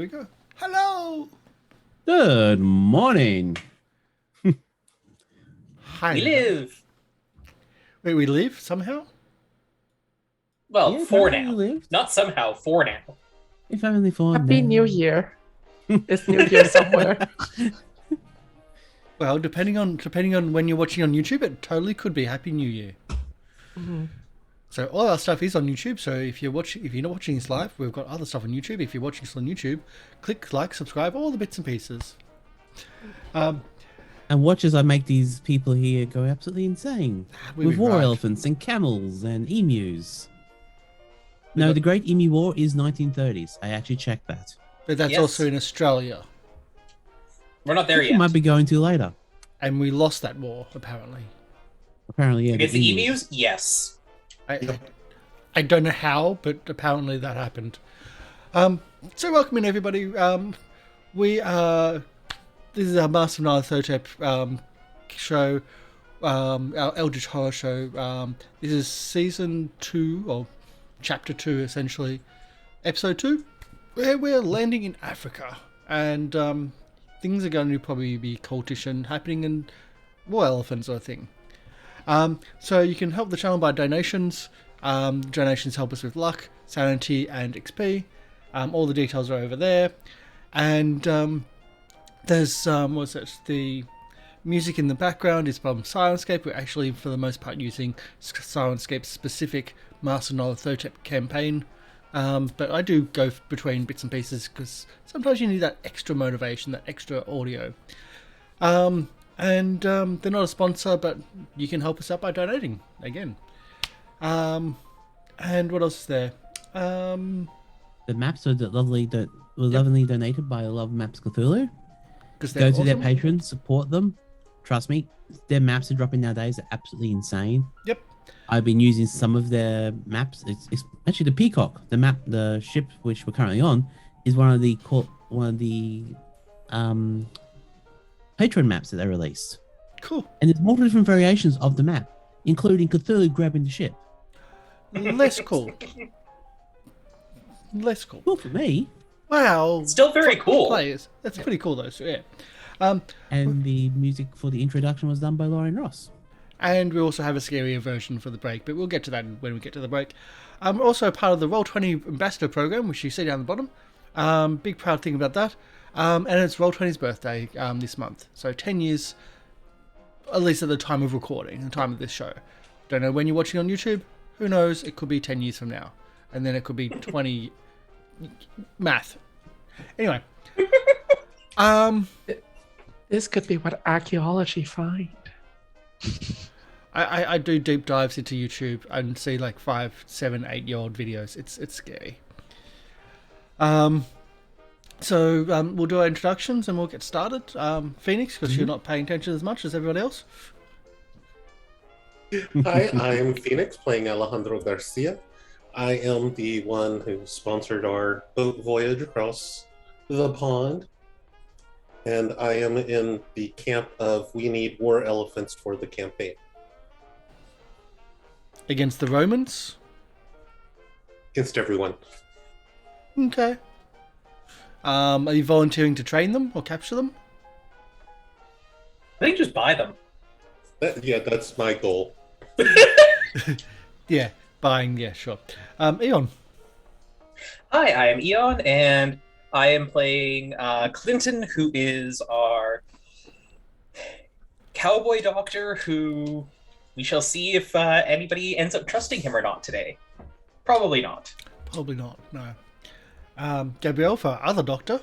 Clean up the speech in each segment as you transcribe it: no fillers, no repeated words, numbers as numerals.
we go. Hello. Good morning. Hi. We live. Wait, we live somehow? Well, Yeah, for apparently now. we lived. Not somehow, for now. If only for Happy now. New Year. It's New Year somewhere. Well, depending on when you're watching on YouTube, it totally could be Happy New Year. Mm-hmm. So all our stuff is on YouTube. So if you're not watching this live, we've got other stuff on YouTube. If you're watching this on YouTube, click like, subscribe, all the bits and pieces. And watch as I make these people here go absolutely insane We'll with be war right. elephants and camels and emus. No, got- the Great Emu War is 1930s. I actually checked that. But that's Yes. also in Australia, We're not there We yet. might be going to later. and we lost that war apparently. Apparently, yeah. Against the emus? Yes. I don't know how, but apparently that happened. So welcome in everybody. This is our Master of Nyarlathotep show, our Eldritch Horror show. This is season 2 or chapter 2 essentially, episode 2, where we're landing in Africa, and things are going to probably be cultish and happening, and war elephants are a thing. So you can help the channel by donations. Donations help us with luck, sanity, and XP. All the details are over there. And there's, the music in the background is from Syrinscape. We're actually, for the most part, using Syrinscape's specific Master Nyarlathotep campaign. But I do go between bits and pieces because sometimes you need that extra motivation, that extra audio. And they're not a sponsor, but you can help us out by donating again. And what else is there? The maps are lovely donated by LoveMaps Cthulhu. Because Go to their patrons, support them. Trust me, their maps are dropping nowadays are absolutely insane. Yep. I've been using some of their maps. It's actually the Peacock, the ship which we're currently on, is one of the patron maps that they released. Cool. And there's multiple different variations of the map, including Cthulhu grabbing the ship. Less cool. Less cool. Cool for me. Wow. Still very For cool. Players. That's pretty cool though. So yeah. And the music for the introduction was done by Lorian Ross. And we also have a scarier version for the break, but we'll get to that when we get to the break. We're also part of the Roll20 Ambassador program, which you see down the bottom. Big proud thing about that. And it's Roll20's birthday this month. So 10 years, at least at the time of recording, the time of this show. Don't know when you're watching on YouTube. Who knows? It could be 10 years from now. And then it could be 20... Math. Anyway. This could be what archaeology find. I do deep dives into YouTube and see like 5, 7, 8-year-old videos. It's scary. So we'll do our introductions and we'll get started. Phoenix, because you're not paying attention as much as everyone else. Hi, I'm Phoenix, playing Alejandro Garcia. I am the one who sponsored our boat voyage across the pond. And I am in the camp of we need war elephants for the campaign. Against the Romans. Against everyone. Okay. Are you volunteering to train them or capture them? I think just buy them. That's my goal. Yeah, buying, yeah, sure. Eon. Hi, I am Eon, and I am playing Clinton, who is our cowboy doctor, who we shall see if anybody ends up trusting him or not today. Probably not. Probably not, no. Gabrielle for our other doctor.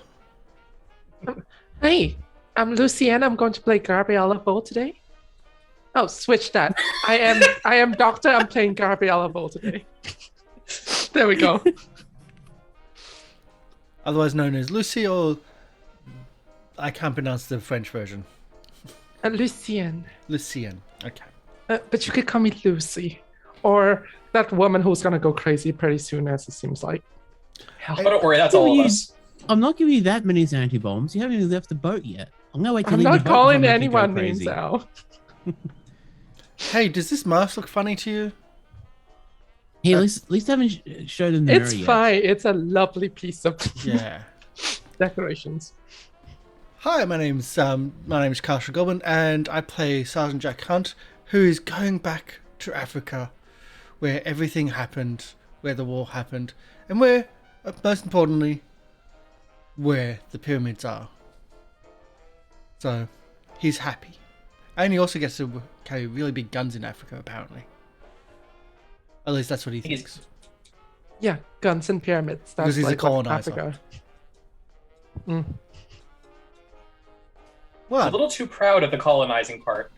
Hey, I'm Lucianne. I'm going to play Gabriela today. Oh, switch that. I am Doctor. I'm playing Gabriela today. There we go. Otherwise known as Lucy, or I can't pronounce the French version. Lucianne. Lucianne. Okay. But you could call me Lucy. Or that woman who's going to go crazy pretty soon, as it seems like. Hell. But don't worry, that's all of us. I'm not giving you that many sanity bombs. You haven't even left the boat yet. I'm gonna wait till I'm you leave not the boat calling before I make you go anyone names crazy. out. Hey, does this mask look funny to you? Hey, at least I haven't showed him the It's mirror yet. fine. It's a lovely piece of. Yeah. decorations. Hi, my name's Karsh Goblin, and I play Sergeant Jack Hunt, who is going back to Africa, where everything happened, where the war happened, and where, most importantly, where the pyramids are. So, he's happy. And he also gets to carry really big guns in Africa, apparently. At least that's what he thinks. Yeah, guns and pyramids. That's Because he's a like what colonizer. Africa. Mm. A What? little too proud of the colonizing part.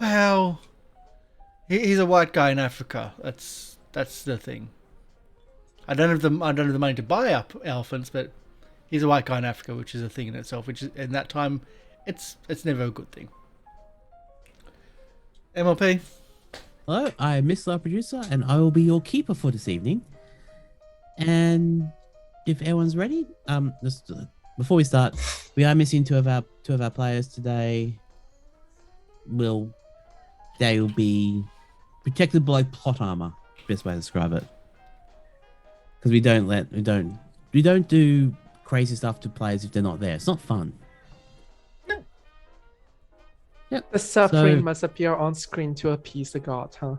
Well, he's a white guy in Africa. That's the thing. I don't have the money to buy up elephants, but he's a white guy in Africa, which is a thing in itself. Which is, in that time, it's never a good thing. MLP. Hello, I'm MrLiveProducer, and I will be your keeper for this evening. And if everyone's ready, just before we start, we are missing two of our players today. They will be protected by plot armor. Best way to describe it. Because we don't do crazy stuff to players if they're not there. It's not fun. Yep. The suffering must appear on screen to appease the god, huh?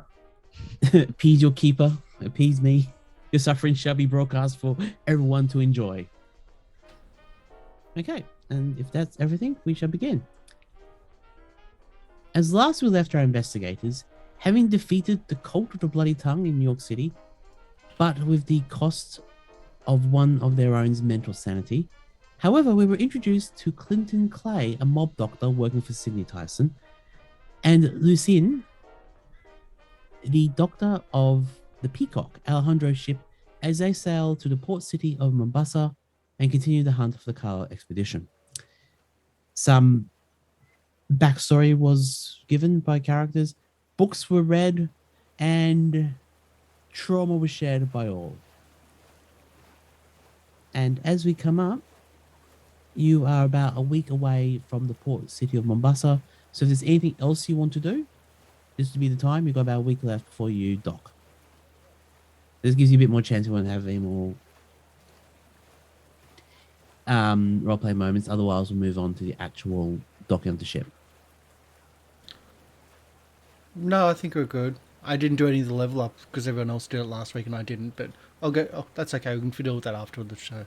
Appease your keeper. Appease me. Your suffering shall be broadcast for everyone to enjoy. Okay, and if that's everything, we shall begin. As last we left our investigators, having defeated the cult of the Bloody Tongue in New York City, but with the cost of one of their own's mental sanity. However, we were introduced to Clinton Clay, a mob doctor working for Sidney Tyson, and Lucianne, the doctor of the Peacock, Alejandro's ship, as they sail to the port city of Mombasa and continue the hunt for the Carlye expedition. Some backstory was given by characters, books were read, and trauma was shared by all. And as we come up, you are about a week away from the port city of Mombasa. So if there's anything else you want to do, this would be the time. You've got about a week left before you dock. This gives you a bit more chance if you want to have any more roleplay moments. Otherwise, we'll move on to the actual docking of the ship. No, I think we're good. I didn't do any of the level up because everyone else did it last week and I didn't. But I'll go. Oh, that's okay. We can deal with that after the show.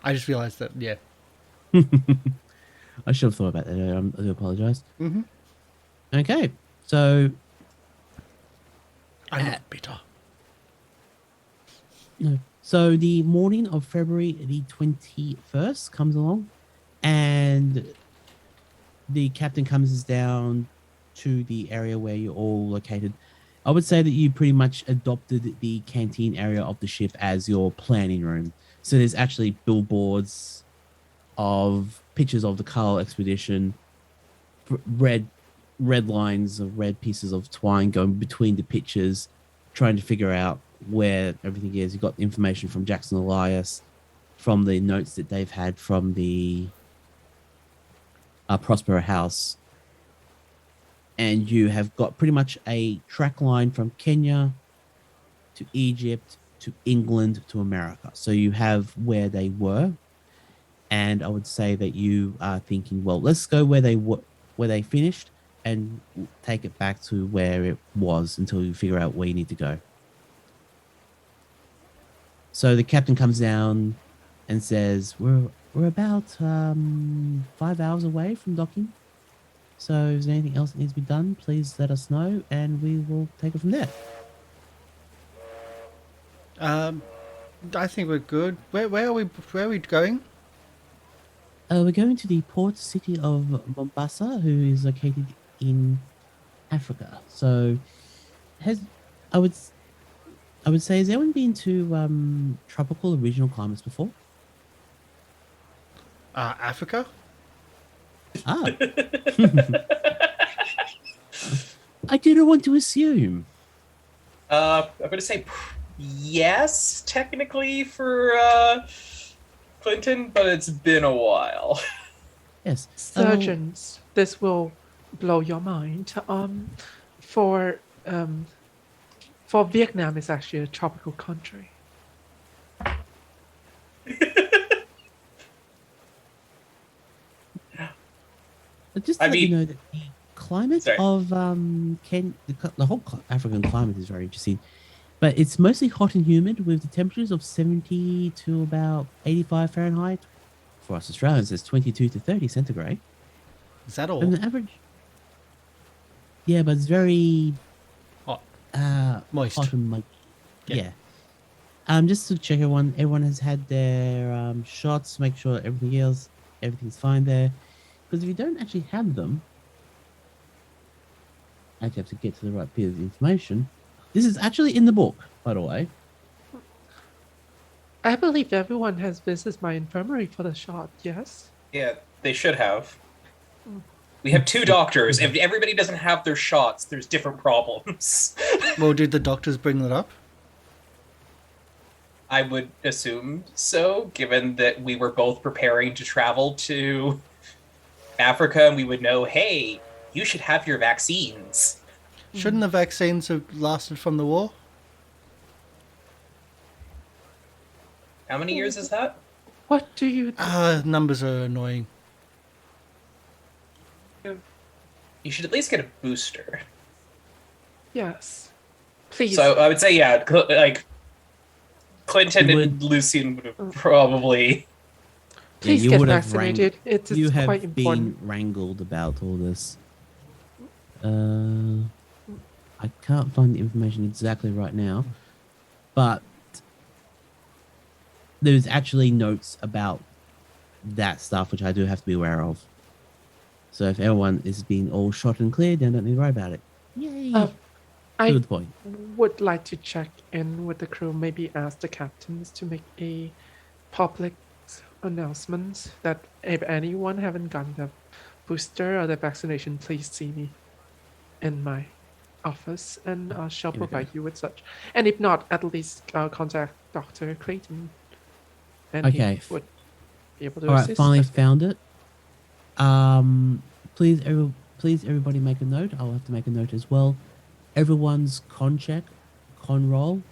I just realised that. Yeah. I should have thought about that. I do apologise. Mm-hmm. Okay, so I'm not bitter. No. So the morning of February the 21st comes along, and the captain comes down to the area where you're all located. I would say that you pretty much adopted the canteen area of the ship as your planning room. So there's actually billboards of pictures of the Carlye expedition, red lines of red pieces of twine going between the pictures, trying to figure out where everything is. You've got information from Jackson Elias, from the notes that they've had from the Prospero House. And you have got pretty much a track line from Kenya to Egypt to England to America. So you have where they were. And I would say that you are thinking, well, let's go where they finished and take it back to where it was until you figure out where you need to go. So the captain comes down and says, we're about 5 hours away from docking. So if there's anything else that needs to be done, please let us know and we will take it from there. I think we're good. Where are we going? We're going to the port city of Mombasa, who is located in Africa. So I would say, has anyone been to tropical or regional climates before? Africa? Ah. I didn't want to assume. I'm going to say yes, technically, for Clinton, but it's been a while. Yes. Surgeons, this will blow your mind. For Vietnam, it's actually a tropical country. But just I to let you mean- know that the climate Sorry. of the whole African climate is very interesting. But it's mostly hot and humid with the temperatures of 70 to about 85 Fahrenheit. For us Australians, it's 22 to 30 centigrade. Is that all? And the average. Yeah, but it's very Hot. moist. Moist. Hot and muggy. Yeah. Yeah. Just to check everyone has had their shots, make sure everything's fine there. Because if you don't actually have them, I actually have to get to the right bit of information. This is actually in the book, by the way. I believe everyone has visited my infirmary for the shot, yes? Yeah, they should have. We have 2 doctors. If everybody doesn't have their shots, there's different problems. Well, did the doctors bring that up? I would assume so, given that we were both preparing to travel to Africa and we would know, hey, you should have your vaccines. Shouldn't the vaccines have lasted from the war? How many years is that? What do you... Numbers are annoying. You should at least get a booster. Yes. Please. So I would say, yeah, like Clinton You and Lucian would have probably. Please you get would have vaccinated. It's you have quite been important. wrangled about all this. I can't find the information exactly right now, but there's actually notes about that stuff which I do have to be aware of. So if everyone is being all shot and cleared, then don't need to worry about it. Yay! I Good point. would like to check in with the crew, maybe ask the captains to make a public announcement that if anyone haven't gotten the booster or the vaccination, please see me in my office and I shall Here we go. provide you with such. And if not, at least contact Dr. Clayton and Okay. he would be able to All right, assist. finally I think. found it. Please, everybody make a note. I'll have to make a note as well. Everyone's con roll,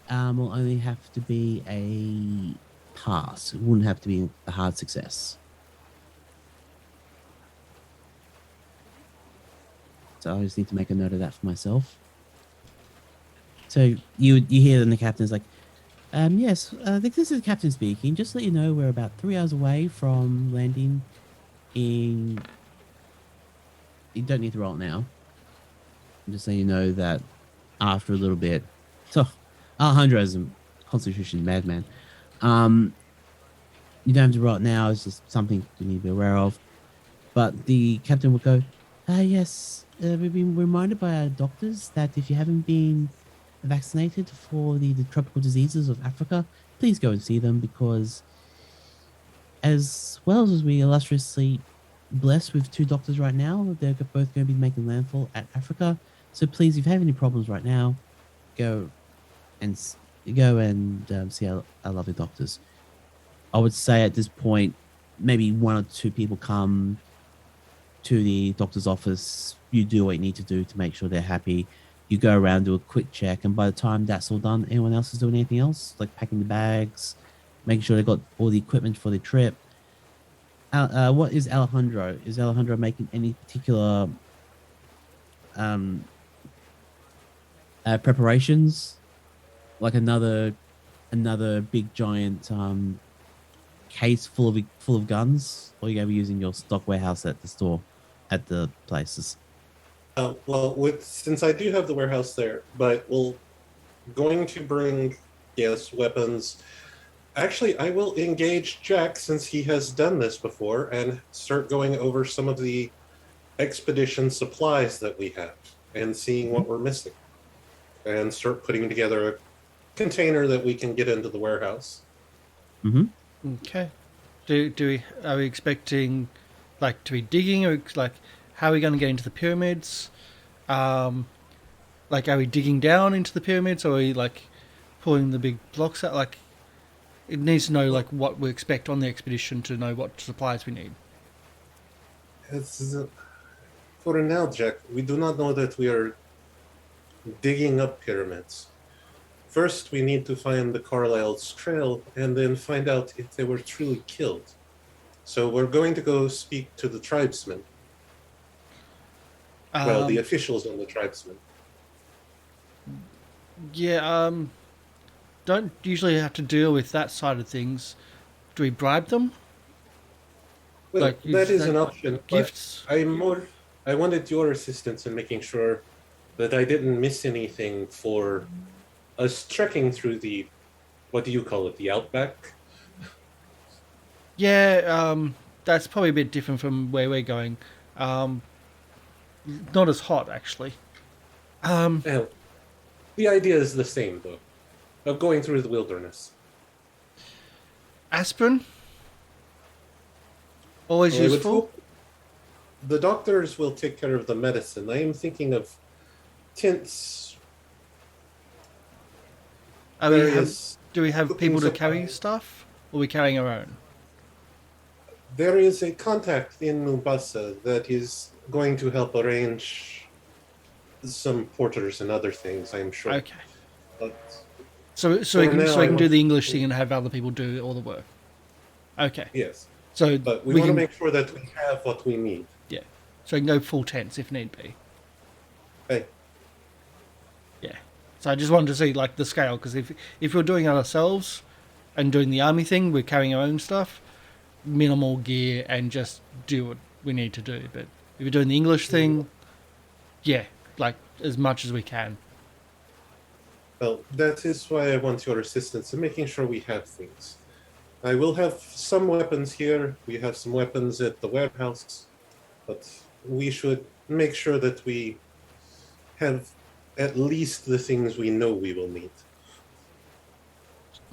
will only have to be a pass. It wouldn't have to be a hard success. So I just need to make a note of that for myself. So you hear then the captain's like, yes, this is the captain speaking. Just to let you know, we're about 3 hours away from landing in... You don't need to roll it now. I'm just letting you know that after a little bit... So, Alejandro is a constitution madman. You don't have to roll it now. It's just something you need to be aware of. But the captain would go, yes, we've been reminded by our doctors that if you haven't been vaccinated for the tropical diseases of Africa, please go and see them, because as well as we illustriously blessed with 2 doctors right now, they're both going to be making landfall at Africa. So please, if you have any problems right now, go and see our lovely doctors. I would say at this point, maybe 1 or 2 people come to the doctor's office. You do what you need to do to make sure they're happy. You go around, do a quick check, and by the time that's all done, anyone else is doing anything else, like packing the bags, making sure they got all the equipment for the trip. What is Alejandro? Is Alejandro making any particular preparations? Like another big giant case full of guns, or are you gonna be using your stock warehouse at the store, at the places? Well, since I do have the warehouse there, but we're going to bring, yes, weapons. Actually, I will engage Jack, since he has done this before, and start going over some of the expedition supplies that we have and seeing what we're missing, and start putting together a container that we can get into the warehouse. Mm-hmm. Okay. Are we expecting, like, to be digging, or like, how are we going to get into the pyramids? Like, are we digging down into the pyramids, or are we like pulling the big blocks out? Like, it needs to know like what we expect on the expedition to know what supplies we need. For now, Jack, we do not know that we are digging up pyramids. First, we need to find the Carlyle's trail, and then find out if they were truly killed. So we're going to go speak to the tribesmen Well, the officials and the tribesmen. Yeah, don't usually have to deal with that side of things. Do we bribe them? Well, Like, that is that an option. gifts? But I wanted your assistance in making sure that I didn't miss anything for us trekking through the, what do you call it, the outback? Yeah, that's probably a bit different from where we're going. Not as hot, actually. Well, the idea is the same, though, of going through the wilderness. Aspirin? Always Well, I would useful? hope the doctors will take care of the medicine. I am thinking of tints, Do we have cooking people to carry supplies. stuff? Or are we carrying our own? There is a contact in Mombasa that is going to help arrange some porters and other things, I'm sure. Okay. But So we For can now, I do want- the English thing and have other people do all the work. Okay. yes, So but we we want can to make sure that we have what we need. yeah. So we can go full tents if need be. Hey, Yeah. So I just wanted to see like the scale because if we're doing it ourselves and doing the army thing, we're carrying our own stuff, minimal gear, and just do what we need to do. But if you're doing the English thing, yeah, like as much as we can. well, that is why I want your assistance in making sure we have things. I will have some weapons here. We have some weapons at the warehouse, but we should make sure that we have at least the things we know we will need.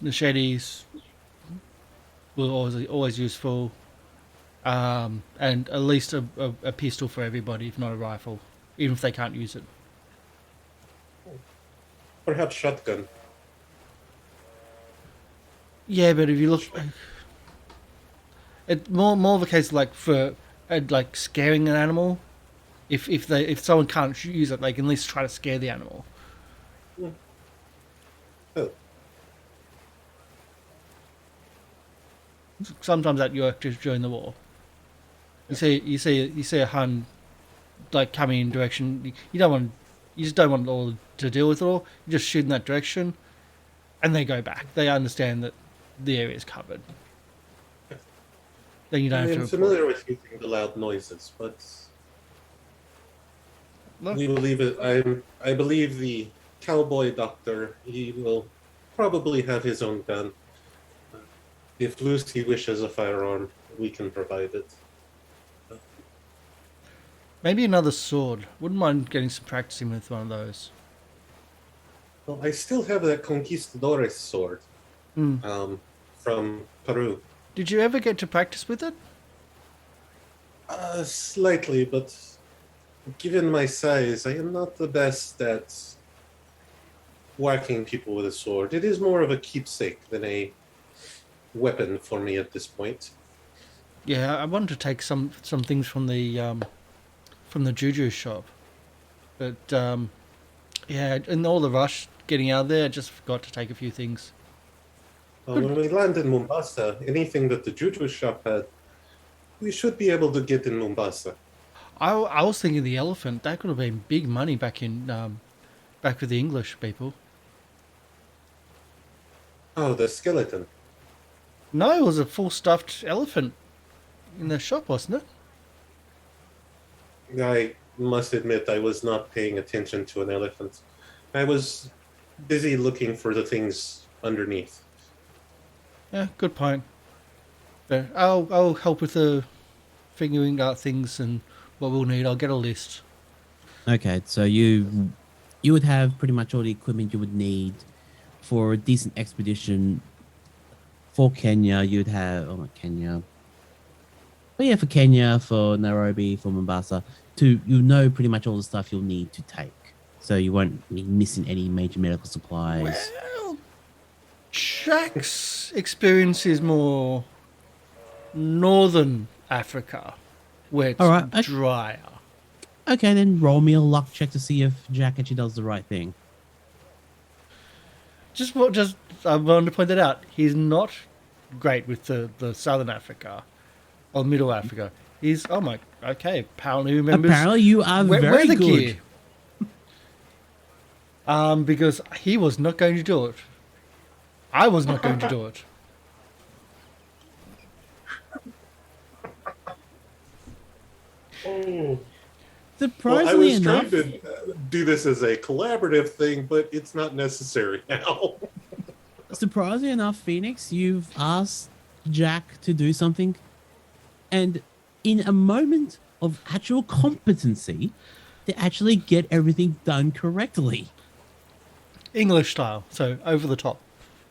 Machetes will always useful, and at least a pistol for everybody, if not a rifle, even if they can't use it. Perhaps shotgun. Yeah, but if you look, it more of a case like for like scaring an animal. If someone can't use it, they can at least try to scare the animal. Oh, Sometimes that worked just during the war. You see a Hun like coming in direction. You just don't want all to deal with it all. You just shoot in that direction, and they go back. They understand that the area is covered. Then you don't I have am to. familiar with using the loud noises, but Look, we will leave it. I believe the cowboy doctor, he will probably have his own gun. If Lucy wishes a firearm, we can provide it. maybe another sword. Wouldn't mind getting some practicing with one of those. Well, I still have that Conquistadores sword Hmm. from Peru. Did you ever get to practice with it? Slightly, but given my size, I am not the best at whacking people with a sword. It is more of a keepsake than a weapon for me at this point. Yeah, I wanted to take some things from the juju shop, but yeah, in all the rush getting out of there, I just forgot to take a few things. When we land in Mombasa, anything that the Juju shop had, we should be able to get in Mombasa. I was thinking the elephant that could have been big money back with the English people. Oh, the skeleton. No, it was a full stuffed elephant in the shop, wasn't it? I must admit, I was not paying attention to an elephant. I was busy looking for the things underneath. Yeah, good point. But I'll help with the figuring out things and what we'll need. I'll get a list. Okay, so you would have pretty much all the equipment you would need for a decent expedition. For Kenya, you'd have not Kenya, but yeah, for Kenya, for Nairobi, for Mombasa, you know pretty much all the stuff you'll need to take. So you won't be missing any major medical supplies. Well, Jack's experience is more northern Africa, where it's All right, okay. drier. Okay, then roll me a luck check to see if Jack actually does the right thing. I wanted to point that out. He's not great with the southern Africa or middle Africa. Okay, apparently remembers. Apparently, you are where very the good. gear. Because he was not going to do it. I was not going to do it. Well, I Surprisingly was enough, trying to do this as a collaborative thing, but it's not necessary now. Phoenix, you've asked Jack to do something, and in a moment of actual competency, they actually get everything done correctly. English style, so over the top,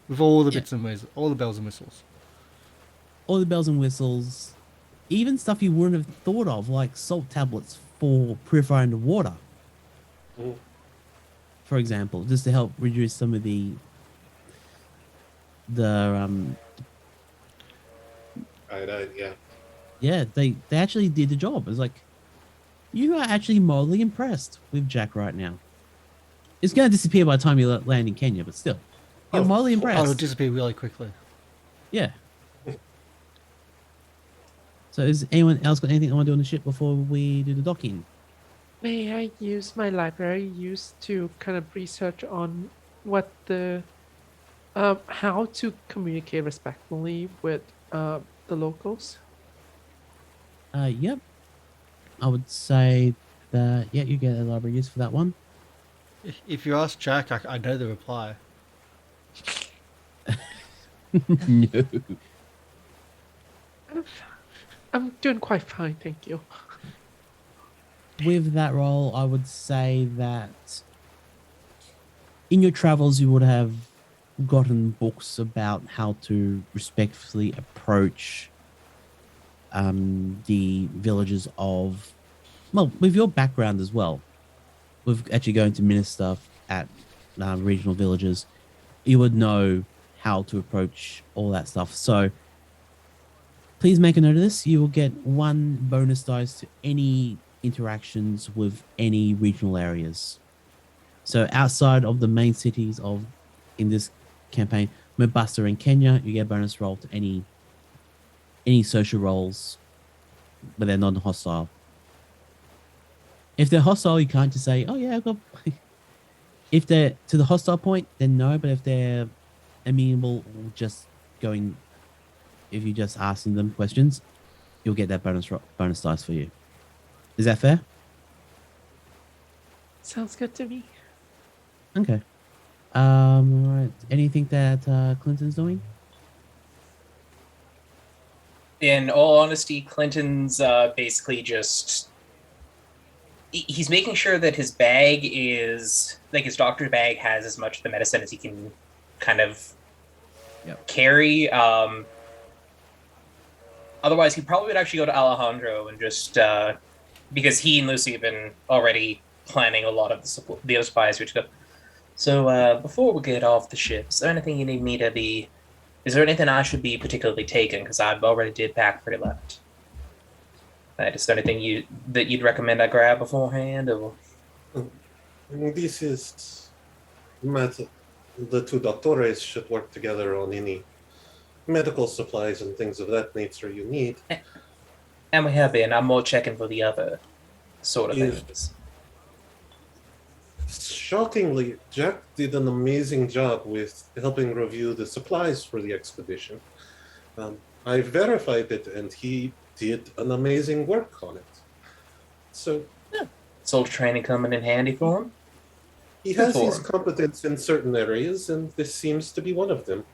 with all the Yeah. bits and whistles, all the bells and whistles. All the bells and whistles, even stuff you wouldn't have thought of, like salt tablets for purifying the water, Mm. for example, just to help reduce some of the Yeah. yeah, they actually did the job. It's like, you are actually mildly impressed with Jack right now. It's going to disappear by the time you land in Kenya, but still, you're Oh, mildly of Oh, it'll impressed. disappear really quickly. Yeah. So is anyone else got anything they want to do on the ship before we do the docking? May I use my library used to kind of research on what the how to communicate respectfully with the locals? Yep. I would say that, yeah, you get a library use for that one. If you ask Jack, I know the reply. No. I'm doing quite fine, thank you. With that role, I would say that in your travels, you would have gotten books about how to respectfully approach the villages of, well, with your background as well, with actually going to minister at regional villages, you would know how to approach all that stuff. So please make a note of this. You will get 1 bonus dice to any interactions with any regional areas. So outside of the main cities of, in this campaign, Mombasa and Kenya, you get a bonus roll to any social roles, but they're non-hostile. If they're hostile, you can't just say, "Oh yeah, I've got." If they're to the hostile point, then no. But if they're amenable, or just going, if you're just asking them questions, you'll get that bonus dice for you. Is that fair? Sounds good to me. Okay. All right. Anything that Clinton's doing? In all honesty, Clinton's basically just he's making sure that his bag is like his doctor's bag has as much of the medicine as he can kind of carry. Otherwise, he probably would actually go to Alejandro and just because he and Lucy have been already planning a lot of the other supplies which go. So before we get off the ship, is there anything you need me to be? Is there anything I should be particularly taking? Because I've already did pack pretty light. Is there anything that you'd recommend I grab beforehand? Or This is matter. The 2 doctores should work together on any medical supplies and things of that nature you need. and we have been. I'm more checking for the other sort of Yes. things. Shockingly, Jack did an amazing job with helping review the supplies for the expedition. I verified it, and he did an amazing work on it. So Soldier training coming in handy for him. he Good has for his him. competence in certain areas, and this seems to be one of them.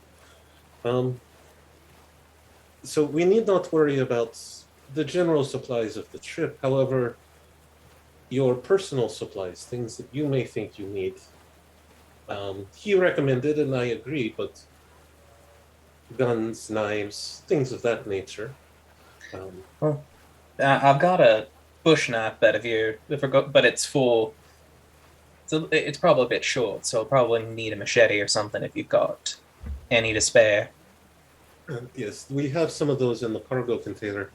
So we need not worry about the general supplies of the trip. However, your personal supplies, things that you may think you need, he recommended, and I agree, but guns, knives, things of that nature. I've got a bush knife, but but it's full. So it's probably a bit short, so I'll probably need a machete or something if you've got any to spare. Yes, we have some of those in the cargo container.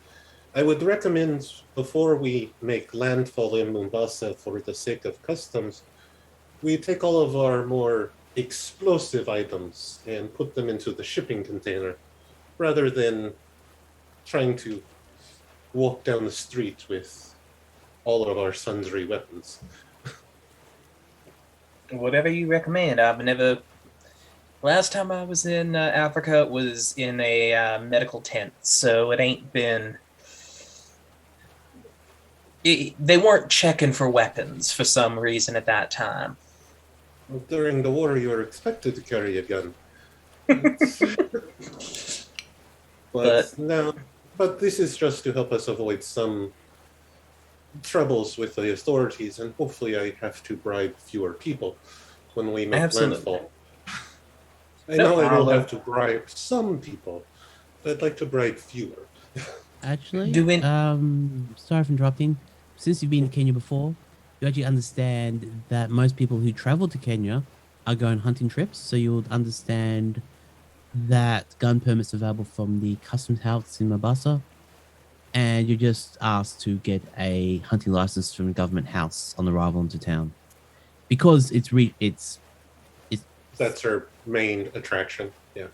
I would recommend, before we make landfall in Mombasa for the sake of customs, we take all of our more explosive items and put them into the shipping container, rather than trying to walk down the street with all of our sundry weapons. Whatever you recommend. I've never. Last time I was in Africa was in a medical tent, so it ain't been. They weren't checking for weapons for some reason at that time. During the war, you were expected to carry a gun. But this is just to help us avoid some troubles with the authorities, and hopefully I have to bribe fewer people when we make landfall. I know I will have to bribe some people, but I'd like to bribe fewer. Actually, sorry for interrupting. Since you've been to Kenya before, you actually understand that most people who travel to Kenya are going hunting trips, so you'll understand that gun permits available from the customs house in Mombasa, and you're just asked to get a hunting license from the government house on arrival into town, because that's our main attraction.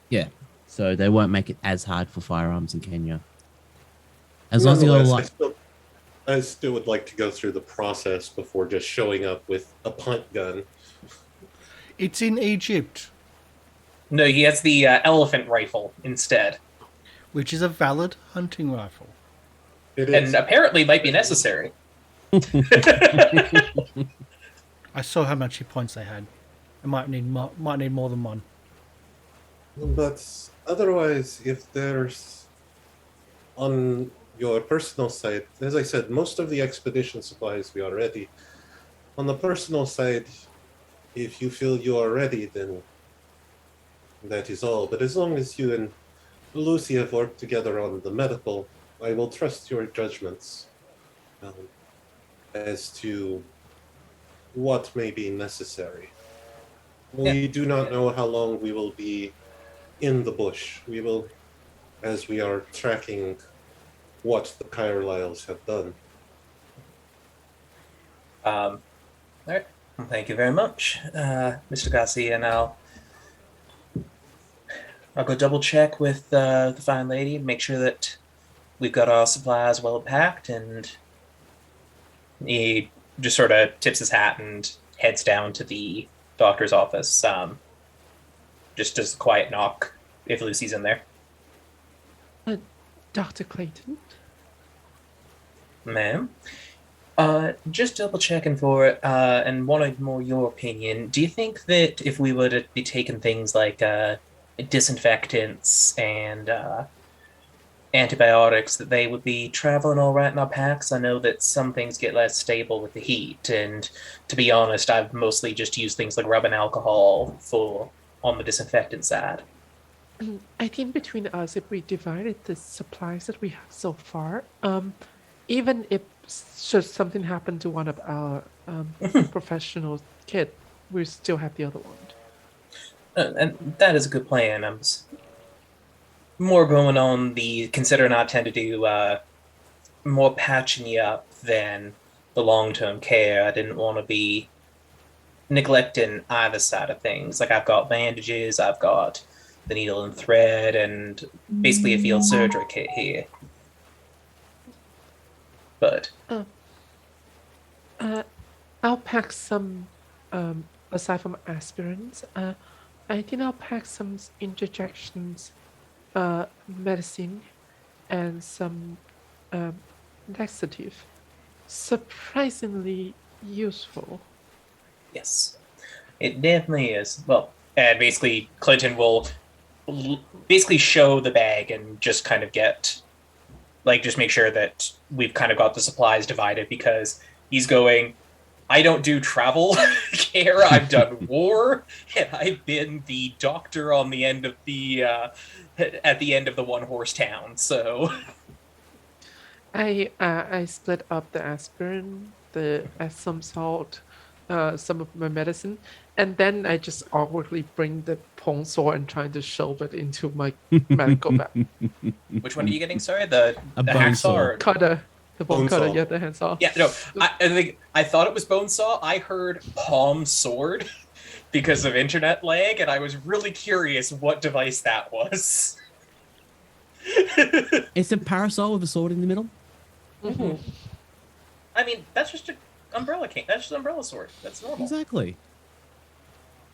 Yeah. So they won't make it as hard for firearms in Kenya. As long as you go I still would like to go through the process before just showing up with a punt gun. It's in Egypt. No, he has the elephant rifle instead. Which is a valid hunting rifle. It is. And apparently might be necessary. I saw how much hit points they had. I might need more than one. But otherwise, if there's on your personal side, as I said, most of the expedition supplies we are ready. On the personal side, if you feel you are ready, then that is all. But as long as you and Lucy have worked together on the medical, I will trust your judgments as to what may be necessary. We do not know how long we will be in the bush. We will, as we are tracking what the Carlyes have done. All right. Well, thank you very much, Mr. Garcia. And I'll go double check with the fine lady and make sure that we've got our supplies well packed. And he just sort of tips his hat and heads down to the doctor's office. Just does a quiet knock if Lucy's in there. Dr. Clayton? Ma'am? Just double checking for it, and wanted more your opinion. Do you think that if we were to be taking things like disinfectants and antibiotics, that they would be traveling all right in our packs? I know that some things get less stable with the heat, and to be honest, I've mostly just used things like rubbing alcohol on the disinfectant side. I think between us, if we divided the supplies that we have so far, even if should something happen to one of our professional kit, we still have the other one. And that is a good plan. I'm more going on considering I tend to do more patching you up than the long-term care. I didn't want to be neglecting either side of things. Like, I've got bandages, I've got the needle and thread, and basically a field surgery kit here. But I'll pack some, aside from aspirins, I think I'll pack some interjections, medicine, and some laxative. Surprisingly useful. yes, it definitely is. Well, and basically Clinton will basically show the bag and just kind of just make sure that we've kind of got the supplies divided, because he's going, I don't do travel care. I've done war, and I've been the doctor on the end of at the end of the one-horse town. So I split up the aspirin, the Epsom salt, some of my medicine, and then I just awkwardly bring the pong sword and trying to shove it into my medical bag. Which one are you getting? Sorry, the bone saw. hacksaw. Cutter. The bone cutter, saw. yeah, the handsaw. Yeah, no, I thought it was bone saw. I heard palm sword because of internet lag, and I was really curious what device that was. It's a parasol with a sword in the middle. Mhm. I mean, that's just an umbrella cane. That's just an umbrella sword. That's normal. Exactly.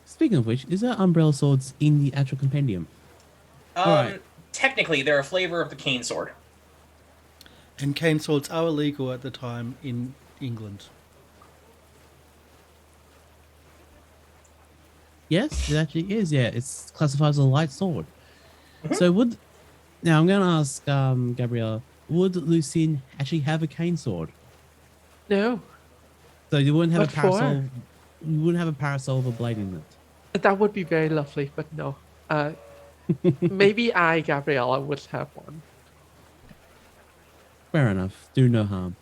Speaking of which, is there umbrella swords in the actual compendium? Alright. Technically, they're a flavor of the cane sword. And cane swords are illegal at the time in England. Yes, it actually is. Yeah, it's classified as a light sword. Mhm. So now I'm going to ask Gabriela, would Lucianne actually have a cane sword? No, So you wouldn't have What a parasol. for? You wouldn't have a parasol with a blade in it. that would be very lovely, but no. Maybe Gabriela, would have one. Fair enough. Do no harm.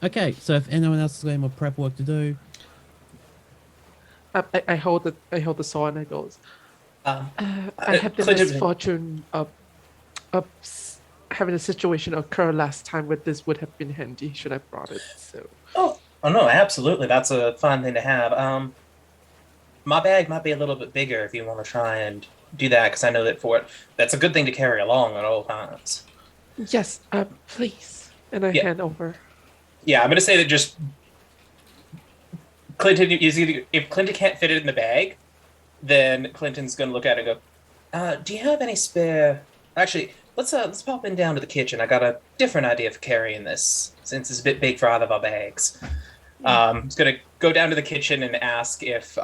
Okay, so if anyone else has got any more prep work to do, I hold the sword and I goes. Um, I had the Clinton- misfortune of having a situation occur last time where this would have been handy should I brought it. So Oh no, absolutely. That's a fun thing to have. My bag might be a little bit bigger if you want to try and do that, because I know that that's a good thing to carry along at all times. yes, please, and I Yeah. hand over. Yeah, I'm gonna say that just Clinton is either, if Clinton can't fit it in the bag, then Clinton's gonna look at it and go, "Do you have any spare? Actually, let's pop in down to the kitchen. I got a different idea for carrying this, since it's a bit big for either of our bags." He's gonna go down to the kitchen and ask if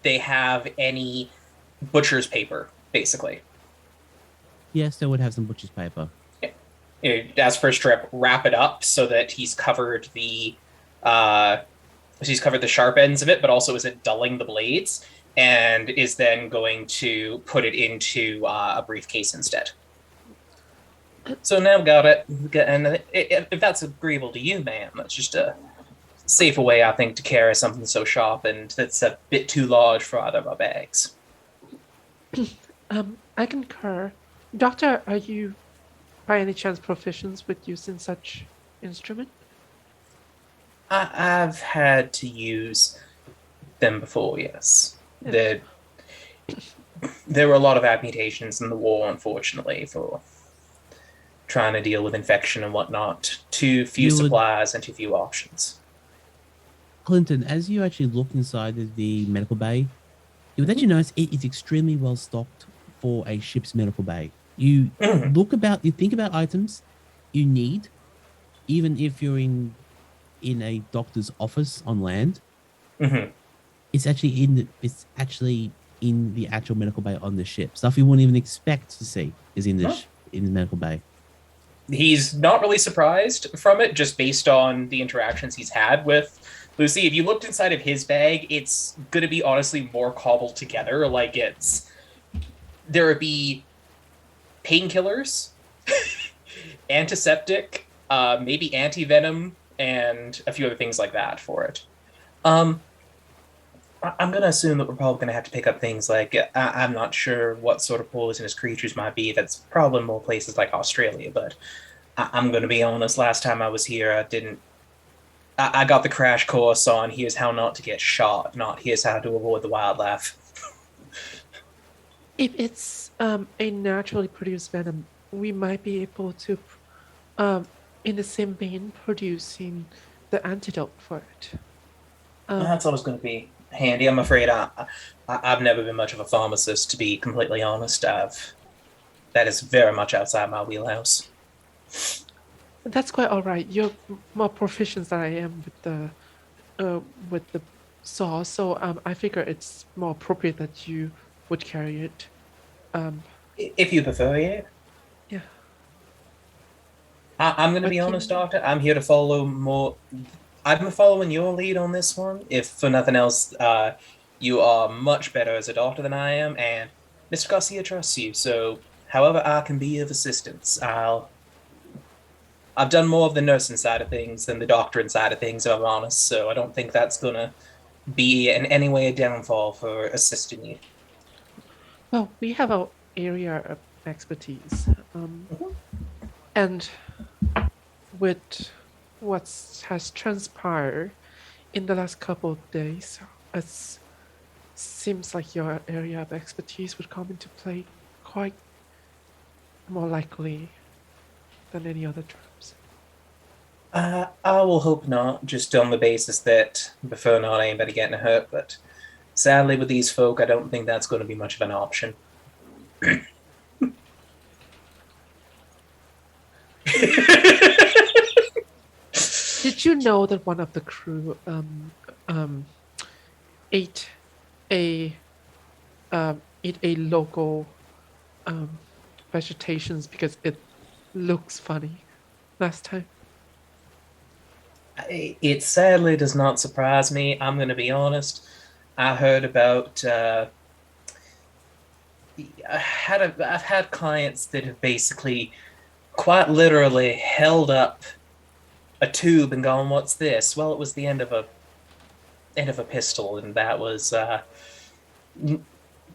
they have any butcher's paper, basically. yes, they would have some butcher's paper. Ask for a strip, wrap it up so that he's covered the sharp ends of it, but also isn't dulling the blades, and is then going to put it into a briefcase instead. So now I've got it, and if that's agreeable to you, ma'am, that's just a safer way, I think, to carry something so sharp and that's a bit too large for either of our bags. I concur. Doctor, are you by any chance proficient with using such instrument? I've had to them before, yes. Yeah. There were a lot of amputations in the war, unfortunately, for trying to deal with infection and whatnot. Too few supplies and too few options. Clinton, as you actually look inside of the medical bay, you would actually notice it is extremely well stocked for a ship's medical bay. You you think about items you need, even if you're in a doctor's office on land. Mm-hmm. It's actually in the actual medical bay on the ship. Stuff you wouldn't even expect to see is in the medical bay. He's not really surprised from it, just based on the interactions he's had with Lucy. If you looked inside of his bag, it's going to be honestly more cobbled together. Like there would be painkillers, antiseptic, maybe anti-venom, and a few other things like that for it. I'm going to assume that we're probably going to have to pick up things like, I'm not sure what sort of poisonous creatures might be. That's probably more places like Australia, but I'm going to be honest, last time I was here, I got the crash course on here's how not to get shot, not here's how to avoid the wildlife. If it's a naturally produced venom, we might be able to, in the same vein, producing the antidote for it. That's always going to be handy. I'm afraid I've never been much of a pharmacist, to be completely honest. That is very much outside my wheelhouse. That's quite all right. You're more proficient than I am with the saw, so I figure it's more appropriate that you would carry it. If you prefer, yeah. Yeah. I'm going to be honest, Doctor. I'm here to follow more. I'm following your lead on this one. If for nothing else, you are much better as a doctor than I am, and Mr. Garcia trusts you. So, however I can be of assistance, I've done more of the nursing side of things than the doctoring side of things, if I'm honest. So I don't think that's gonna be in any way a downfall for assisting you. Well, we have our area of expertise, and with what has transpired in the last couple of days, it seems like your area of expertise would come into play quite more likely than any other terms. I will hope not, just on the basis that prefer not anybody getting hurt, but sadly with these folk, I don't think that's going to be much of an option. Did you know that one of the crew ate a local vegetations because it looks funny last time? It sadly does not surprise me. I'm going to be honest. I heard about. I've had clients that have basically, quite literally, held up a tube and gone, "What's this?" Well, it was the end of a pistol, and that was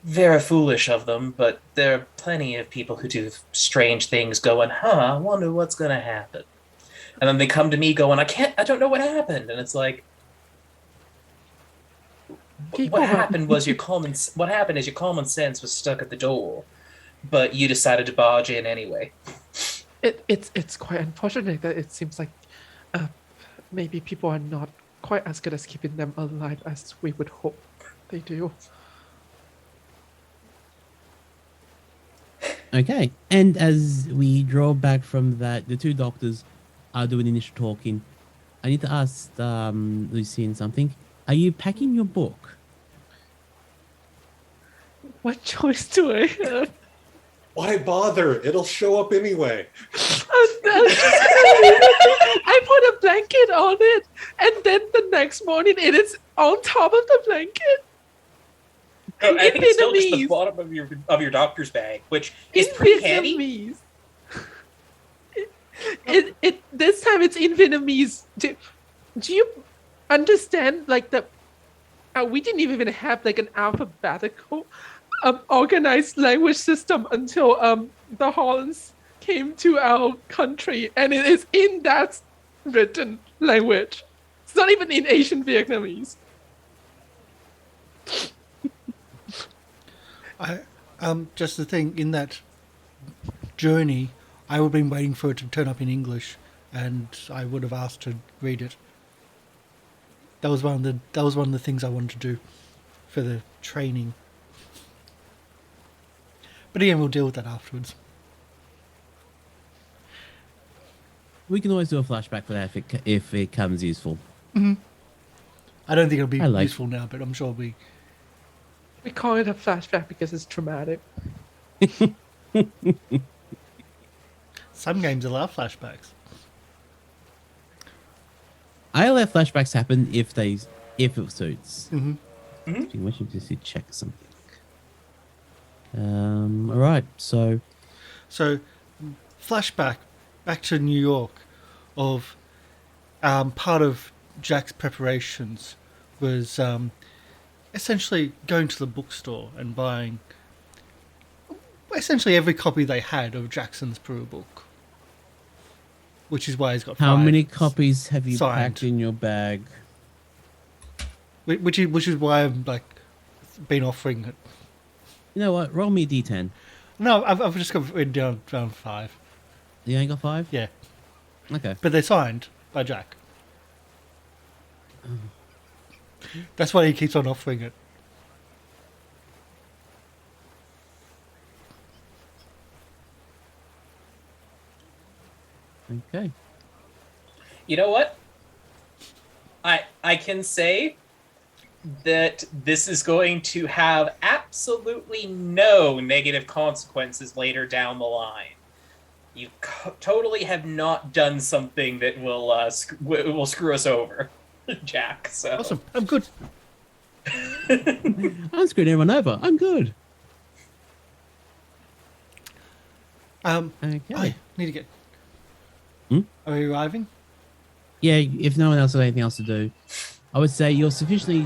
very foolish of them. But there are plenty of people who do strange things, going, "Huh, I wonder what's going to happen." And then they come to me going, I don't know what happened. And it's like, what happened is your common sense was stuck at the door, but you decided to barge in anyway. It's quite unfortunate that it seems like maybe people are not quite as good as keeping them alive as we would hope they do. Okay, and as we draw back from that, the two doctors are doing initial talking. I need to ask Lucianne something. Are you packing your book? What choice do I have? Why bother? It'll show up anyway. I put a blanket on it, and then the next morning it is on top of the blanket. No, I think it's still just the bottom of your doctor's bag, which is pretty handy. This time it's in Vietnamese. Do you understand? Like we didn't even have like an alphabetical, organized language system until the Hollands came to our country, and it is in that written language. It's not even in Asian Vietnamese. Just the thing in that journey, I would have been waiting for it to turn up in English, and I would have asked to read it. That was one of the things I wanted to do for the training. But again, we'll deal with that afterwards. We can always do a flashback for that if it comes useful. Mm-hmm. I don't think it'll be useful now, but I'm sure we call it a flashback because it's traumatic. Some games allow flashbacks. I let flashbacks happen if it suits. Mm-hmm. I'm wishing to check something. All right, so flashback back to New York of part of Jack's preparations was essentially going to the bookstore and buying essentially every copy they had of Jackson's Peru book, which is why he's got. How many copies have you signed. packed in your bag? Which is why I've been offering it. You know what? Roll me a d10. No, I've just got it down 5. You ain't got 5? Yeah. Okay. But they're signed by Jack. That's why he keeps on offering it. Okay. You know what? I can say that this is going to have absolutely no negative consequences later down the line. You totally have not done something that will screw us over, Jack. So. Awesome. I'm good. I'm screwing everyone over. I'm good. Okay. I need to get. Are we arriving? Yeah. If no one else has anything else to do, I would say you're sufficiently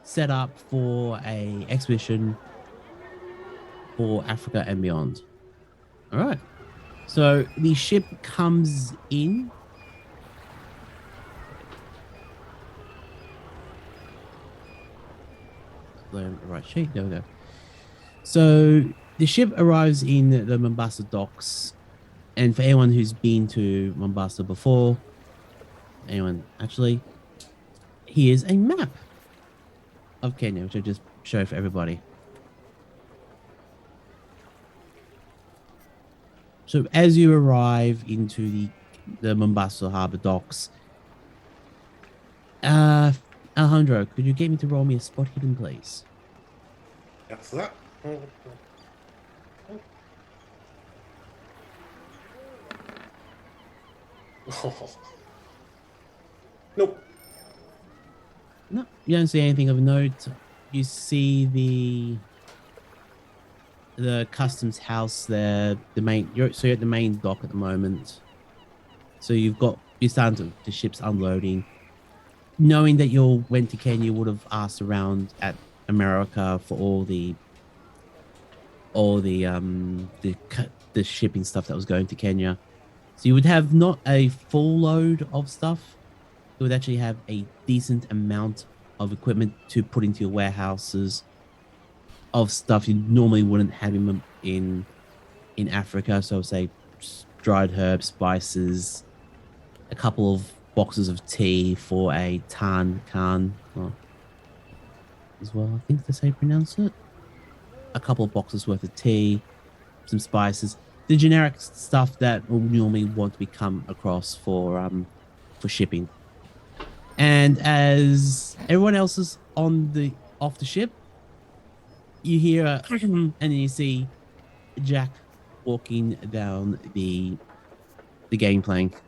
set up for a expedition for Africa and beyond. All right. So the ship comes in. Right sheet. There we go. So the ship arrives in the Mombasa docks And for anyone who's been to Mombasa before, here's a map of Kenya, which I'll just show for everybody. So as you arrive into the Mombasa Harbour docks, Alejandro, could you get me to roll me a spot hidden, please? That's that. Oh. Nope. No, you don't see anything of note. You see the customs house there. You're at the main dock at the moment. So you're starting the ship's unloading. Knowing that you went to Kenya, you would have asked around at America for all the shipping stuff that was going to Kenya. So you would have not a full load of stuff. You would actually have a decent amount of equipment to put into your warehouses of stuff you normally wouldn't have in Africa. So say dried herbs, spices, a couple of boxes of tea for a khan as well, I think that's how you pronounce it. A couple of boxes worth of tea, some spices, the generic stuff that will normally want to be come across for shipping. And as everyone else is off the ship, you hear and then you see Jack walking down the gangplank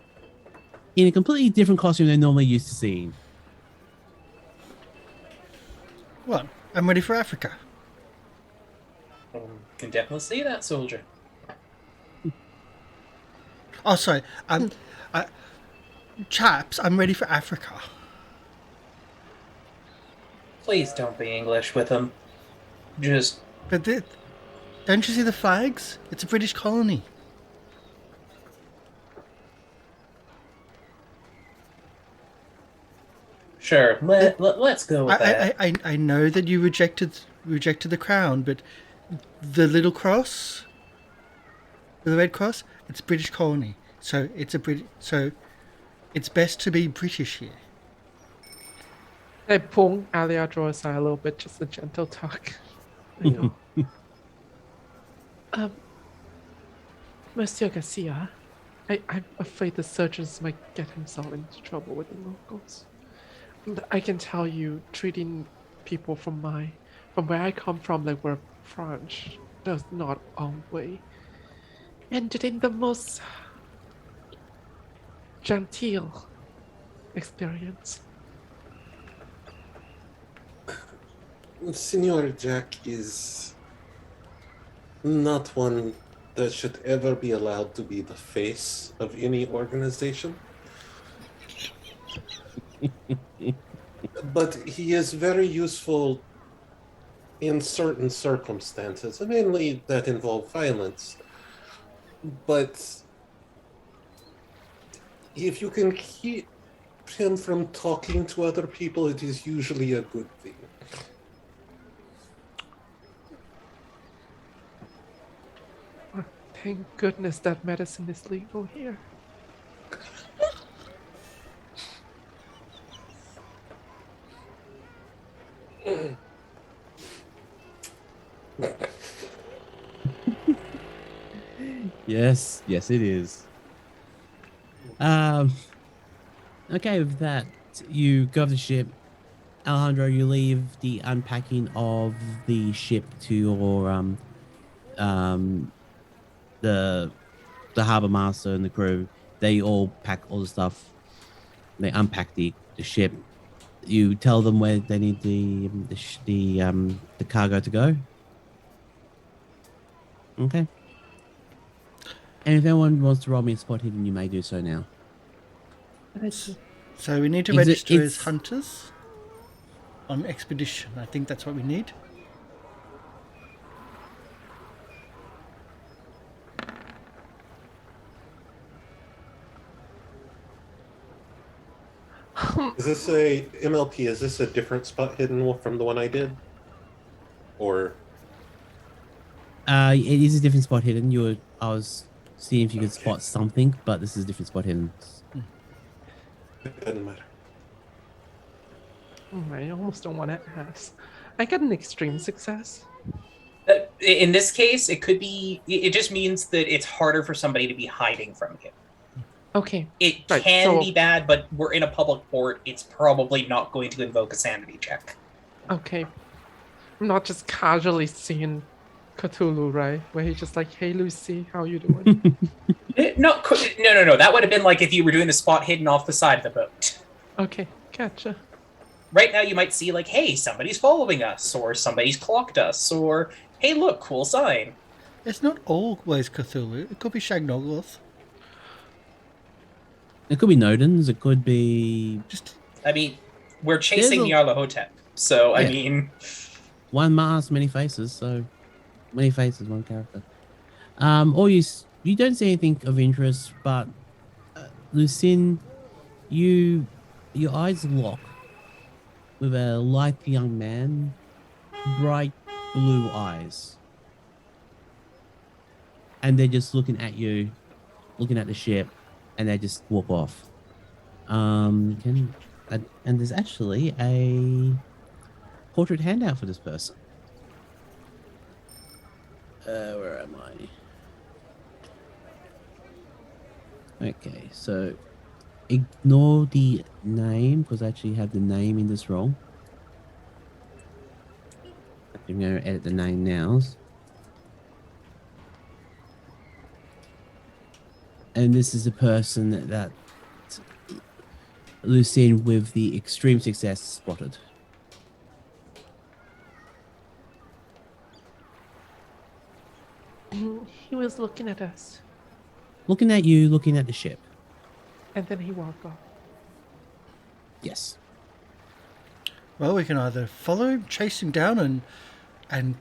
in a completely different costume than normally used to seeing. What? I'm ready for Africa. Can definitely see that, soldier. Oh, sorry. Chaps, I'm ready for Africa. Please don't be English with him. But don't you see the flags? It's a British colony. Sure, let's go with that. I know that you rejected the crown, but the little cross, the red cross, it's a British colony. So it's best to be British here. I pull Alejandro aside a little bit, just a gentle talk. You know. Monsieur Garcia, I'm afraid the surgeons might get himself into trouble with the locals. I can tell you, treating people from where I come from like we're French does not always ended in the most genteel experience. Senor Jack is not one that should ever be allowed to be the face of any organization. But he is very useful in certain circumstances, mainly that involve violence. But if you can keep him from talking to other people, it is usually a good thing. Thank goodness that medicine is legal here. Yes, it is. Okay, with that, you go off the ship. Alejandro, you leave the unpacking of the ship to your the harbor master and the crew. They all pack all the stuff. They unpack the ship. You tell them where they need the cargo to go. Okay. And if anyone wants to roll me a spot hidden, you may do so now. So we need to register as hunters on expedition. I think that's what we need. Is this a MLP? Is this a different spot hidden from the one I did? Or it is a different spot hidden. I was see if you could spot something, but this is a different spot hidden. It doesn't matter. I almost don't want to ask. I got an extreme success. In this case, it could be. It just means that it's harder for somebody to be hiding from you. Okay. It Right, can so- be bad, but we're in a public port. It's probably not going to invoke a sanity check. Okay. I'm not just casually seeing Cthulhu, right? Where he's just like, hey, Lucy, how you doing? No. That would have been like if you were doing a spot hidden off the side of the boat. Okay, gotcha. Right now, you might see like, hey, somebody's following us, or somebody's clocked us, or hey, look, cool sign. It's not always Cthulhu. It could be Shagnogloth. It could be Nodens. It could be Just I mean, we're chasing There's a- Nyarlathotep, so I Yeah. mean, one mask, many faces. So many faces, one character. Or you don't see anything of interest, but Lucianne, your eyes lock with a light young man, bright blue eyes, and they're just looking at you, looking at the ship, and they just walk off. And there's actually a portrait handout for this person. Where am I? Okay, so ignore the name because I actually have the name in this wrong. I'm going to edit the name now. And this is a person that Lucianne with the extreme success spotted. He was looking at us, Looking at you, looking at the ship. and then he walked off. Yes. well, we can either follow him, chase him down, and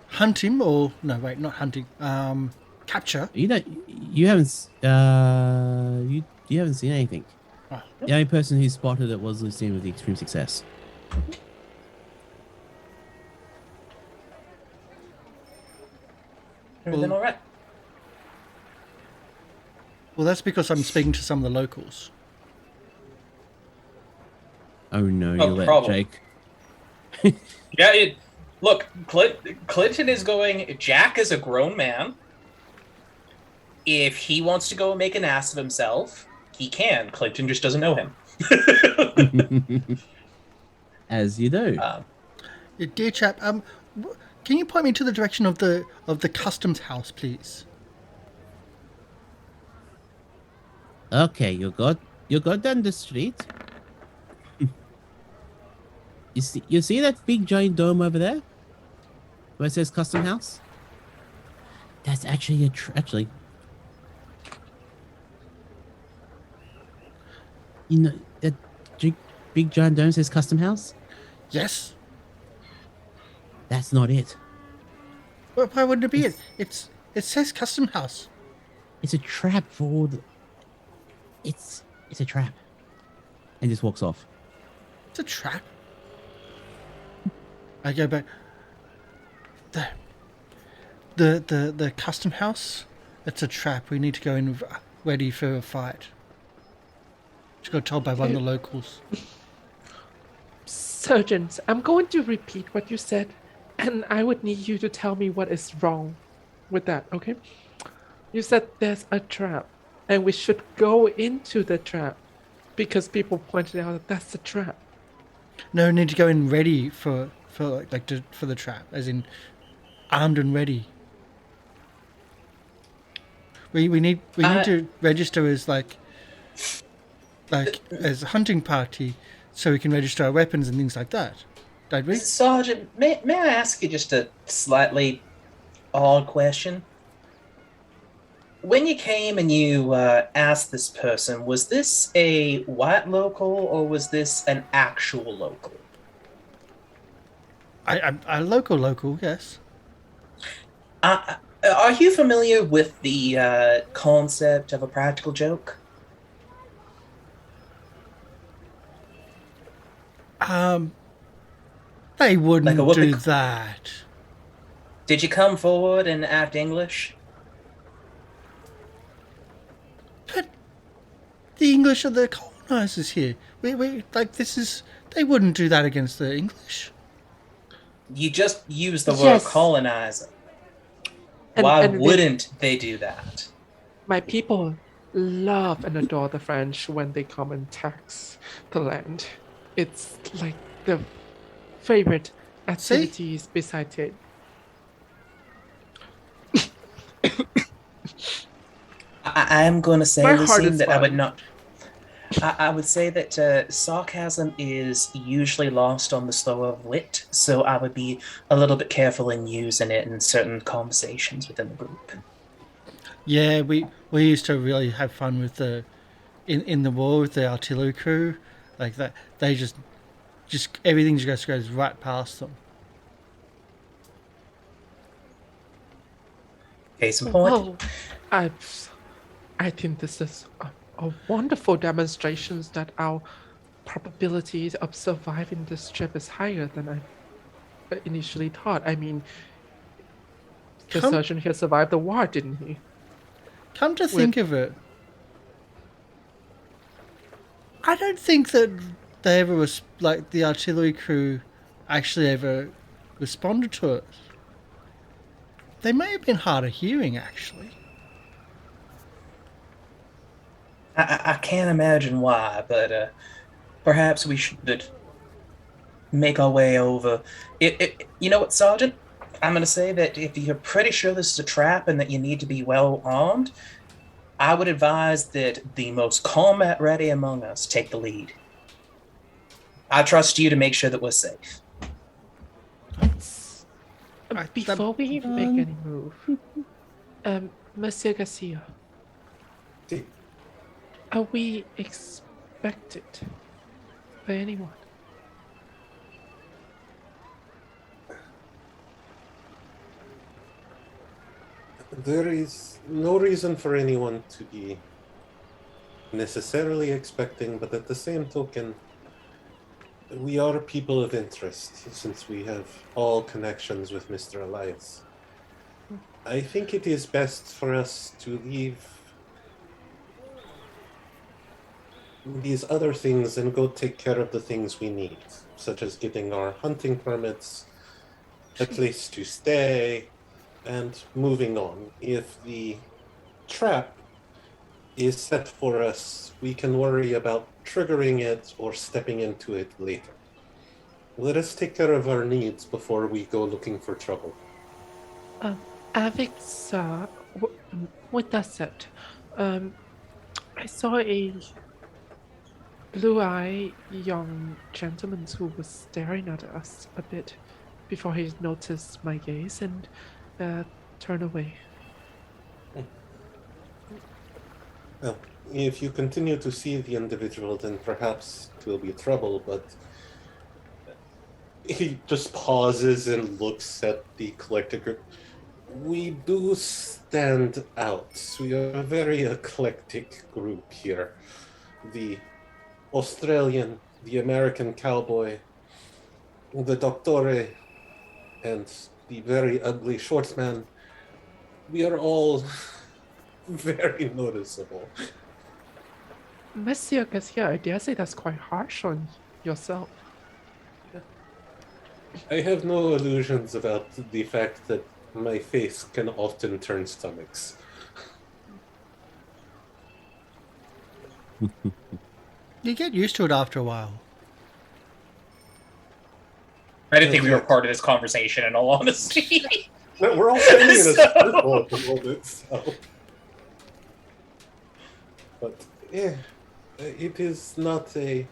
hunt him, or no, wait, not hunting. Capture. You haven't you haven't seen anything. Oh. The only person who spotted it was Lucianne with the extreme success. everything all right? Well, that's because I'm speaking to some of the locals. Oh no, Oh, you let problem. Jake. Yeah, look, Clinton is going. Jack is a grown man. If he wants to go and make an ass of himself, he can. Clinton just doesn't know him. As you do. Dear chap, can you point me to the direction of the customs house, please? Okay, you go down the street. You see that big giant dome over there? Where it says custom house? That's actually actually. You know that big giant dome says custom house? Yes. That's not it. Well, why wouldn't it be it? It says custom house. It's a trap for all the... It's a trap. And just walks off. It's a trap. I go back. The custom house. It's a trap. We need to go in ready for a fight. Just got told by one of the locals. Surgeons, I'm going to repeat what you said, and I would need you to tell me what is wrong with that, okay? You said there's a trap, and we should go into the trap because people pointed out that that's a trap. No, we need to go in ready for the trap, as in armed and ready. We need to register as like as a hunting party, so we can register our weapons and things like that, don't we? Sergeant, may I ask you just a slightly odd question? When you came and you asked this person, was this a white local or was this an actual local? A local, yes. Are you familiar with the concept of a practical joke? They wouldn't Like a whoopee do that. Did you come forward and act English? the English are the colonizers here. We like this is. They wouldn't do that against the English. You just use the word Yes. colonizer. And- Why and wouldn't they do that? My people love and adore the French when they come and tax the land. It's like the favorite activities besides it. I am going to say, My heart Lucianne, is that I would fine. not. I would say that sarcasm is usually lost on the slower of wit, so I would be a little bit careful in using it in certain conversations within the group. Yeah, we used to really have fun with the in the war with the artillery crew, like that. They just everything just goes right past them. Case in point. Oh, I think this is a wonderful demonstration that our probability of surviving this trip is higher than I initially thought. I mean, the Come- surgeon here survived the war, didn't he? Come to think of it, I don't think that they ever was like the artillery crew actually ever responded to it. They may have been hard of hearing, actually. I can't imagine why, but perhaps we should make our way over. You know what, Sergeant? I'm going to say that if you're pretty sure this is a trap and that you need to be well armed, I would advise that the most combat ready among us take the lead. I trust you to make sure that we're safe. Before we even make any move, Monsieur Garcia, See, are we expected by anyone? there is no reason for anyone to be necessarily expecting, but at the same token, we are people of interest since we have all connections with Mr. Elias. I think it is best for us to leave these other things and go take care of the things we need, such as getting our hunting permits, a place to stay, and moving on. If the trap is set for us, we can worry about triggering it or stepping into it later. Let us take care of our needs before we go looking for trouble. Avec ça, with that said, I saw a blue-eyed young gentleman who was staring at us a bit before he noticed my gaze and turned away. Well, if you continue to see the individual, then perhaps it will be trouble, but he just pauses and looks at the collective group. We do stand out. We are a very eclectic group here. The Australian, the American cowboy, the doctore, and the very ugly Schwartzman. We are all very noticeable. Monsieur Garcia, I dare say that's quite harsh on yourself. I have no illusions about the fact that my face can often turn stomachs. You get used to it after a while. I didn't think we were part of this conversation, in all honesty. No, we're all standing in a So- circle at the moment, so. But yeah, it is not a.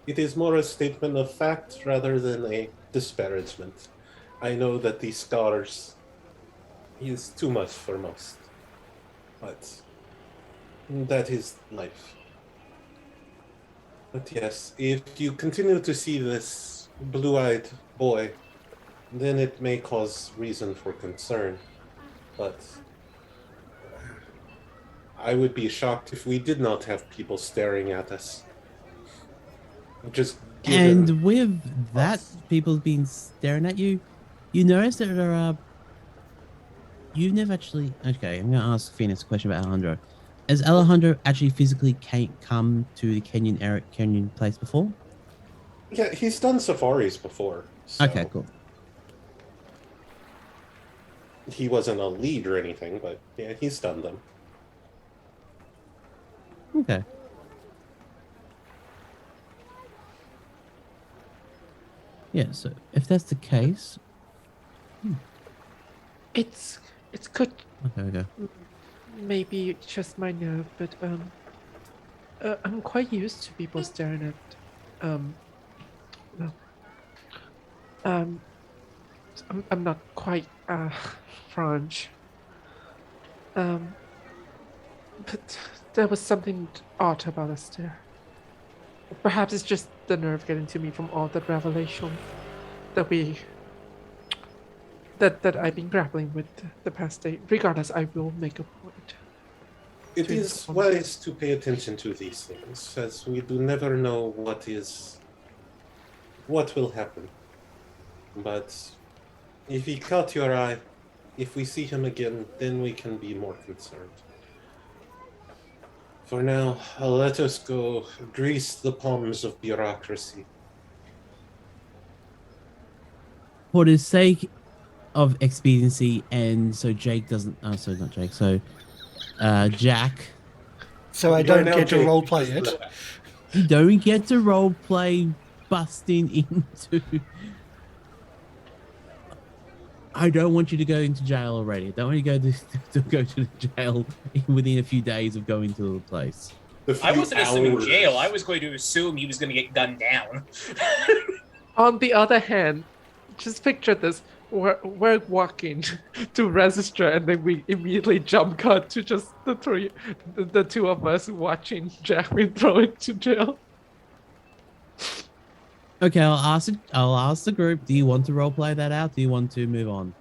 It is more a statement of fact rather than a disparagement. I know that these scars is too much for most, but that is life. But yes, if you continue to see this blue-eyed boy, then it may cause reason for concern. But I would be shocked if we did not have people staring at us. Just given And with that, us. people been staring at you. You notice that there are. You've never actually. Okay, I'm going to ask Phoenix a question about Alejandro. Has Alejandro actually physically come to the Kenyan place before? Yeah, he's done safaris before. So Okay, cool. he wasn't a lead or anything, but yeah, he's done them. Okay. Yeah, so if that's the case, It's good. okay. Maybe it's just my nerve, but I'm quite used to people staring at well, I'm not quite French. But there was something odd about us there. Perhaps it's just the nerve getting to me from all that revelation that I've been grappling with the past day. Regardless, I will make a point. It is wise to pay attention to these things, as we do never know what will happen. But if he caught your eye, if we see him again, then we can be more concerned. For now, let us go grease the palms of bureaucracy. For the sake of expediency, and so Jake doesn't. Oh, so not Jake. So, Jack. So I don't get to roleplay it. You don't get to roleplay busting into. I don't want you to go into jail already. I don't want you to go to the jail within a few days of going to the place. I wasn't assuming jail. I was going to assume he was going to get gunned down. On the other hand, just picture this. We're walking to register, and then we immediately jump cut to just the two of us watching Jack being thrown to jail. Okay, I'll ask the group. Do you want to roleplay that out? Do you want to move on?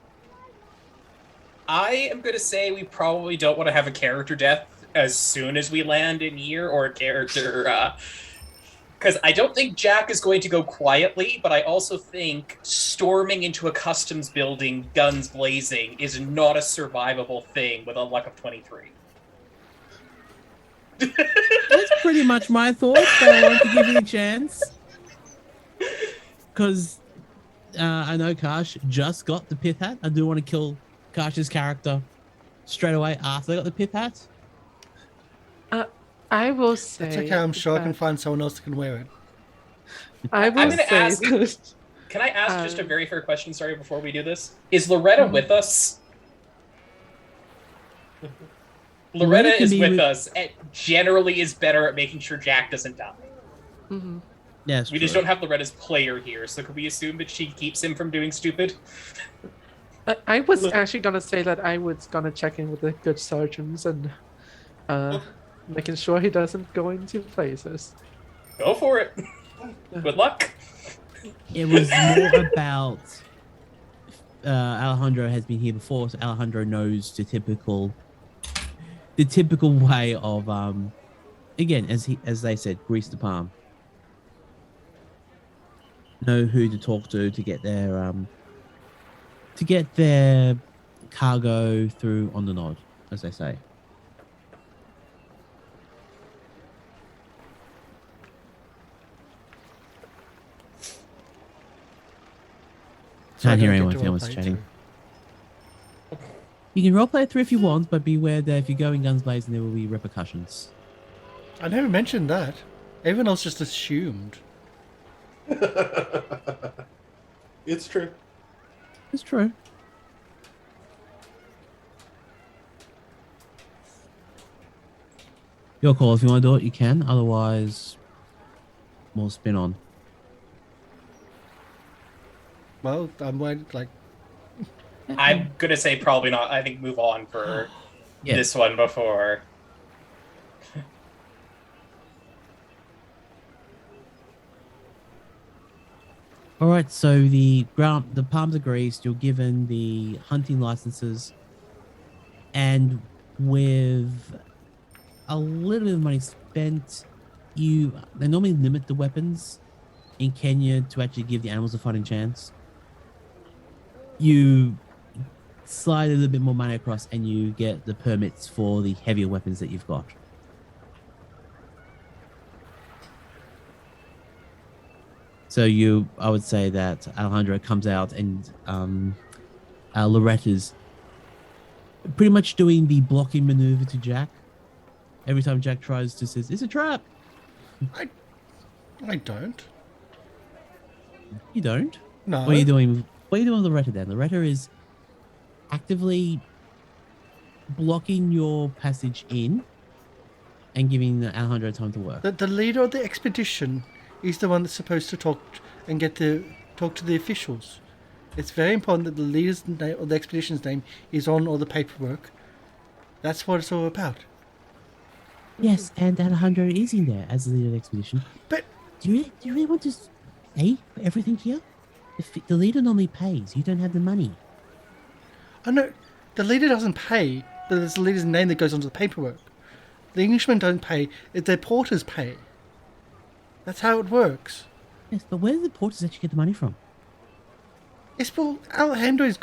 I am going to say we probably don't want to have a character death as soon as we land in here, or a character... Because I don't think Jack is going to go quietly, but I also think storming into a customs building, guns blazing, is not a survivable thing with a luck of 23. That's pretty much my thoughts, but I want to give you a chance. Because I know Karsh just got the pith hat. I do want to kill Karsh's character straight away after they got the pith hat. I will say... It's okay, I'm sure I can find someone else that can wear it. I will say... Can I ask just a very fair question, sorry, before we do this? Is Loretta with us? Loretta is with us, and generally is better at making sure Jack doesn't die. Mm-hmm. Yes, we just don't have Loretta's player here, so could we assume that she keeps him from doing stupid? I was actually gonna say that I was gonna check in with the good surgeons and making sure he doesn't go into places. Go for it. Good luck. It was more about Alejandro has been here before, so Alejandro knows the typical way of again, as they said, grease the palm. Know who to talk to get their cargo through on the nod, as they say. Can't hear anyone if anyone's chatting. You can roleplay it through if you want, but beware that if you're going guns blazing, there will be repercussions. I never mentioned that. Everyone else just assumed. It's true. It's true. Your call. If you want to do it, you can. Otherwise, we'll spin on. Well, I'm waiting, like... I'm going to say probably not. I think move on for this one before... All right, so the palms are greased. You're given the hunting licenses, and with a little bit of money spent, they normally limit the weapons in Kenya to actually give the animals a fighting chance. You slide a little bit more money across, and you get the permits for the heavier weapons that you've got. So I would say that Alejandro comes out and Loretta's pretty much doing the blocking maneuver to Jack. Every time Jack tries to says, "It's a trap." I don't. You don't? No. What are you doing? What are you doing with Loretta then? Loretta is actively blocking your passage in and giving Alejandro time to work. The leader of the expedition is the one that's supposed to talk to the officials. It's very important that the leader's name or the expedition's name is on all the paperwork. That's what it's all about. Yes, and Alejandro is in there as the leader of the expedition. But Do you really want to pay for everything here? The leader normally pays. You don't have the money. I know the leader doesn't pay. There's the leader's name that goes onto the paperwork. The Englishmen don't pay. Their porters pay. That's how it works. Yes, but where do the porters actually get the money from? Yes, well, Alejandro's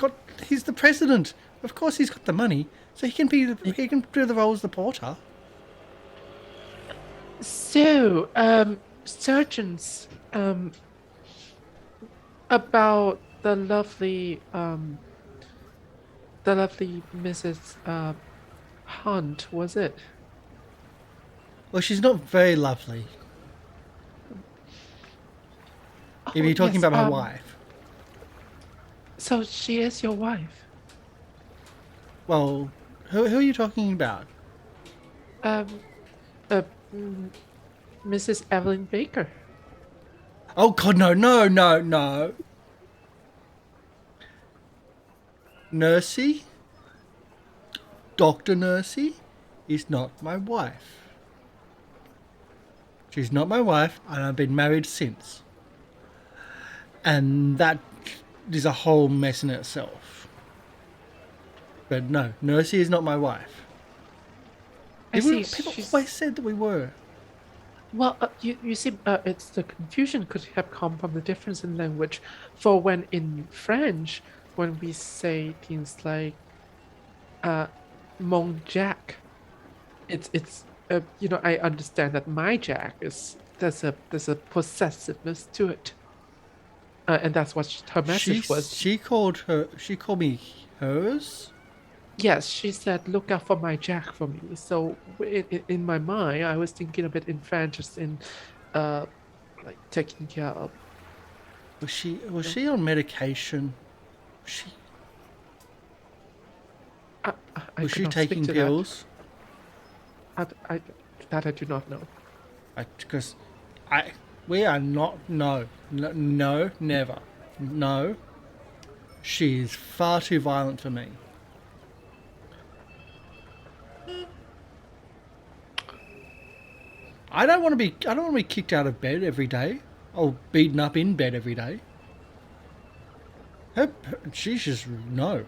he's the president. Of course he's got the money. So he can do the role as the porter. So, surgeons, about the lovely Mrs. Hunt, was it? Well, she's not very lovely. If you're talking yes, about my wife. So she is your wife? Well, who are you talking about? Mrs. Evelyn Baker. Oh God, no. Nursey? Dr. Nursey is not my wife. She's not my wife, and I've been married since. And that is a whole mess in itself. But no, Nursey is not my wife. People always said that we were. Well, you see, it's the confusion could have come from the difference in language. For when in French, when we say things like "mon Jack," it's I understand that my Jack there's a possessiveness to it, and that's what her message was. She called me hers. Yes, she said, "Look out for my Jack for me." So in my mind, I was thinking of it in French, just in like taking care of. Was she on medication? Was she taking pills? That I do not know. Because we are not. No, never. No. She is far too violent for me. I don't want to be kicked out of bed every day, or beaten up in bed every day. She's just no.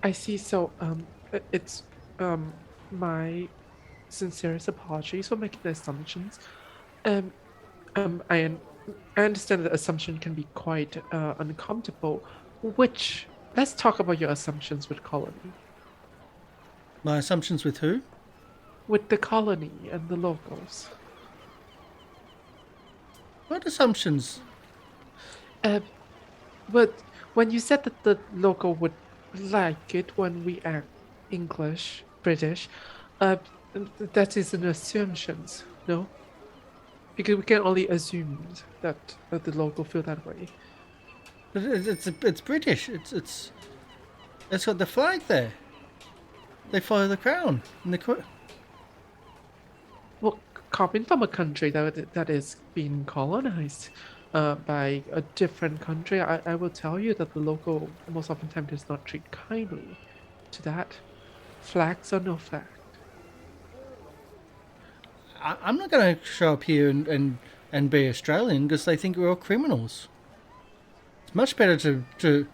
I see. So it's my sincerest apologies for making the assumptions. I understand that assumption can be quite uncomfortable. Let's talk about your assumptions with Colony. My assumptions with who? With the colony and the locals. What assumptions? But when you said that the local would like it when we act English, British, that is an assumption, no? Because we can only assume that the local feel that way. But it's British. It's got the flag there. They follow the crown and the. Well, coming from a country that is being colonized by a different country, I will tell you that the local most often time does not treat kindly to that. Flags or no flag. I'm not going to show up here and be Australian because they think we're all criminals. It's much better to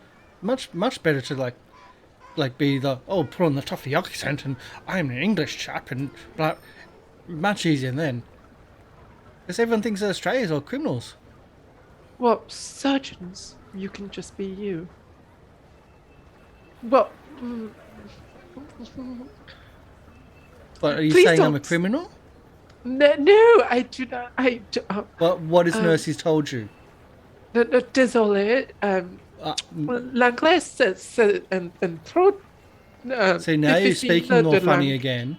like be put on the toughy accent and I'm an English chap and blah. Much easier then. Because everyone thinks that Australians are criminals. Well, surgeons, you can just be you. Well, But are you Please saying I'm a don't- criminal? no, I do not. What has Mercy's told you? Désolé. Uh, L'anglais, c'est un trop. See, now you're difficile speaking all de funny langue. again.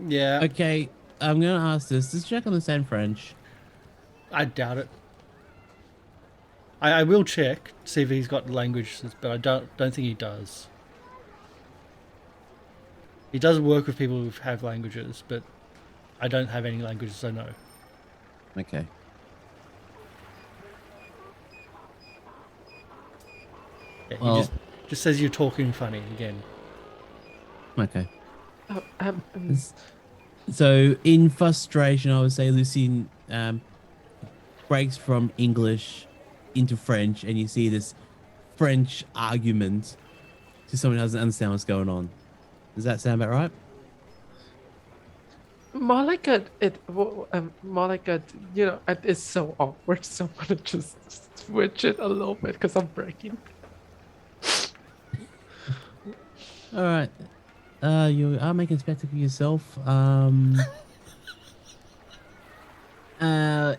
Yeah, Okay, I'm gonna ask this. Does Jack understand French? I doubt it. I will check, see if he's got languages, but I don't think he does. He does work with people who have languages, but I don't have any languages, so no. Okay. Yeah, Well- he just says you're talking funny again. Okay. Oh, So, in frustration, I would say Lucian breaks from English into French, and you see this French argument to someone who doesn't understand what's going on. Does that sound about right? more like more like a, it's so awkward. So I'm gonna just switch it a little bit because I'm breaking. All right. You are making a spectacle of yourself.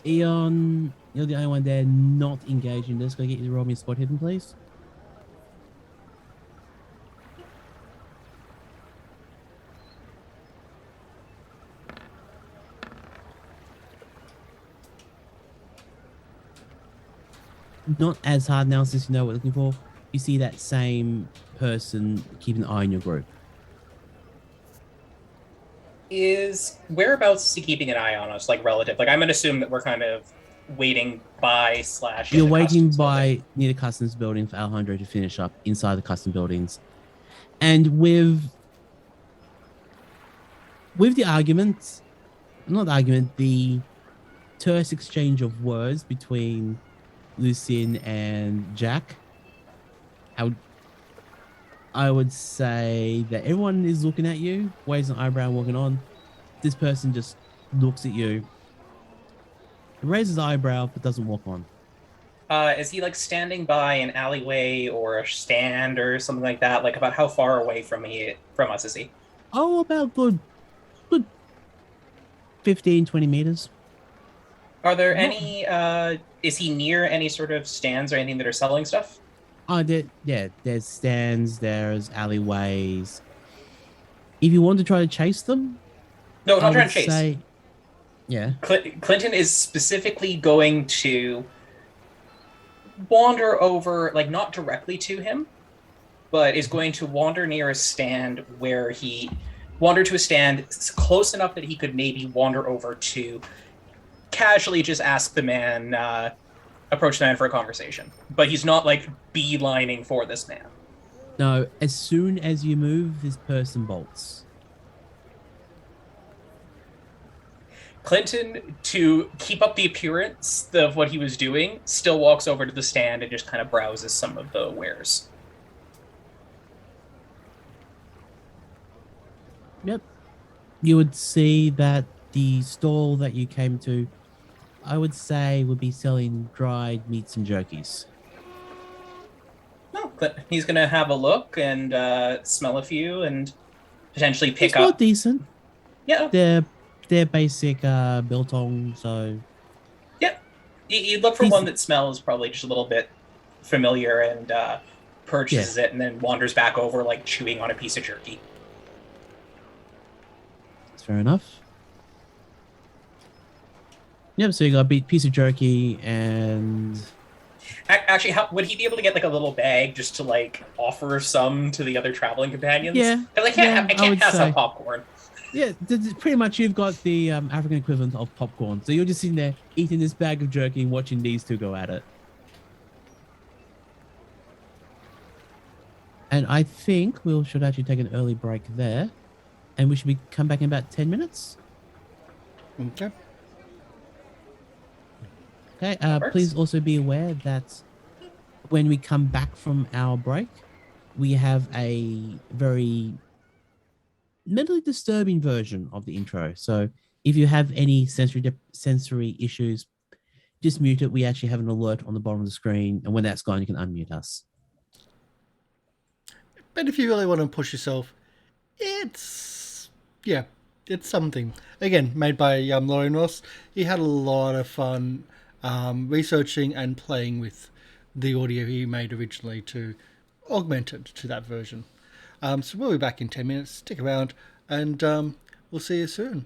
Eon, you're the only one there not engaged in this. Go get you to roll me a spot hidden, please. Not as hard now since you know what you're looking for. You see that same person keeping an eye on your group. Whereabouts is he keeping an eye on us, like relative? Like I'm gonna assume that we're kind of waiting by / in You're the waiting customs by building. near the customs building for Alejandro to finish up inside the custom buildings. And with the argument, not the argument, the terse exchange of words between Lucian and Jack, I would say that everyone is looking at you, waves an eyebrow walking on. This person just looks at you, raises an eyebrow, but doesn't walk on. Is he like standing by an alleyway or a stand or something like that? Like about how far away from us is he? Oh, about good 15, 20 meters. Are there any? Is he near any sort of stands or anything that are selling stuff? There's stands, there's alleyways. If you want to try to chase them, No, I not trying would to chase. say, yeah. Clinton is specifically going to wander over, like not directly to him, but is going to wander near a stand where he wandered to a stand close enough that he could maybe wander over to casually just ask the man, approach the man for a conversation. But he's not like beelining for this man. No, as soon as you move, this person bolts. Clinton, to keep up the appearance of what he was doing, still walks over to the stand and just kind of browses some of the wares. Yep. You would see that the stall that you came to, I would say, would be selling dried meats and jerkies. No, he's going to have a look and smell a few and potentially pick It's not up. decent. Yeah, They're basic biltong, so yeah. You look for one that smells probably just a little bit familiar and purchases it and then wanders back over like chewing on a piece of jerky. that's fair enough. Yep, so you got a piece of jerky and Actually, would he be able to get like a little bag just to like offer some to the other traveling companions? Yeah, Because I yeah, I can't would pass say. out popcorn. yeah, pretty much you've got the African equivalent of popcorn. So you're just sitting there eating this bag of jerky and watching these two go at it. And I think we should actually take an early break there. And we should come back in about 10 minutes. Okay. Okay, works. please also be aware that when we come back from our break, we have a very mentally disturbing version of the intro. So if you have any sensory issues, just mute it. We actually have an alert on the bottom of the screen, and when that's gone, you can unmute us. But if you really want to push yourself, it's something. Again, made by Lorian Ross. He had a lot of fun researching and playing with the audio he made originally to augment it to that version. So we'll be back in 10 minutes. Stick around, and we'll see you soon.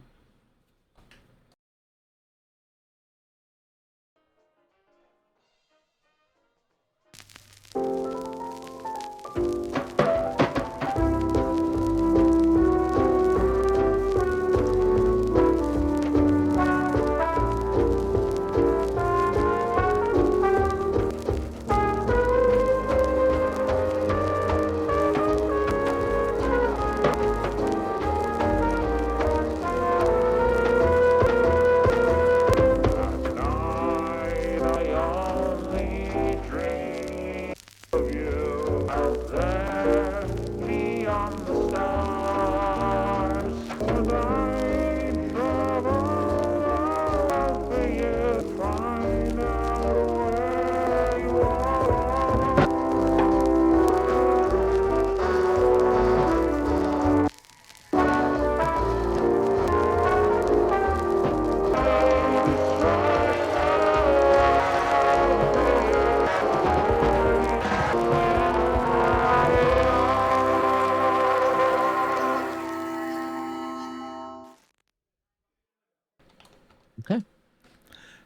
Okay.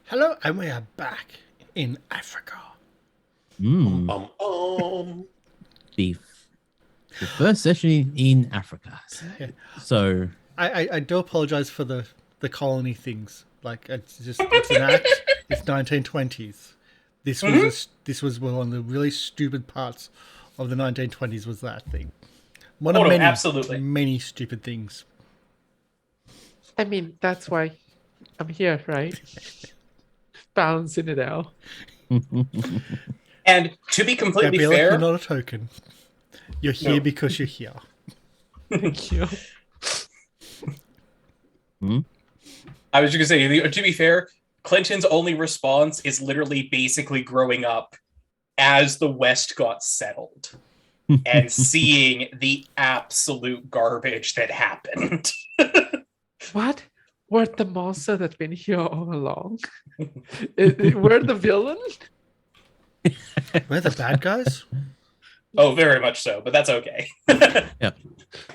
Hello, and we are back in Africa. The first session in Africa. Yeah. So I do apologize for the colony things. Like it's an act. It's 1920s. This was one of the really stupid parts of the 1920s. Was that thing? One of many, absolutely. many stupid things. I mean, that's why I'm here, right? Balancing it out. And to be completely Gabriela, fair, you're not a token. You're here because you're here. Thank you. I was just gonna say, to be fair, Clinton's only response is literally basically growing up as the West got settled and seeing the absolute garbage that happened. What? We're the monster that's been here all along? We're the villain? We're the bad guys? Oh, very much so, but that's okay. Yep.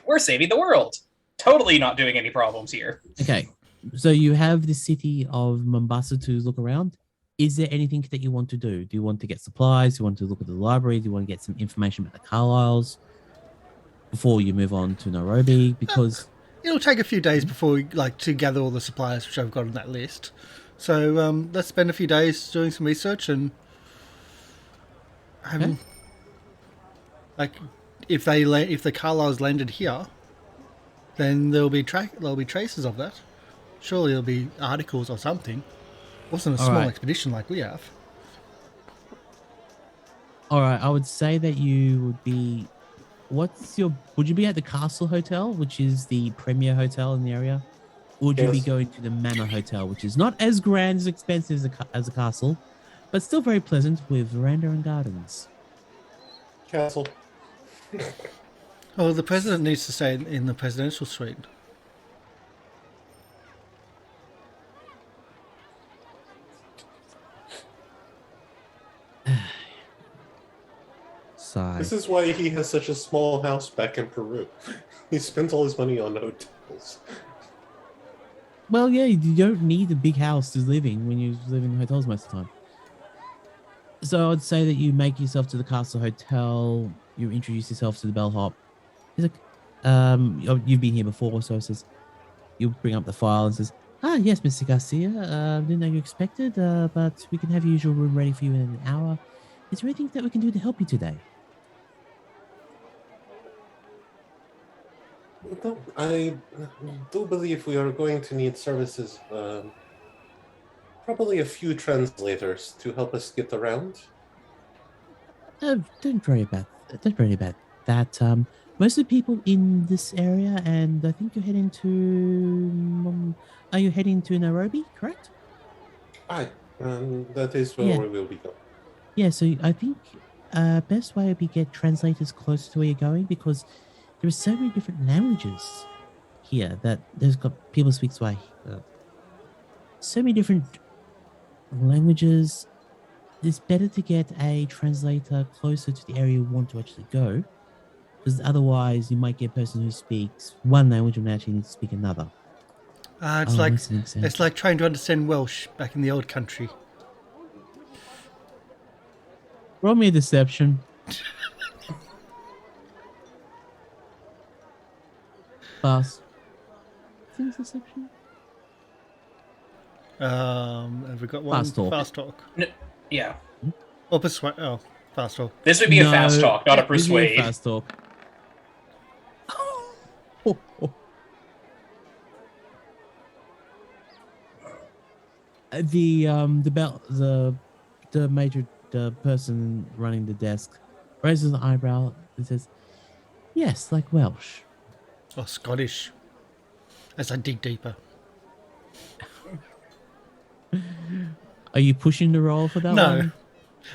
We're saving the world. Totally not doing any problems here. Okay. So you have the city of Mombasa to look around. Is there anything that you want to do? Do you want to get supplies? Do you want to look at the library? Do you want to get some information about the Carlyles before you move on to Nairobi? Because it'll take a few days before we to gather all the supplies which I've got on that list. So let's spend a few days doing some research and having if the Carlyles landed here, then there'll be traces of that. Surely there'll be articles or something. It wasn't a small expedition like we have. All right, I would say that you would be. Would you be at the Castle Hotel, which is the premier hotel in the area? Or would you be going to the Manor Hotel, which is not as grand, as expensive as a castle, but still very pleasant with veranda and gardens? Castle. Well, the president needs to stay in the presidential suite. Sigh. This is why he has such a small house back in Peru. He spends all his money on hotels. Well, yeah, you don't need a big house to live in when you live in hotels most of the time. So I'd say that you make yourself to the Castle Hotel, you introduce yourself to the bellhop. He's like, you've been here before, so it says, you bring up the file and says, yes, Mr. Garcia, didn't know you expected, but we can have your usual room ready for you in an hour. Is there anything that we can do to help you today? No, I do believe we are going to need services. Probably a few translators to help us get around. Don't worry about that. Most of the people in this area, and I think you're heading to. Are you heading to Nairobi? Correct. Aye, that is where we will be going. Yeah. So I think best way would be get translators close to where you're going, because there are so many different languages here that there's got people speak Swahili. So many different languages. It's better to get a translator closer to the area you want to actually go, because otherwise you might get a person who speaks one language and actually needs to speak another. It's like trying to understand Welsh back in the old country. Roll me a deception. Pass. I think it's deception. Have we got one? Fast talk. Fast talk. No, yeah. Or persuade. Oh, fast talk. This would be a fast talk, not a persuade. Fast talk. The person running the desk raises an eyebrow and says, "Yes, like Welsh." Or Scottish. As I dig deeper. Are you pushing the roll for that one?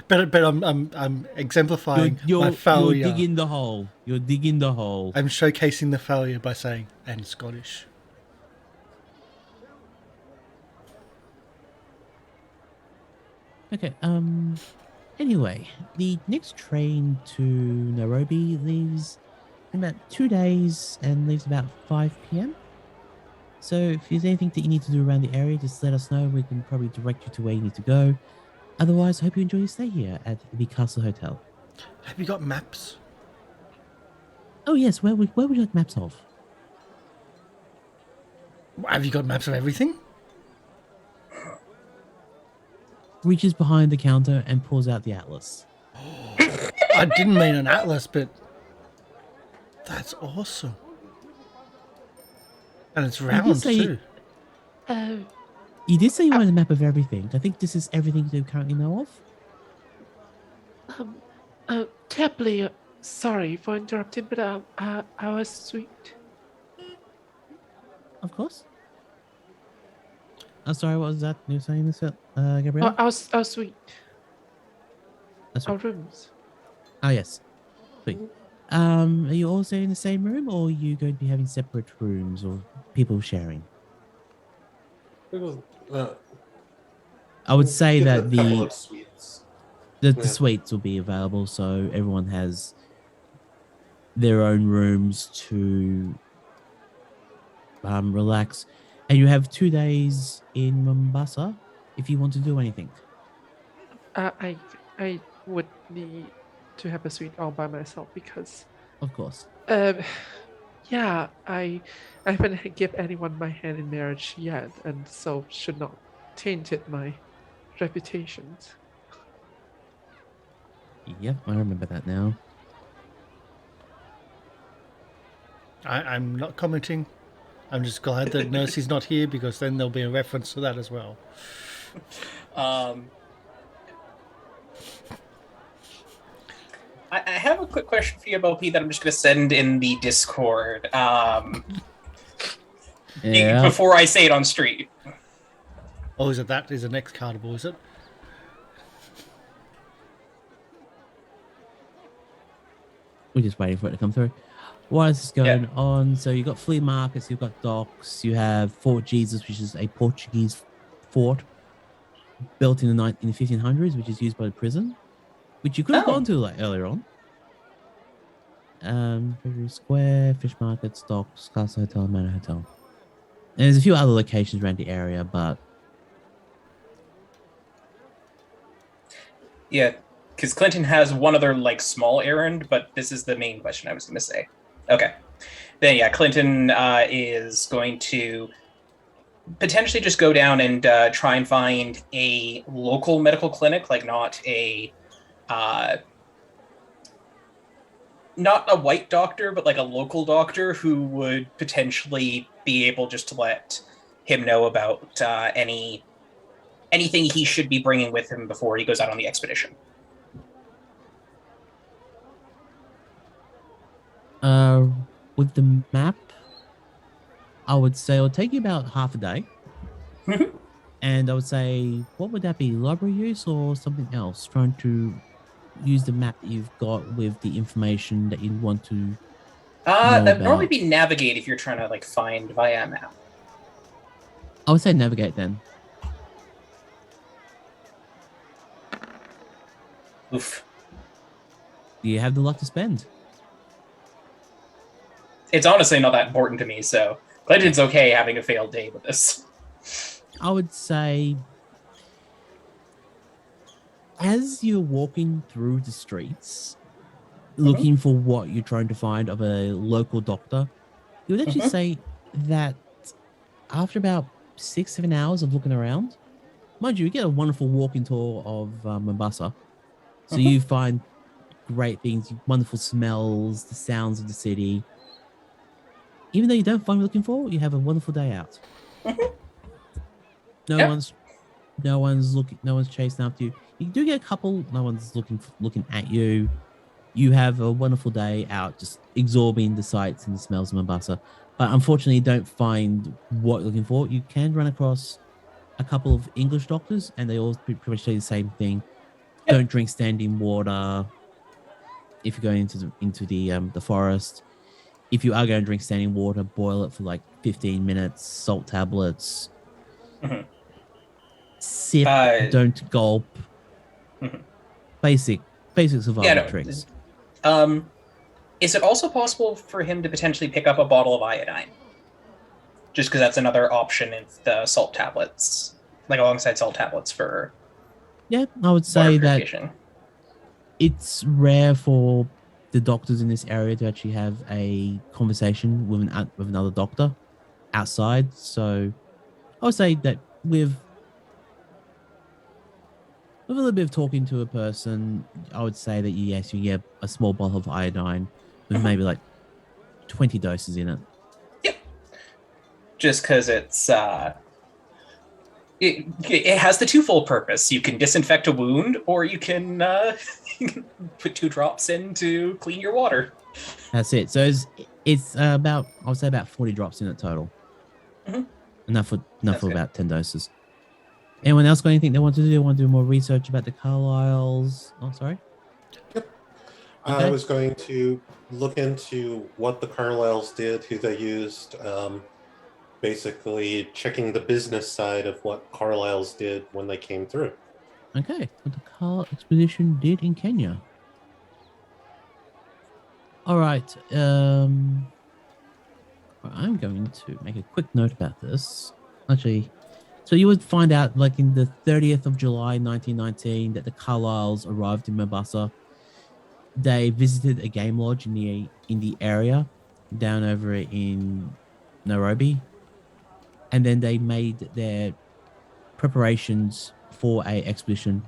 No, but I'm exemplifying my failure. You're digging the hole. You're digging the hole. I'm showcasing the failure by saying, and Scottish. Okay. Anyway, the next train to Nairobi leaves in about 2 days and leaves about 5 p.m. So if there's anything that you need to do around the area, just let us know. We can probably direct you to where you need to go. Otherwise, I hope you enjoy your stay here at the Castle Hotel. Have you got maps? Oh yes, where would you like maps of? Have you got maps of everything? Reaches behind the counter and pulls out the atlas. I didn't mean an atlas, but that's awesome. And it's round too. You did say you wanted a map of everything. I think this is everything you currently know of. Terribly sorry for interrupting, but I was sweet. Of course. I'm sorry, what was that you were saying this, Gabriela? I was sweet. That's Our right. rooms. Ah, yes. Sweet. Are you all staying in the same room, or are you going to be having separate rooms or people sharing? I would say that the suites will be available, so everyone has their own rooms to relax. And you have 2 days in Mombasa if you want to do anything. I would need to have a suite all by myself because, Of course. yeah, I haven't given anyone my hand in marriage yet, and so should not tainted my reputations. Yep, I remember that now. I'm not commenting. I'm just glad that Nursey's not here, because then there'll be a reference to that as well. I have a quick question for you about P that I'm just going to send in the Discord before I say it on stream. Oh, is it that? Is it next cardable, is it? We're just waiting for it to come through. What is going on? So you've got flea markets, you've got docks, you have Fort Jesus, which is a Portuguese fort built in the 1500s, which is used by the prison, which you could have gone to like earlier on. Treasury Square, fish markets, docks, Castle Hotel, Manor Hotel. And there's a few other locations around the area, but yeah, because Clinton has one other like small errand, but this is the main question I was going to say. Okay, then yeah, Clinton is going to potentially just go down and try and find a local medical clinic, like not a white doctor, but like a local doctor who would potentially be able just to let him know about anything he should be bringing with him before he goes out on the expedition. With the map, I would say it'll take you about half a day. And I would say, what would that be? Library use or something else? Trying to use the map that you've got with the information that you want to know That would probably about? be navigate if you're trying to like find via map. I would say navigate then. Oof. You have the luck to spend. It's honestly not that important to me, so Clinton's okay having a failed day with this. I would say as you're walking through the streets, looking for what you're trying to find of a local doctor, you would actually say that after about 6-7 hours of looking around, mind you get a wonderful walking tour of Mombasa. So you find great things, wonderful smells, the sounds of the city. Even though you don't find what you're looking for, you have a wonderful day out. No one's chasing after you. You do get a couple. No one's looking at you. You have a wonderful day out, just absorbing the sights and the smells of Mombasa. But unfortunately, you don't find what you're looking for. You can run across a couple of English doctors, and they all pretty much say the same thing. Yep. Don't drink standing water if you're going into the forest. If you are going to drink standing water, boil it for like 15 minutes. Salt tablets. Sip. Don't gulp. Basic survival tricks. Is it also possible for him to potentially pick up a bottle of iodine? Just because that's another option in the salt tablets, like alongside salt tablets for. Yeah, I would say that it's rare for the doctors in this area to actually have a conversation with another doctor outside. So I would say that with a little bit of talking to a person, I would say that yes, you get a small bottle of iodine with maybe like 20 doses in it. Yep. Just because it's it has the twofold purpose. You can disinfect a wound, or you can put 2 drops in to clean your water. That's it. So it's about, I would say about 40 drops in it total. Enough for about 10 doses. Anyone else got anything they want to do? They want to do more research about the Carlyles? Oh, sorry. Yep. Okay. I was going to look into what the Carlyles did, who they used, basically checking the business side of what Carlyles did when they came through. Okay. What the Carl expedition did in Kenya. All right. I'm going to make a quick note about this. Actually, so you would find out like in the 30th of July, 1919, that the Carlyles arrived in Mombasa. They visited a game lodge in the area down over in Nairobi. And then they made their preparations for a expedition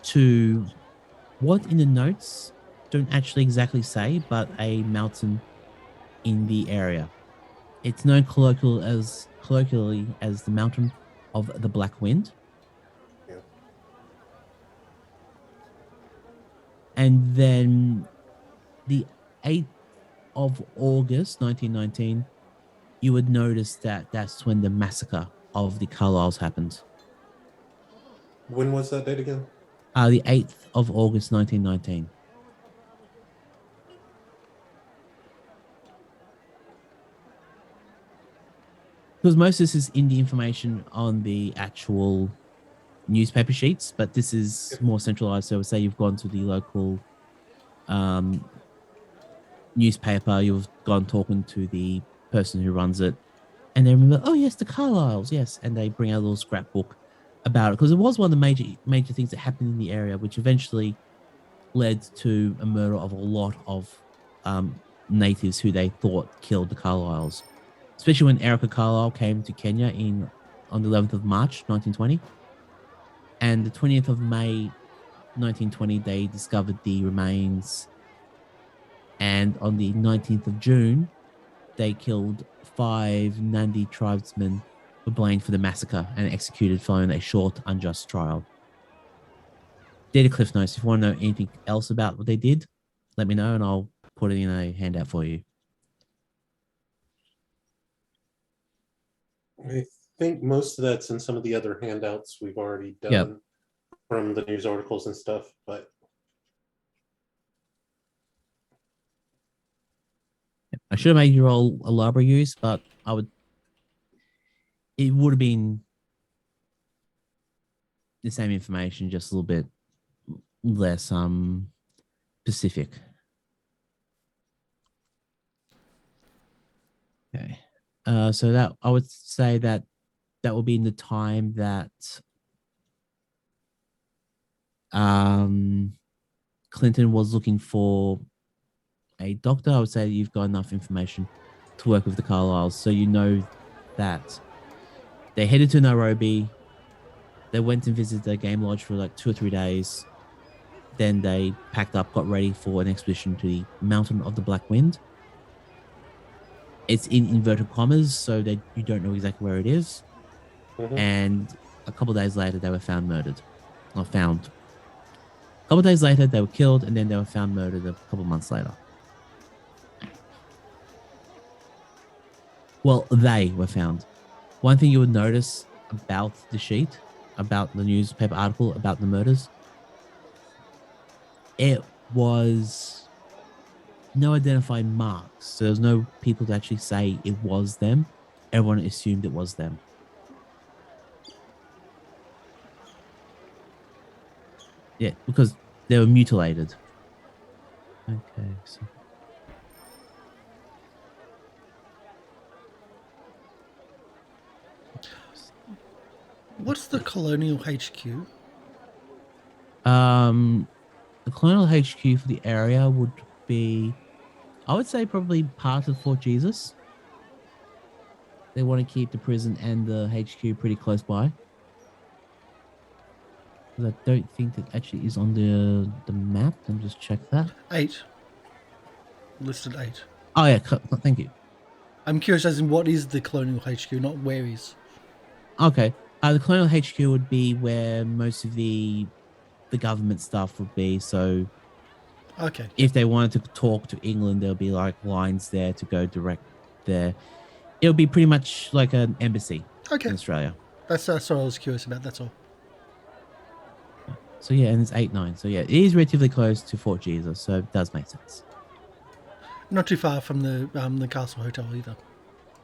to what in the notes don't actually exactly say, but a mountain in the area. It's known colloquially as the Mountain of the Black Wind. Yeah. And then the 8th of August, 1919, you would notice that that's when the massacre of the Carlyles happened. When was that date again? The 8th of August, 1919. Because most of this is in the information on the actual newspaper sheets, but this is more centralized. So say you've gone to the local newspaper, you've gone talking to the person who runs it, and they remember, oh yes, the Carlyles, yes, and they bring out a little scrapbook about it, because it was one of the major things that happened in the area, which eventually led to a murder of a lot of natives who they thought killed the Carlyles. Especially when Erica Carlyle came to Kenya on the 11th of March, 1920. And the 20th of May, 1920, they discovered the remains. And on the 19th of June, they killed 5 Nandi tribesmen who were blamed for the massacre and executed following a short, unjust trial. Data cliff notes. If you want to know anything else about what they did, let me know and I'll put it in a handout for you. I think most of that's in some of the other handouts we've already done from the news articles and stuff, but should have made you roll a library use, but it would have been the same information, just a little bit less specific. Okay. So that I would say that will be in the time that Clinton was looking for a doctor. I would say you've got enough information to work with the Carlyles, so you know that they headed to Nairobi. They went and visited the game lodge for like 2 or 3 days. Then they packed up, got ready for an expedition to the Mountain of the Black Wind. It's in inverted commas, so that you don't know exactly where it is. And a couple of days later, they were found murdered. Or found. A couple of days later, they were killed, and then they were found murdered a couple of months later. Well, they were found. One thing you would notice about the sheet, about the newspaper article about the murders, it was no identified marks. So there was no people to actually say it was them. Everyone assumed it was them. Yeah, because they were mutilated. Okay, so... What's the colonial HQ? The colonial HQ for the area would be, I would say, probably part of Fort Jesus. They want to keep the prison and the HQ pretty close by. I don't think that actually is on the map. Let me just check that. 8. Listed 8. Oh yeah, thank you. I'm curious as in what is the colonial HQ, not where is. Okay. The colonial HQ would be where most of the government stuff would be. So okay, if they wanted to talk to England, there'll be like lines there to go direct there. It'll be pretty much like an embassy in Australia. That's what I was curious about, that's all. So yeah, and it's 8-9. So yeah, it is relatively close to Fort Jesus, so it does make sense. Not too far from the Castle Hotel either.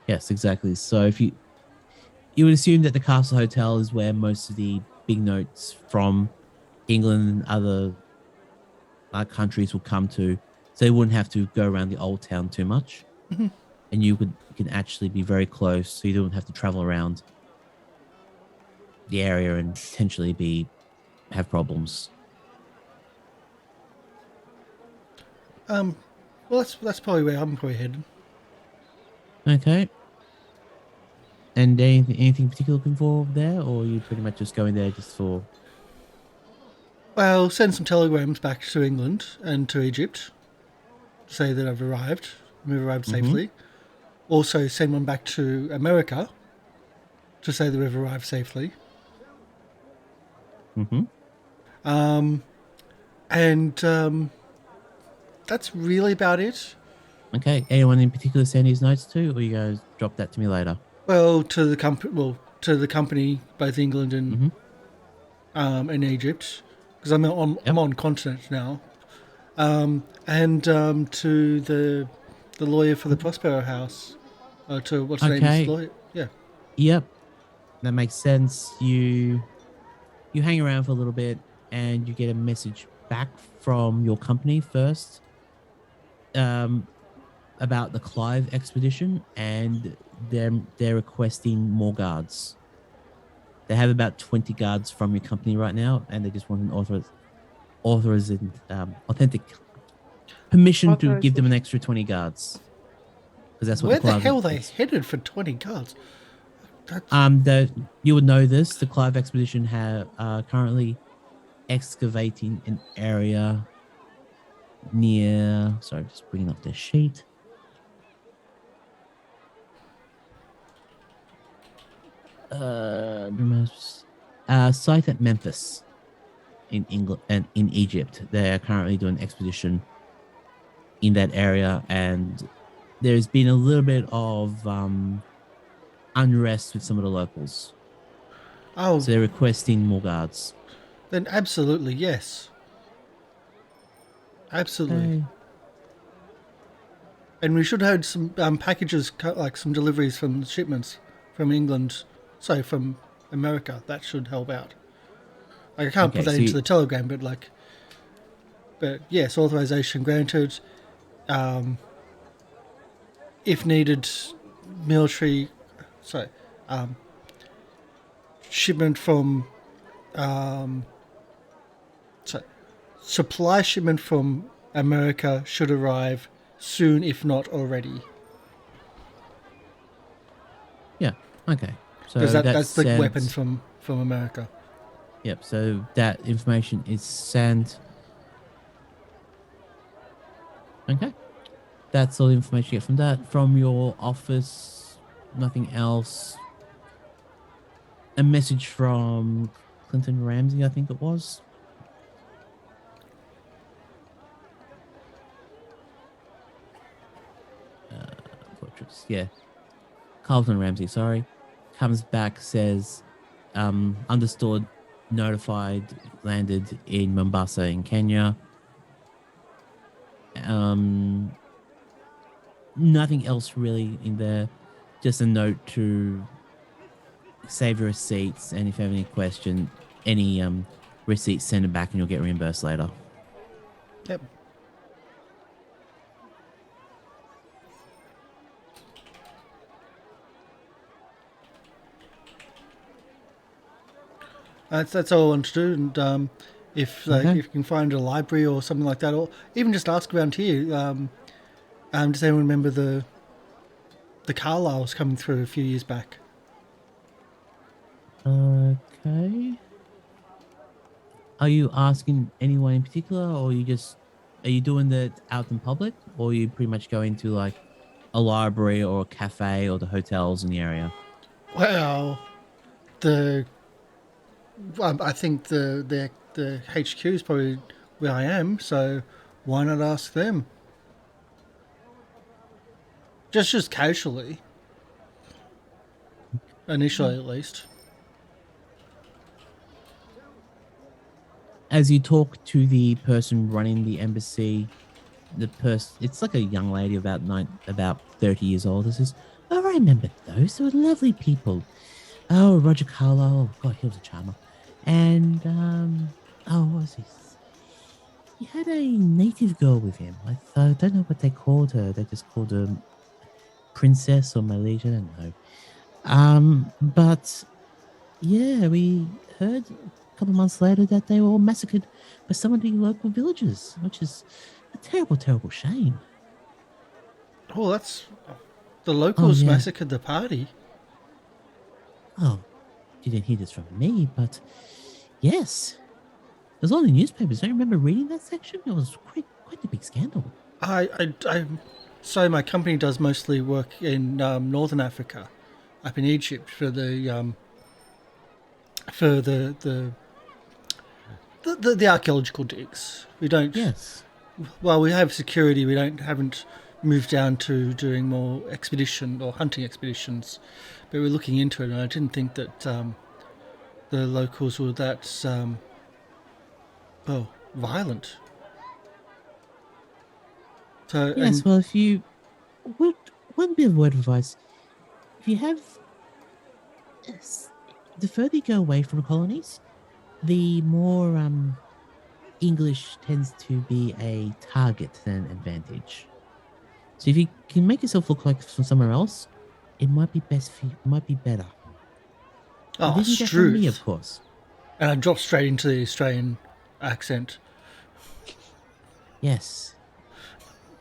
Yes, exactly. So if you would assume that the Castle Hotel is where most of the big notes from England and other countries will come to, so you wouldn't have to go around the old town too much, and you can actually be very close, so you don't have to travel around the area and potentially have problems. Well, that's probably where I'm probably headed. Okay. And anything particular looking for there, or are you pretty much just going there just for... Well, send some telegrams back to England and to Egypt to say that I've arrived. We've arrived safely. Also, send one back to America to say that we've arrived safely. That's really about it. Okay. Anyone in particular send his notes to, or you guys drop that to me later? Well, to the company, both England and Egypt, because I'm on continent now, and to the lawyer for the Prospero House, to what's the name? Lawyer? Yeah. Yep, that makes sense. You hang around for a little bit, and you get a message back from your company first, about the Clive expedition, and they're requesting more guards. They have about 20 guards from your company right now, and they just want an authentic permission to give them an extra 20 guards. Because that's what Where the hell they headed for 20 guards? You would know this. The Clive expedition currently excavating an area near. Sorry, just bringing up their sheet. Site at Memphis in England and in Egypt. They are currently doing an expedition in that area, and there's been a little bit of unrest with some of the locals. Oh, so they're requesting more guards. Then absolutely yes. Absolutely. And we should have had some packages, like some deliveries from shipments from England, from America. That should help out. Like, I can't Okay, put that so into you- the Telegram, but yes, authorization granted. If needed, military, shipment from, supply shipment from America should arrive soon, if not already. Yeah. Okay. So Because that's the sounds- weapon from America. Yep. So that information is sent. Okay. That's all the information you get from that. From your office, nothing else. A message from Clinton Ramsey, I think it was. Portraits, yeah. Carlton Ramsey, sorry. Comes back, says, understood, notified, landed in Mombasa in Kenya. Nothing else really in there. Just a note to save your receipts, and if you have any receipts, send them back and you'll get reimbursed later. Yep. That's all I want to do, and if Okay. if you can find a library or something like that, or even just ask around here. Does anyone remember the Carlye was coming through a few years back? Okay. Are you asking anyone in particular, or are you doing that out in public, or are you pretty much going to like a library or a cafe or the hotels in the area? Well, I think the HQ is probably where I am, so why not ask them? Just casually. Initially, at least. As you talk to the person running the embassy, it's like a young lady about 30 years old. It says, "Oh, I remember those. They were lovely people. Oh, Roger Carlyle. Oh, God, he was a charmer. And what was this? He had a native girl with him. I don't know what they called her. They just called her Princess or Malaysia. I don't know. But yeah, we heard a couple of months later that they were all massacred by some of the local villagers, which is a terrible, terrible shame. Oh, that's the locals yeah. massacred the party. Oh, you didn't hear this from me, but yes. There's all the newspapers. I remember reading that section. It was quite a big scandal. So my company does mostly work in northern Africa, up in Egypt for the archaeological digs. We don't. Yes. Well, we have security. We haven't moved down to doing more expedition or hunting expeditions, but we're looking into it. And I didn't think that the locals were that violent. So Yes, and, well, if you... One bit of word of advice. If you have... The further you go away from colonies, the more English tends to be a target than an advantage. So if you can make yourself look like from somewhere else, it might be best for you. It might be better. oh, This is just from me, Struth. of course. And I dropped straight into the Australian accent. Yes.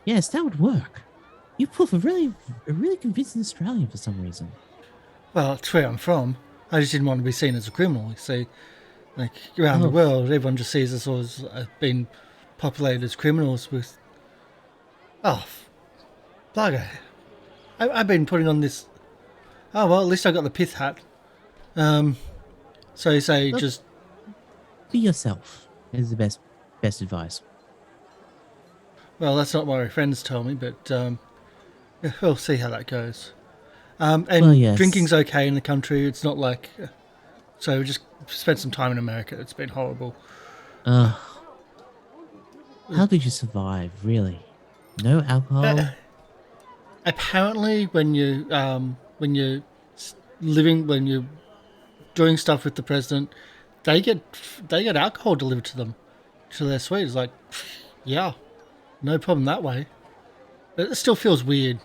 Yes, that would work. You pull off a really convincing Australian for some reason. Well, it's where I'm from. I just didn't want to be seen as a criminal. You see, like around the Oh. world, everyone just sees us as being populated as criminals with. Oh, bugger! I've been putting on this. Oh well, at least I got the pith hat. So you say Look. just Be yourself is the best advice. well, that's not what my friends tell me, but yeah, we'll see how that goes. And Well, yes. drinking's okay in the country. It's not like so. We just spent some time in America. It's been horrible. How could you survive, really? No alcohol? apparently when you're when you're doing stuff with the president, they get alcohol delivered to them, to their suite. It's like, yeah, no problem that way. But it still feels weird,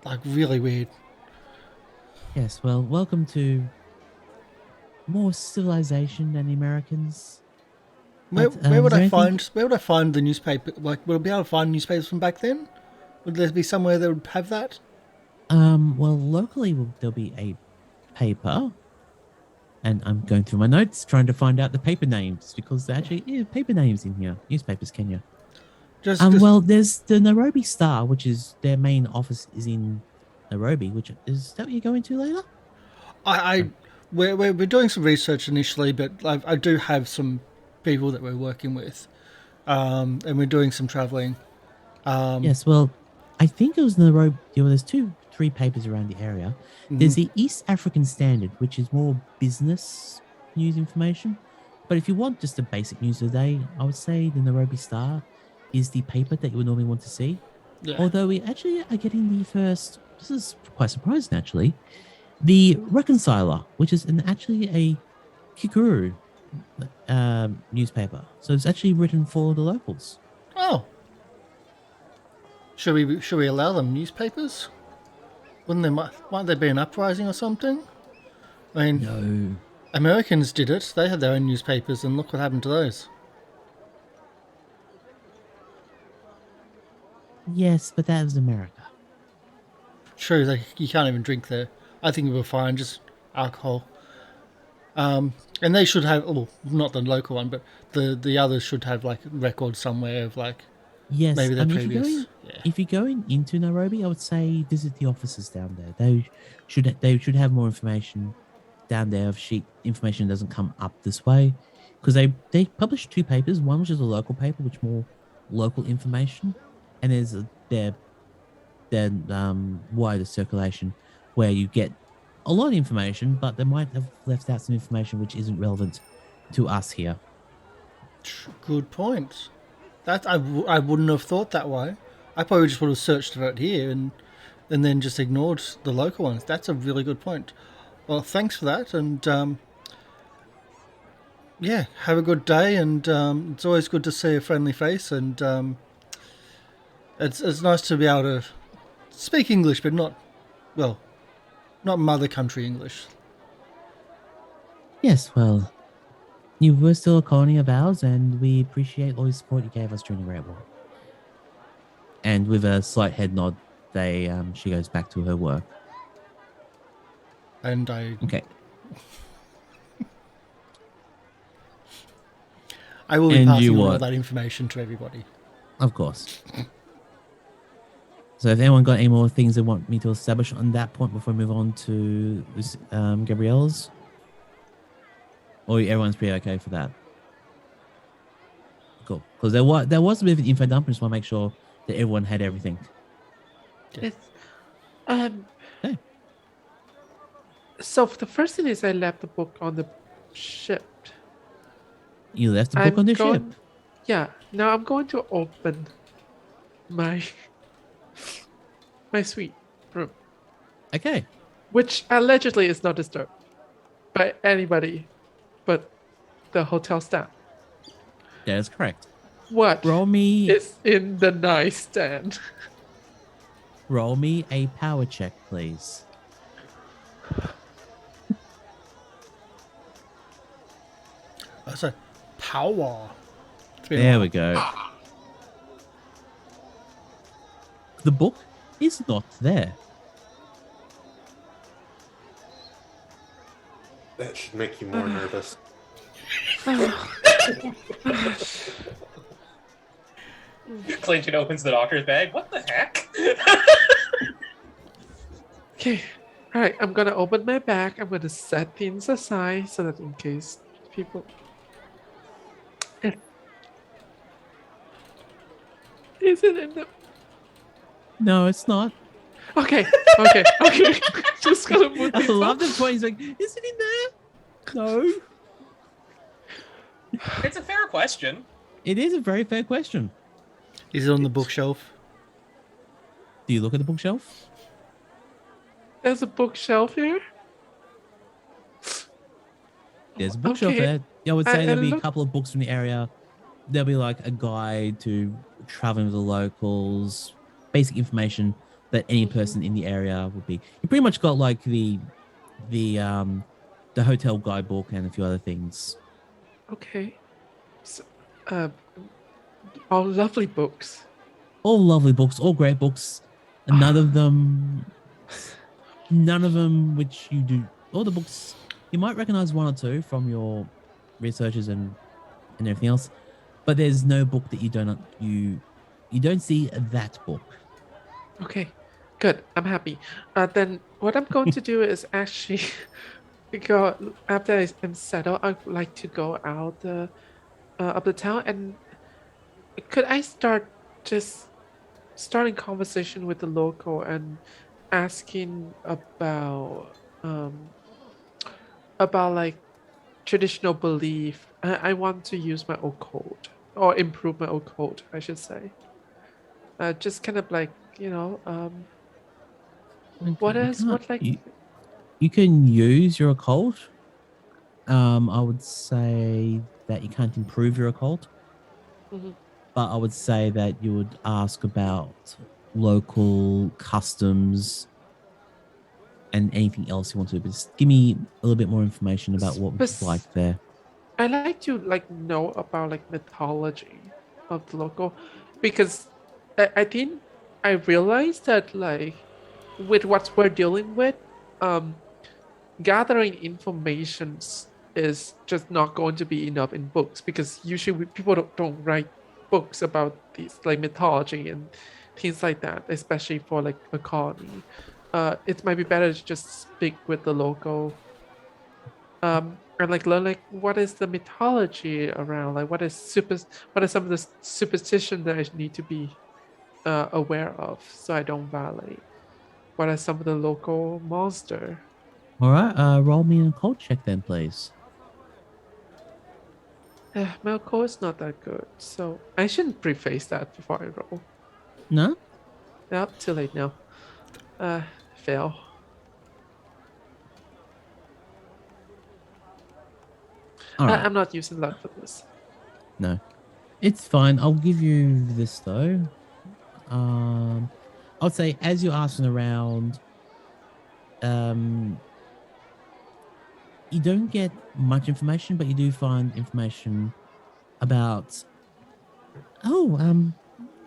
like really weird. Yes, well, welcome to more civilization than the Americans. Where But, would is there I anything- find the newspaper? Like, would I be able to find newspapers from back then? Would there be somewhere that would have that? Well, locally there'll be a paper, and I'm going through my notes trying to find out the paper names because there actually paper names in here. Newspapers, Kenya. Just Well, there's the Nairobi Star, which is their main office is in Nairobi. Which is that what you're going to later? we're doing some research initially, but I do have some people that we're working with, and we're doing some traveling. Yes, well, I think it was Nairobi. There's 3 papers around the area. There's the East African Standard, which is more business news information. But if you want just the basic news of the day, I would say the Nairobi Star is the paper that you would normally want to see. Yeah. Although we actually are getting the first, this is quite surprising actually, the Reconciler, which is actually a Kikuru newspaper. So it's actually written for the locals. Oh, should we allow them newspapers? Might there be an uprising or something? I mean, No. Americans did it. They had their own newspapers, and look what happened to those. Yes, but that was America. True, you can't even drink there. I think we were fine, just alcohol. And they should have, well, not the local one, but the others should have like records somewhere of like Yes, maybe their I mean, previous. if you're going into Nairobi, I would say visit the offices down there. They should have more information down there. If information doesn't come up this way, because they published 2 papers. One which is a local paper, which more local information, and there's their wider circulation where you get a lot of information, but they might have left out some information which isn't relevant to us here. Good point. That I wouldn't have thought that way. I probably just would have searched for it here and then just ignored the local ones. That's a really good point. Well, thanks for that, and yeah, have a good day. And it's always good to see a friendly face, and it's nice to be able to speak English, but not mother country English. Yes, well, you were still a colony of ours, and we appreciate all the support you gave us during the Great War. And with a slight head nod, she goes back to her work. And Okay. I will be And passing you on all what? that information to everybody. Of course. So if anyone got any more things they want me to establish on that point before we move on to this, Gabriela's? Or everyone's pretty okay for that? Cool. Because there was a bit of an info dump. I just want to make sure that everyone had everything. It's, Hey. So the first thing is I left the book on the ship. You left the book on the ship. Yeah. Now I'm going to open my suite room, Okay. which allegedly is not disturbed by anybody but the hotel staff. That is correct. What Roll me is in the nightstand? a power check, please. So, power. There we go. The book is not there. That should make you more nervous. Clinton opens the doctor's bag. What the heck? Okay. All right. I'm gonna open my bag. I'm gonna set things aside so that in case people. Is it in the? No, it's not. Okay. Just gonna put I these love up. the point. He's like, is it in there? No. It's a fair question. It is a very fair question. Is it on the bookshelf? Do you look at the bookshelf? There's a bookshelf here. There's a bookshelf Okay, there. I would say I there'll be a look- couple of books from the area. There'll be like a guide to traveling with the locals, basic information that any person in the area would be. You pretty much got like the hotel guidebook and a few other things. Okay. So, all lovely books. All lovely books, all great books. And none of them which you do. All the books you might recognize one or two from your researches and everything else, but there's no book that you don't see that book. Okay, good. I'm happy. Then what I'm going to do is actually go after I'm settled. I'd like to go out of the town, and could I starting conversation with the local and asking about like traditional belief. I want to use my occult or improve my occult, I should say. Just kind of like what You is can't- what like you can use your occult. I would say that you can't improve your occult, Mhm. but I would say that you would ask about local customs and anything else you want to. But just give me a little bit more information about what it's like there. I like to know about mythology of the local, because I think I realized that with what we're dealing with, gathering information is just not going to be enough in books, because usually people don't write books about these mythology and things like that, especially for a colony. It might be better to just speak with the local, and learn what is the mythology around, what are some of the superstitions that I need to be aware of so I don't violate. What are some of the local monster? All right, roll me an occult check then, please. My occult is not that good, so I shouldn't preface that before I roll. No? Yep, too late now. Fail. All right. I'm not using luck for this. No, it's fine. I'll give you this though. I'd say as you're asking around, you don't get much information, but you do find information about.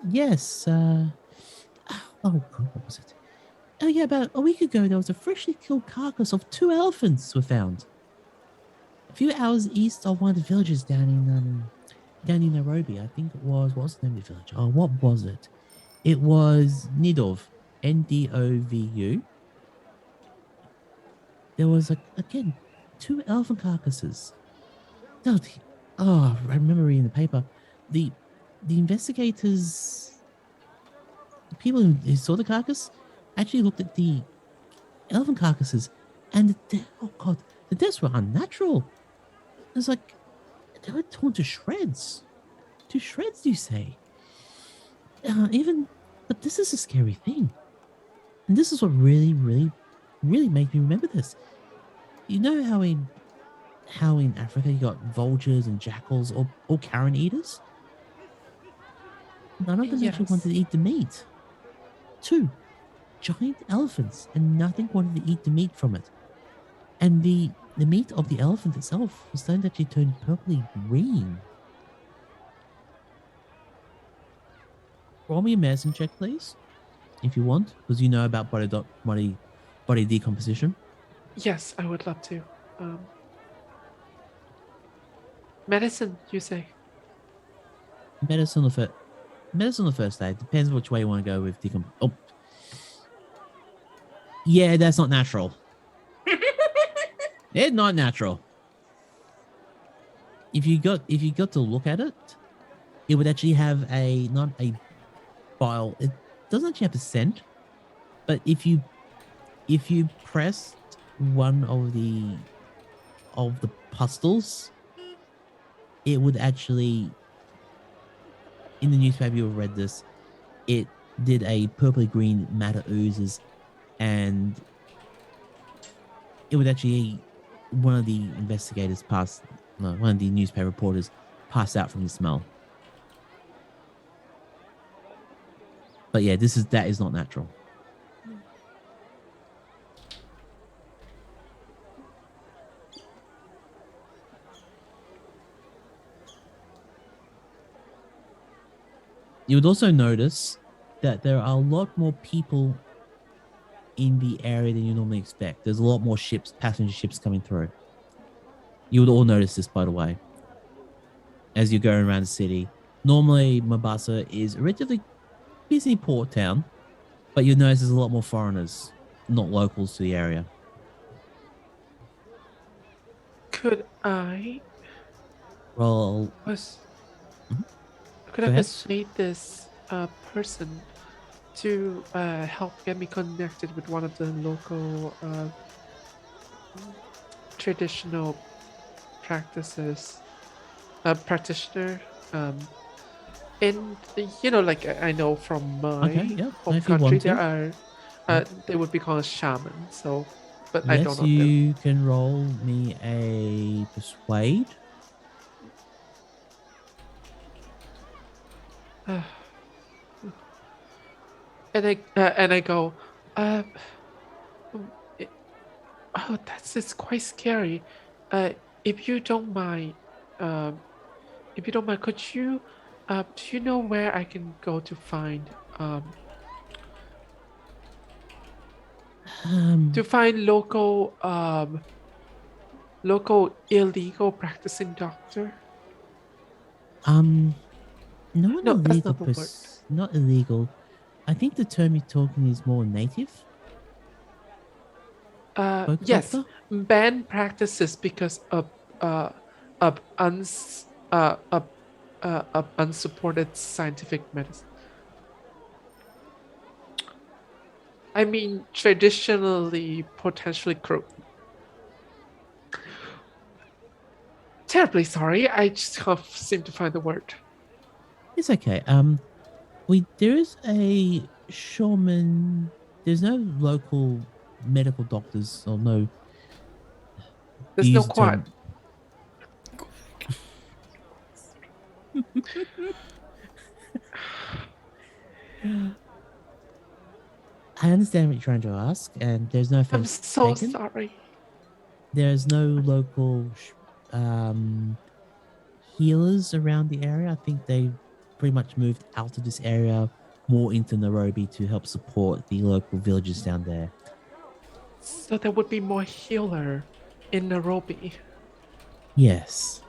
Yes. Oh God, what was it? Oh yeah, about a week ago there was a freshly killed carcass of 2 elephants were found. A few hours east of one of the villages down in Nairobi. I think it was, what was the name of the village? Oh, what was it? It was Nidov, Ndovu. There was again 2 elephant carcasses. I remember reading the paper. The investigators, the people who saw the carcass, actually looked at the elephant carcasses, and the deaths were unnatural. It's like they were torn to shreds. To shreds, do you say? But this is a scary thing. And this is what really, really, really made me remember this. You know how in Africa you got vultures and jackals or carrion eaters? None of them actually wanted to eat the meat. 2 giant elephants, and nothing wanted to eat the meat from it. And the meat of the elephant itself was starting to actually turn purpley green. Roll me a medicine check, please, if you want, because you know about body decomposition. Yes, I would love to. Medicine, you say? Medicine on the first aid. Depends which way you want to go with yeah, that's not natural. It's not natural. If you got to look at it, it would actually have not a bile. It doesn't actually have a scent, but if you pressed one of the pustules, it would actually, in the newspaper you read this, it did a purpley green matter oozes, and it would actually one of the investigators one of the newspaper reporters passed out from the smell. But yeah, that is not natural. You would also notice that there are a lot more people in the area than you normally expect. There's a lot more passenger ships coming through. You would all notice this, by the way, as you're going around the city. Normally, Mombasa is a relatively busy port town, but you'll notice there's a lot more foreigners, not locals to the area. Could I Well, could I persuade this person to help get me connected with one of the local traditional practices practitioner in like I know from my home country there are they would be called shaman, so but I don't know you can roll me a persuade. And I go, oh, it's quite scary. If you don't mind, could you, do you know where I can go to find local illegal practicing doctor? No, that's not the word. Not illegal. I think the term you're talking is more native. Yes, doctor? banned practices because of unsupported scientific medicine. I mean, traditionally, potentially cruel. Terribly sorry, I just can't seem to find the word. It's okay. There is a shaman. There's no local medical doctors or no. There's no quad. I understand what you're trying to ask, and there's no offense. I'm so taken. sorry. There's no local healers around the area. I think they pretty much moved out of this area more into Nairobi to help support the local villages down there. So there would be more healer in Nairobi. Yes.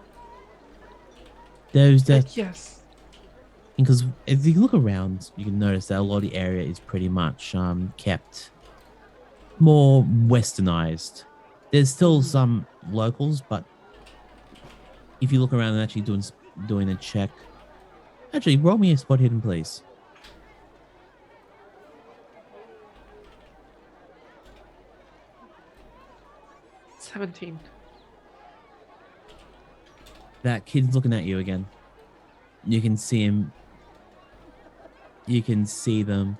Yes. Because if you look around, you can notice that a lot of the area is pretty much kept more westernized. There's still some locals, but if you look around and actually doing a check, actually roll me a spot hidden, please. $17. That kid's looking at you again. You can see him. You can see them,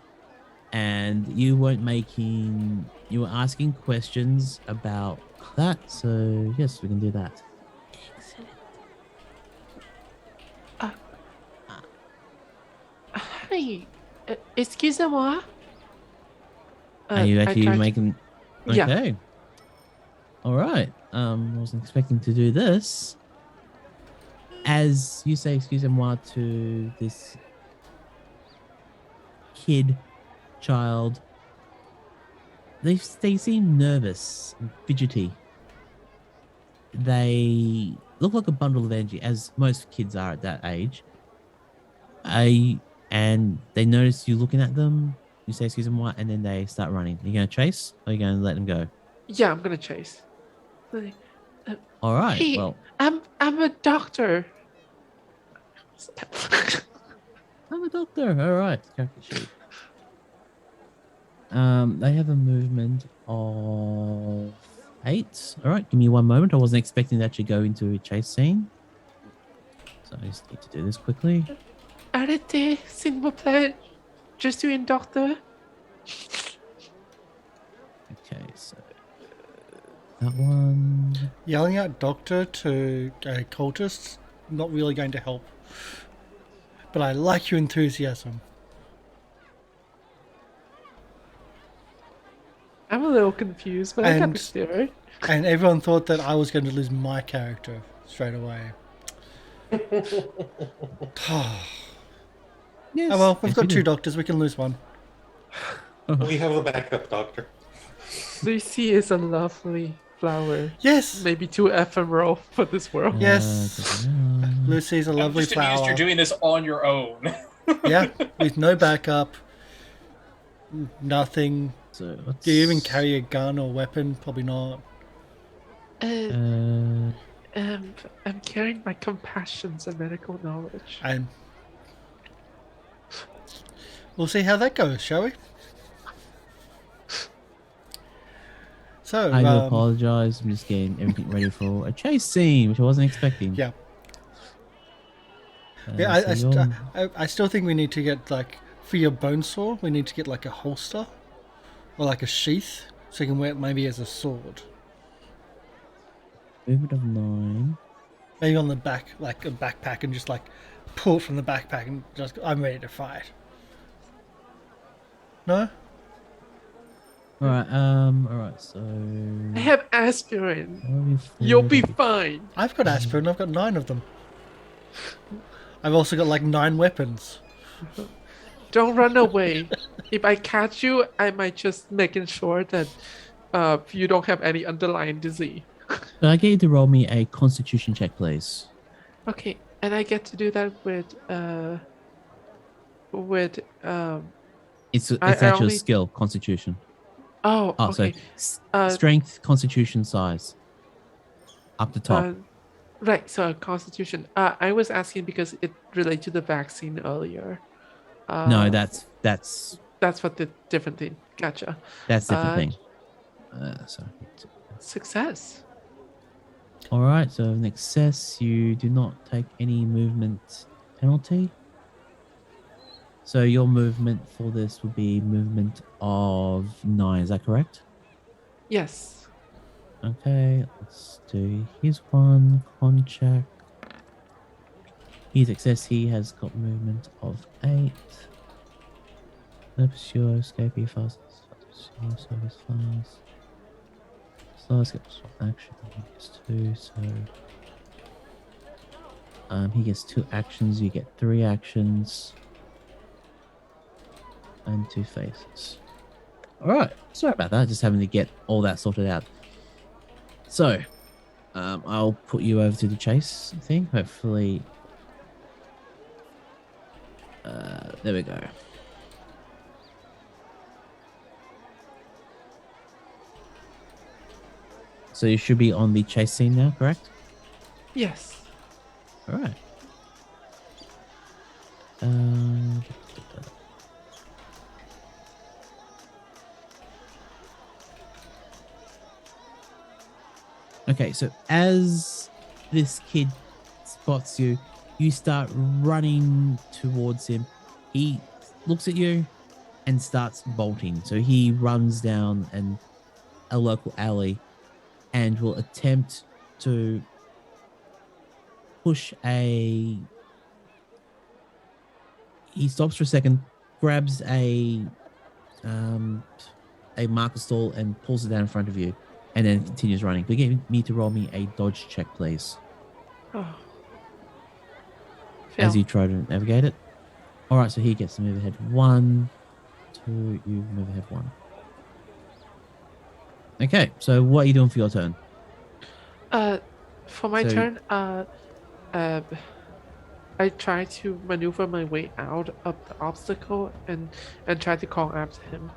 and you were asking questions about that. So yes, we can do that. Excellent. Hi, excusez-moi. Are you actually making? Okay. Yeah. All right. I wasn't expecting to do this. As you say, excusez-moi to this child, they seem nervous and fidgety. They look like a bundle of energy, as most kids are at that age. And they notice you looking at them. You say excuse-moi, and then they start running. Are you going to chase, or are you going to let them go? Yeah, I'm going to chase. All right. Hey, well, I'm a doctor. I'm a doctor. All right. Character sheet. They have a movement of 8. All right. Give me one moment. I wasn't expecting to actually go into a chase scene, so I just need to do this quickly. Arrêtez, s'il vous plaît. just doing doctor. Okay, so that one. Yelling out doctor to cultists, not really going to help. But I like your enthusiasm. I'm a little confused, but I got the spirit. And everyone thought that I was going to lose my character straight away. Yes. Oh well, we've yes, got we two do. doctors, we can lose one. We have a backup doctor. Lucy is a lovely flower. Yes! Maybe too ephemeral for this world. Yes. Lucy's a I'm lovely just amused flower. you're doing this on your own. Yeah, with no backup. Nothing. So Do you even carry a gun or weapon? Probably not. I'm carrying my compassions and medical knowledge. And we'll see how that goes, shall we? So, I do apologize. I'm just getting everything ready for a chase scene, which I wasn't expecting. yeah. Yeah, so you're- I still think we need to get, like, for your bone saw, we need to get, like, a holster or, like, a sheath so you can wear it maybe as a sword. movement of 9. Maybe on the back, like a backpack, and just, like, pull it from the backpack and just, I'm ready to fight. No? Alright, so I have aspirin. where are we You'll be for- fine. I've got aspirin, I've got 9 of them. I've also got, like, 9 weapons. Don't run away. If I catch you, I might just making sure that you don't have any underlying disease. Could I get you to roll me a constitution check, please? Okay, and I get to do that with It's I actually only- a skill, constitution. oh, Oh, okay. so strength, constitution, size. Up the top. Right, so Constitution. I was asking because it related to the vaccine earlier. No, that's That's what the different thing. Gotcha. different thing. Sorry. Success. All right. So in excess, you do not take any movement penalty. So your movement for this would be movement of 9. Is that correct? Yes. Okay. Let's do his one con check. His excess. He has got movement of 8. Let's pursue, escape, he fast. Service fast. So let's get swap action. He gets 2, so he gets 2 actions. You get 3 actions and 2 faces. All right. Sorry about that. Just having to get all that sorted out. So, I'll put you over to the chase thing. Hopefully, there we go. So you should be on the chase scene now, correct? Yes. All right. Okay, so as this kid spots you, you start running towards him. He looks at you and starts bolting. So he runs down a local alley and will attempt to push he stops for a second, grabs a marker stall and pulls it down in front of you, and then continues running. But you need to roll me a dodge check, please, Oh. as Fail. you try to navigate it. All right, so he gets to move ahead 1, 2, you move ahead 1. Okay, so what are you doing for your turn? For my So- turn, I try to maneuver my way out of the obstacle and try to call after him.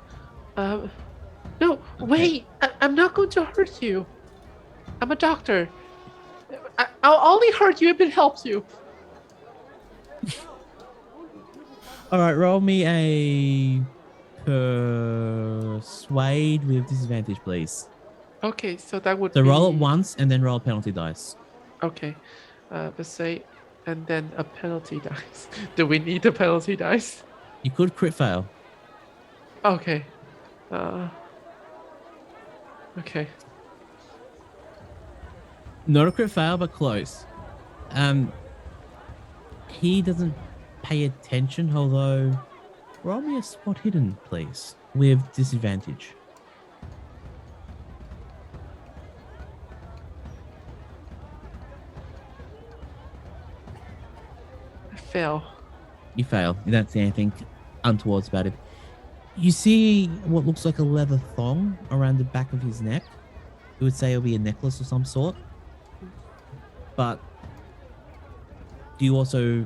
No, wait! I'm not going to hurt you. I'm a doctor. I'll only hurt you if it helps you. All right, roll me a persuade with disadvantage, please. Okay, so that would So be... roll it once and then roll a penalty dice. Okay, let's say, and then a penalty dice. Do we need a penalty dice? You could crit fail. Okay. Okay. Not a crit fail, but close. He doesn't pay attention, although roll me a spot hidden, please, with disadvantage. I fail. You fail. You don't see anything untowards about it. You see what looks like a leather thong around the back of his neck. You would say it'll be a necklace of some sort. But do you also...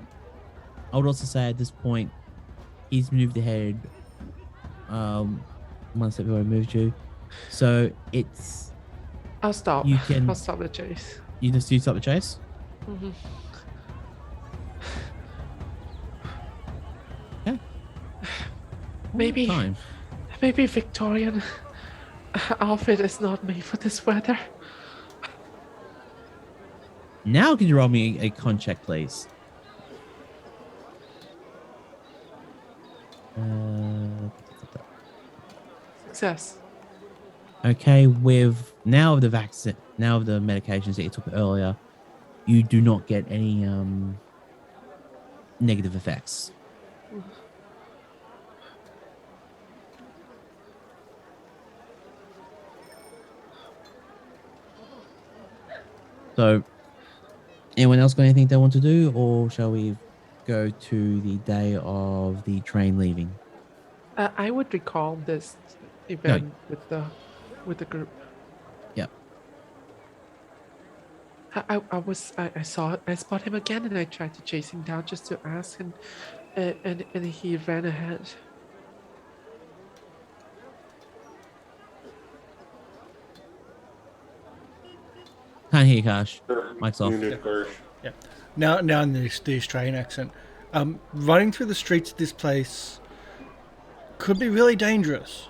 I would also say at this point, he's moved ahead. One step before I moved you. So it's... I'll stop. You can- I'll stop the chase. You stop the chase? Mm-hmm. Yeah. Maybe Time. Victorian outfit is not made for this weather. Now can you roll me a con check, please? Success. Okay, with now of the vaccine, now of the medications that you took earlier, you do not get any negative effects. So, anyone else got anything they want to do, or shall we go to the day of the train leaving? I would recall this event with the group. Yep. I spot him again, and I tried to chase him down just to ask, and he ran ahead. Can't hear you, Karsh. Mic's off. Unit Karsh. Yeah. Now in the Australian accent, running through the streets of this place could be really dangerous.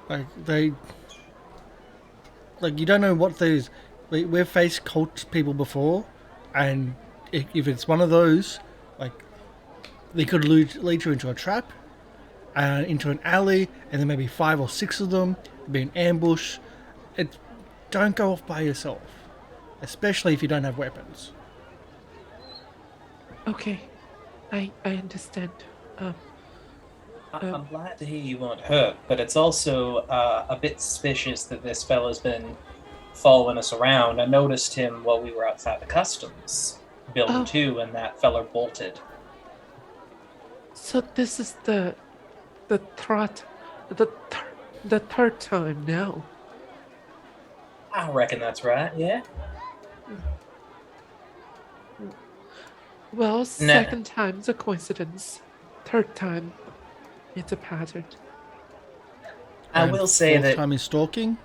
Like you don't know what those. We've faced cult people before, and if it's one of those, like they could lead you into a trap, and into an alley, and then maybe 5 or 6 of them be an ambush. Don't go off by yourself, especially if you don't have weapons. Okay, I understand. I'm glad to hear you weren't hurt, but it's also a bit suspicious that this fella's been following us around. I noticed him while we were outside the customs building too, and that fella bolted. So this is the third time now. I reckon that's right, yeah? Well, second time's a coincidence. Third time, it's a pattern. I will say fourth that... time is stalking.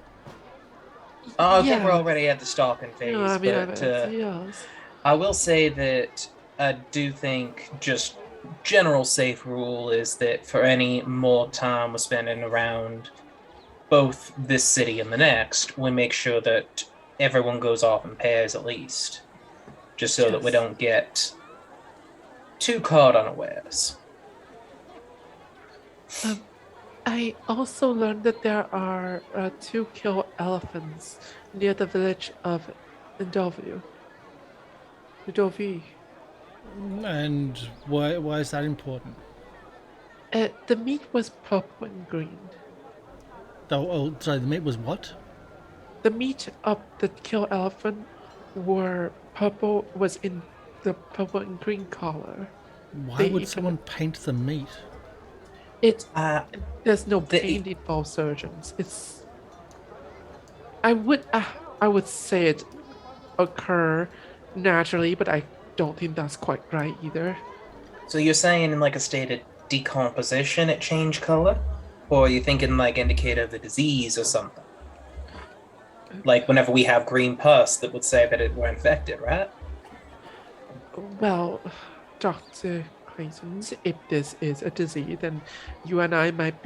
Oh, I think Yeah. we're already at the stalking phase, No, I mean, but yes. I will say that I do think just general safe rule is that for any more time we're spending around both this city and the next, we make sure that everyone goes off in pairs at least, just so that we Yes. don't get too caught unawares. I also learned that there are 2 kill elephants near the village of Ndovi. And why is that important? The meat was purple and green. Sorry, the meat was what? The meat of the kill elephant was in the purple and green color. Why They would even- someone paint the meat? There's no paint involved, surgeons. I would say it occur naturally, but I don't think that's quite right either. So you're saying in like a state of decomposition it changed color? Or are you thinking like indicator of a disease or something? Like whenever we have green pus that would say that we're infected, right? Well, Dr. Clayton's, if this is a disease, then you and I might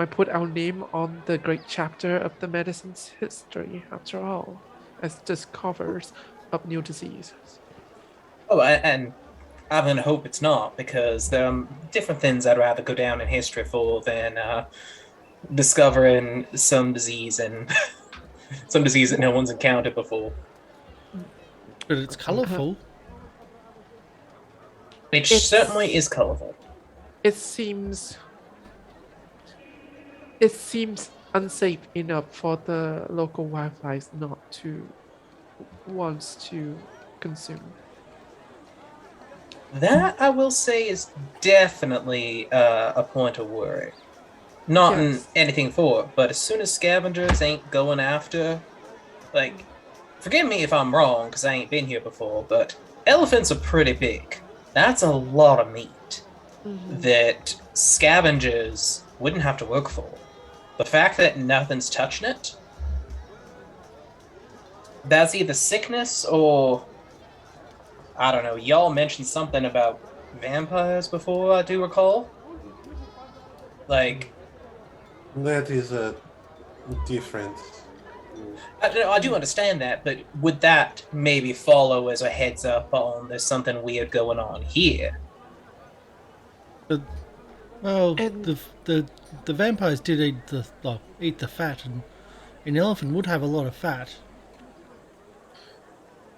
put our name on the great chapter of the medicine's history, after all, as discoverers of new diseases. Oh, and I then hope it's not, because there are different things I'd rather go down in history for than discovering some disease and some disease that no one's encountered before. But it's colourful. It It's- certainly is colourful. It seems unsafe enough for the local wildlife not to wants to consume. That, I will say, is definitely a point of worry. Not in Yes. anything for it, but as soon as scavengers ain't going after, like, forgive me if I'm wrong, because I ain't been here before, but elephants are pretty big. That's a lot of meat that scavengers wouldn't have to work for. The fact that nothing's touching it, that's either sickness or, I don't know, y'all mentioned something about vampires before, I do recall. Like, That is a different. I do understand that, but would that maybe follow as a heads up on there's something weird going on here? Well, And- the vampires did eat the fat, and an elephant would have a lot of fat.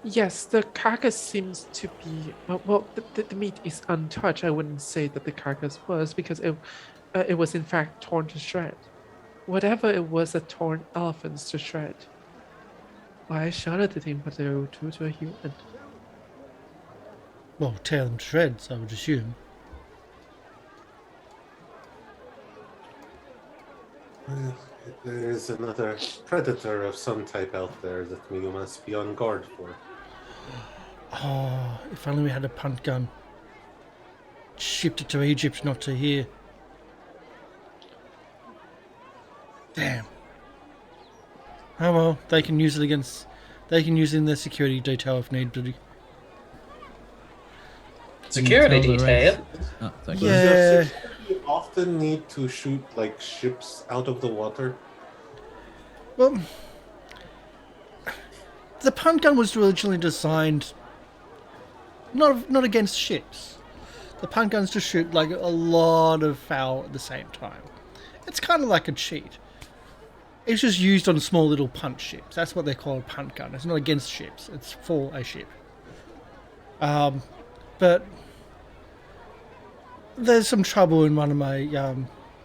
Yes, the carcass seems to be the meat is untouched. I wouldn't say that the carcass was, because it was in fact torn to shred. Whatever it was that torn elephants to shred. Why shudder to think what they would do to a human? Well, tear them to shreds, I would assume. There is another predator of some type out there that we must be on guard for. Oh, if only we had a punt gun. Shipped it to Egypt, not to here. Damn. Oh well, they can use it against. They can use it in their security detail if need be. Security Tell the detail? rest- Oh, sorry. Yeah. You often need to shoot like ships out of the water. Well, the punt gun was originally designed not against ships. The punt gun's to shoot like a lot of fowl at the same time. It's kind of like a cheat. It's just used on small little punt ships. That's what they call a punt gun. It's not against ships. It's for a ship. But there's some trouble in one of my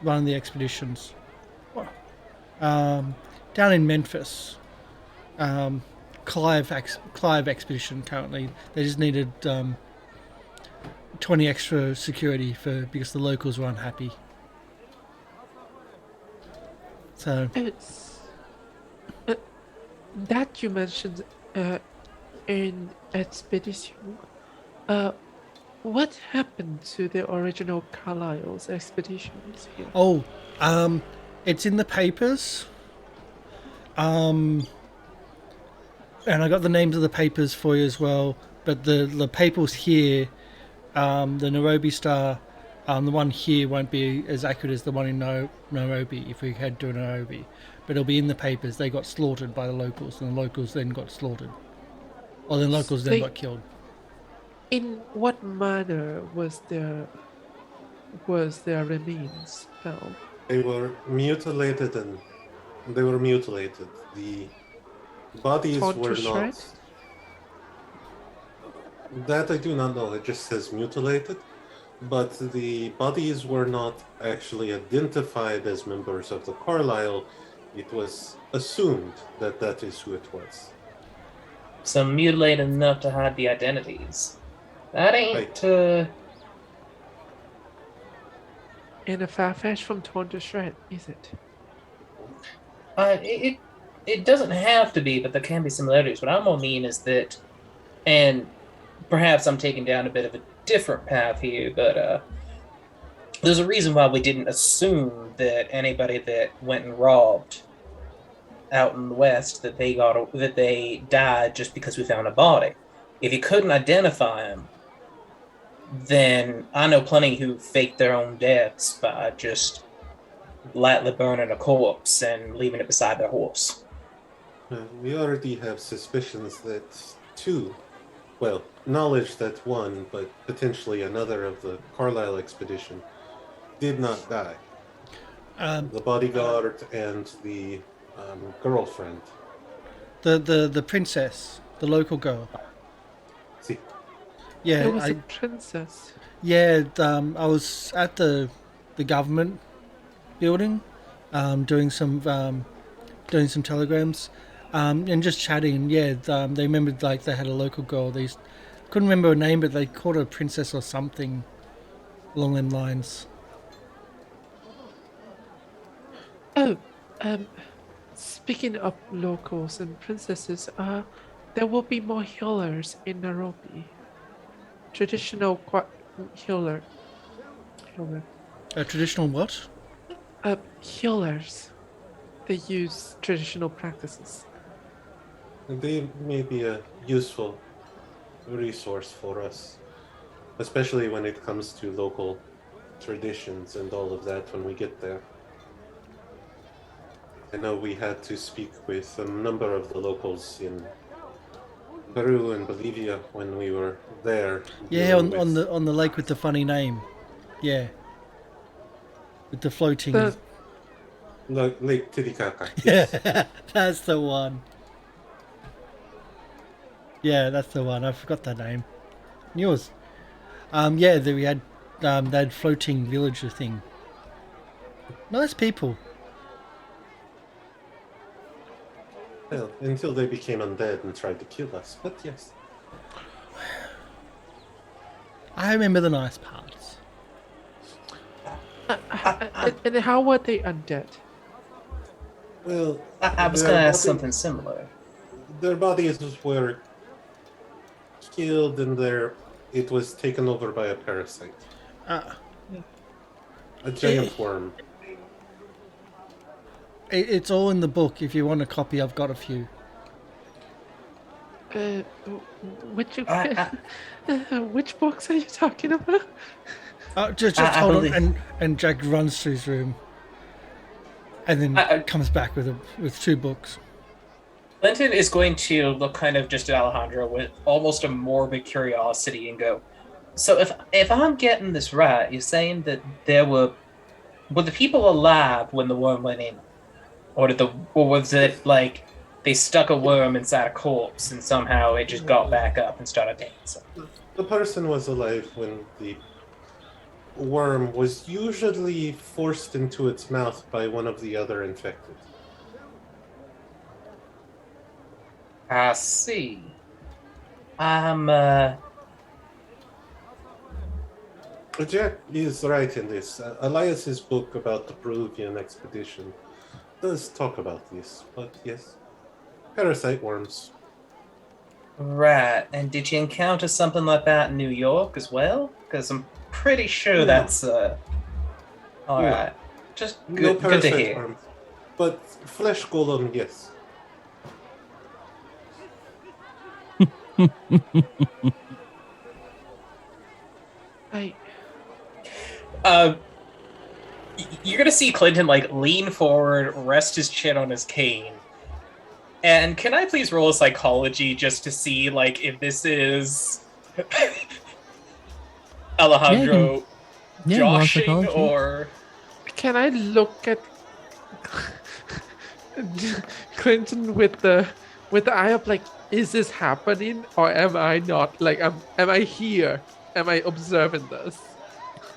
one of the expeditions. Down in Memphis, Clive expedition currently. They just needed 20 extra security because the locals were unhappy. So It's that you mentioned in expedition. What happened to the original Carlyle's expeditions here? it's in the papers. And I got the names of the papers for you as well. But the papers here, the Nairobi Star, the one here won't be as accurate as the one in Nairobi if we head to Nairobi. But it'll be in the papers. They got slaughtered by the locals, and the locals then got slaughtered. Or the locals then They- got killed. In what manner was their remains found? They were mutilated and they were mutilated. The bodies Torn to were not. shreds? That I do not know. It just says mutilated. But the bodies were not actually identified as members of the Carlyle. It was assumed that that is who it was. So mutilated enough to hide the identities. That ain't, In a far-fetched from torn to shred, is it? it doesn't have to be, but there can be similarities. What I more mean is that, and perhaps I'm taking down a bit of a different path here, but there's a reason why we didn't assume that anybody that went and robbed out in the West that they died just because we found a body. If you couldn't identify them, then I know plenty who faked their own deaths by just lightly burning a corpse and leaving it beside their horse. We already have suspicions that two well, knowledge that one, but potentially another of the Carlyle expedition did not die. The bodyguard and the girlfriend. The princess, the local girl. See, Yeah, It was a princess. yeah. I was at the government building, doing some telegrams, and just chatting. Yeah, they remembered like they had a local girl. They couldn't remember her name, but they called her princess or something along them lines. Oh, speaking of locals and princesses, there will be more healers in Nairobi. Traditional healer. A traditional what? Healers. They use traditional practices. and they may be a useful resource for us, especially when it comes to local traditions and all of that when we get there. I know we had to speak with a number of the locals in Peru and Bolivia when we were there. Yeah, on the lake with the funny name. Yeah. With the floating. Lake Titicaca. Yeah, that's the one. Yeah, that's the one. I forgot that name. Yours. Yeah, we had that floating villager thing. Nice people. Well, until they became undead and tried to kill us, but yes. I remember the nice parts. And how were they undead? Well, I was going to ask something similar. Their bodies were killed and it was taken over by a parasite. A giant worm. It's all in the book. If you want a copy, I've got a few. Which books are you talking about? Just hold on, and Jack runs through his room, and then comes back with two books. Clinton is going to look kind of just at Alejandro with almost a morbid curiosity and go, so if I'm getting this right, you're saying that were the people alive when the worm went in? Or was it like they stuck a worm inside a corpse and somehow it just got back up and started dancing? The person was alive when the worm was usually forced into its mouth by one of the other infected. I see. Jack is right in this. Elias's book about the Peruvian expedition does talk about this, but yes, parasite worms. Right. And did you encounter something like that in New York as well? Because I'm pretty sure that's all right. Just No good to parasite hear. worms, but flesh golem, yes. You're gonna see Clinton like lean forward, rest his chin on his cane. And can I please roll a psychology just to see like if this is Alejandro joshing or Can I look at Clinton with the eye of like, is this happening or am I not? Like, am I here? Am I observing this?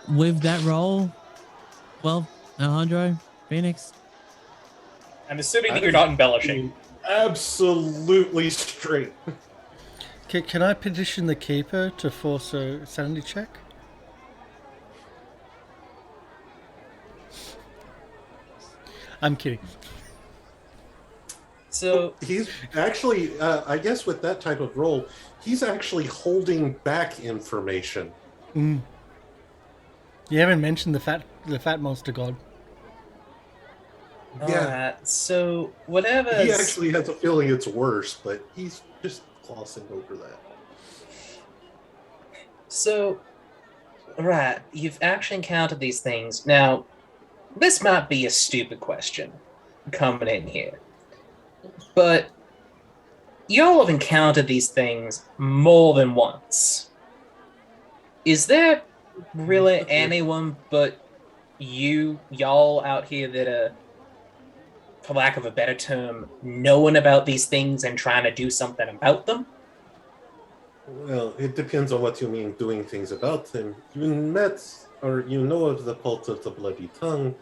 With that roll, well, Alejandro, Phoenix. I'm assuming that you're not embellishing. Absolutely straight. Can I petition the keeper to force a sanity check? I'm kidding. So He's actually, I guess with that type of role, he's actually holding back information. You haven't mentioned the fat monster god. alright, so whatever. He actually has a feeling it's worse, but he's just glossing over that. So, right, you've actually encountered these things. Now, this might be a stupid question coming in here, but y'all have encountered these things more than once. Is there really anyone but y'all out here that are, for lack of a better term, knowing about these things and trying to do something about them? Well, it depends on what you mean doing things about them. You met or you know of the cult of the Bloody Tongue,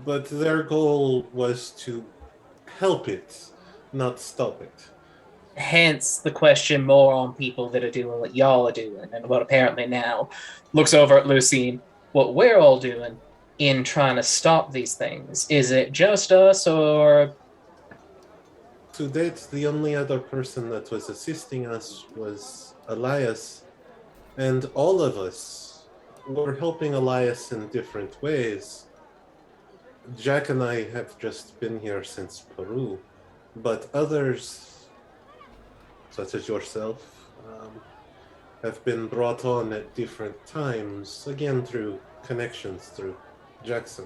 but their goal was to help it, not stop it. Hence the question more on people that are doing what y'all are doing, and what apparently now looks over at Lucianne, what we're all doing in trying to stop these things. Is it just us, or... To date, the only other person that was assisting us was Elias, and all of us were helping Elias in different ways. Jack and I have just been here since Peru, but others, such as yourself, have been brought on at different times, again through connections through Jackson.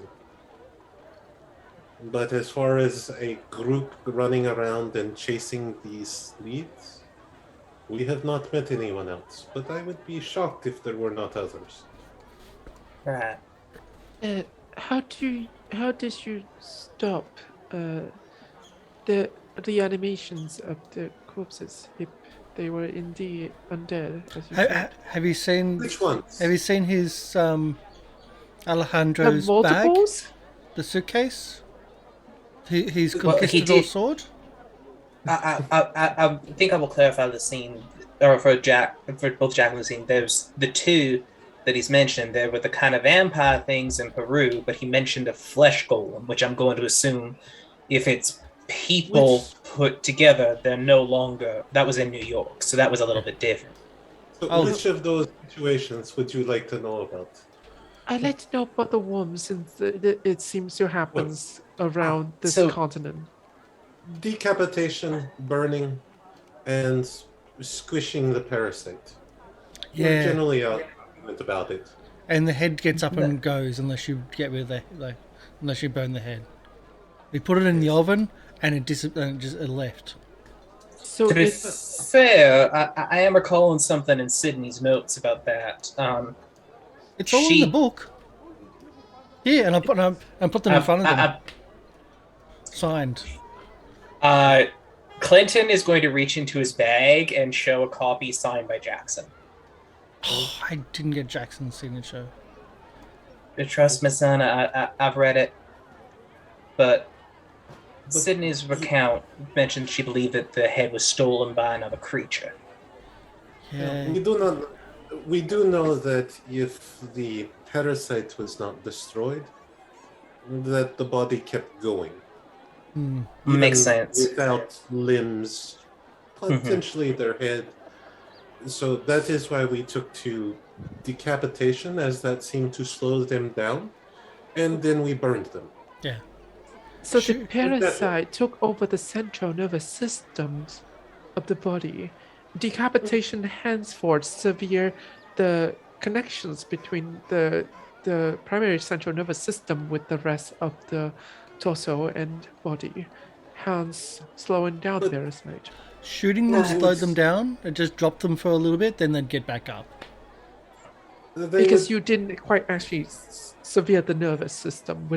But as far as a group running around and chasing these leads, we have not met anyone else, but I would be shocked if there were not others. Right. How did you stop the animations of the corpses if they were indeed undead? As you said? Have you seen? Which ones? Have you seen his The Alejandro's bag, multiples? the suitcase? His Well, he conquistador did- sword. I think I will clarify the scene, or for both Jack and Lucianne. There's the two that he's mentioned. There were the kind of vampire things in Peru, but he mentioned a flesh golem, which I'm going to assume, if it's people put together, they're no longer. That was in New York, so that was a little bit different. So which of those situations would you like to know about? I'd like to know about the worms, since it seems to happen around this So- continent. Decapitation, burning, and squishing the parasite. We're Yeah, generally argument about it. and the head gets up and goes unless you get rid of unless you burn the head. We put it in the oven and it left. So To be it's fair, I am recalling something in Sidney's notes about that. It's all in the book. Yeah, and I put them in front of them, signed. Clinton is going to reach into his bag and show a copy signed by Jackson. Oh, I didn't get Jackson's signature. Trust me, son, I've read it. But Sidney's recount mentioned she believed that the head was stolen by another creature. Yeah, We do know that if the parasite was not destroyed, that the body kept going. Makes Even sense. Without limbs, potentially their head. So that is why we took to decapitation, as that seemed to slow them down, and then we burned them. yeah. So the Shoot. parasite took over the central nervous systems of the body. Decapitation henceforth severed the connections between the primary central nervous system with the rest of the torso and body, hence slowing down But- their rate. Shooting them Well, slowed them down. It just dropped them for a little bit, then they'd get back up. Because you didn't quite actually sever the nervous system,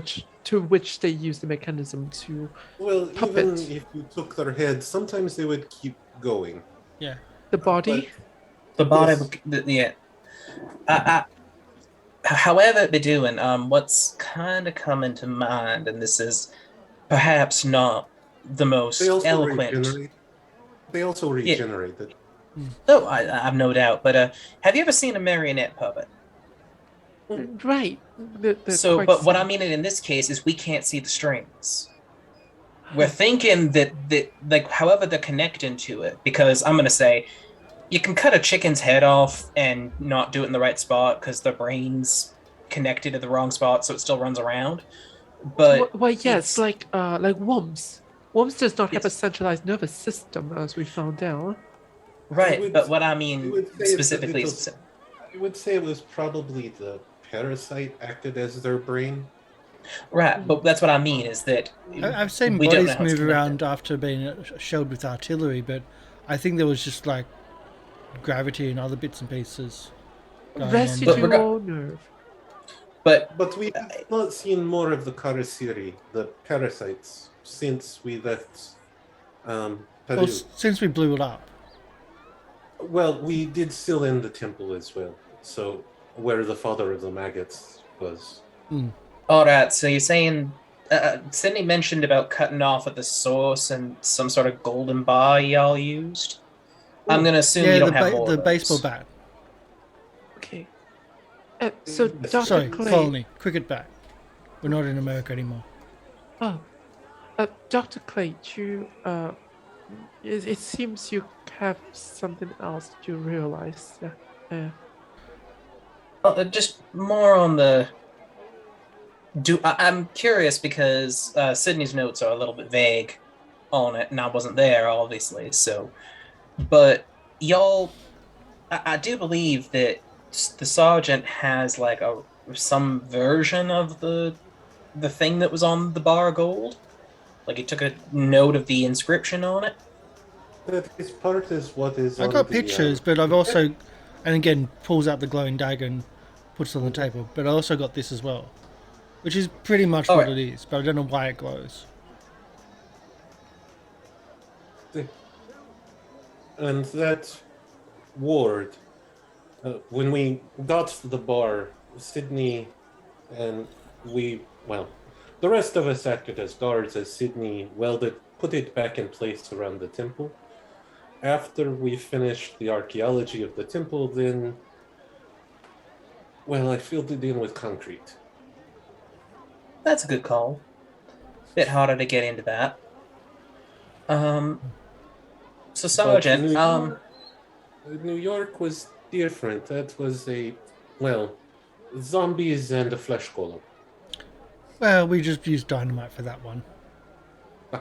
to which they use the mechanism to Well, puppet. even if you took their head, sometimes they would keep going. Yeah. the body. The body, Yes. yeah. However they're doing, what's kind of coming to mind, and this is perhaps not the most They also eloquent. regenerate. They also regenerated. Oh, I've no doubt. But have you ever seen a marionette puppet? Right. So, but what I mean in this case is we can't see the strings. We're thinking that like however they're connecting to it, because I'm gonna say you can cut a chicken's head off and not do it in the right spot because the brain's connected to the wrong spot, so it still runs around. But Well, yes, like worms. Worms does not have a Yes. centralized nervous system, as we found out. right, would- but what I I mean would say it's a specifically, little- I would say it was probably the parasite acted as their brain. Right, but that's what I mean is that I've seen we don't know bodies how it's move around connected. after being shelled with artillery, but I think there was just like gravity and other bits and pieces going on. Residual nerve. But But we have not seen more of the Karasiri, the parasites, since we left Peru. Well, since we blew it up. Well, we did seal in the temple as well, so where the father of the maggots was. all right, so you're saying Sidney mentioned about cutting off at the source and some sort of golden bar y'all used. I'm gonna assume you don't have more the of those. baseball bat. Okay. So, Dr. Sorry, Clay. colony, cricket bat. We're not in America anymore. Oh. Dr. Clay, it seems you have something else to realize. Just more on the. I'm curious because Sydney's notes are a little bit vague on it, and I wasn't there, obviously. So, but y'all, I do believe that the sergeant has like some version of the thing that was on the bar of gold. Like he took a note of the inscription on it. That is part is what is. I on got the, pictures, but I've also, and again, pulls out the glowing dagger and puts it on the table. But I also got this as well, which is pretty much what it is, but I don't know why it glows. And that ward, when we got to the bar, Sidney and the rest of us acted as guards as Sidney put it back in place around the temple. After we finished the archaeology of the temple, then, I filled it in with concrete. That's a good call. Bit harder to get into that. So Sergeant, New York was different. That was zombies and a flesh golem. Well, we just used dynamite for that one.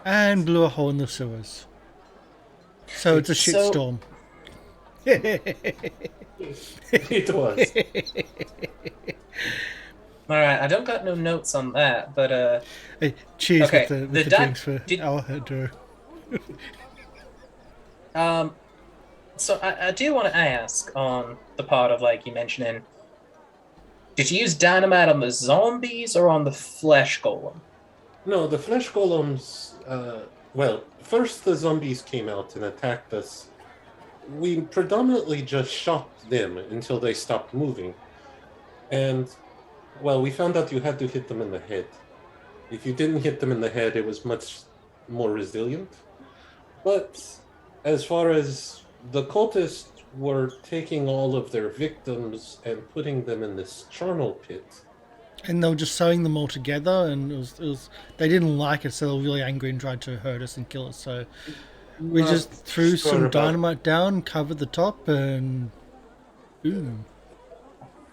And blew a hole in the sewers. So it's a shitstorm. It was. Alright, I don't got no notes on that, but Hey, cheers okay, with the drinks for Alejandro. So I do want to ask on the part of like you mentioning, did you use dynamite on the zombies or on the flesh golem? No, the flesh golems. First the zombies came out and attacked us. We predominantly just shot them until they stopped moving, and we found out you had to hit them in the head. If you didn't hit them in the head, it was much more resilient. But as far as the cultists were taking all of their victims and putting them in this charnel pit. And they were just sewing them all together, and it was they didn't like it, so they were really angry and tried to hurt us and kill us. So we just threw some dynamite down, covered the top, and boom.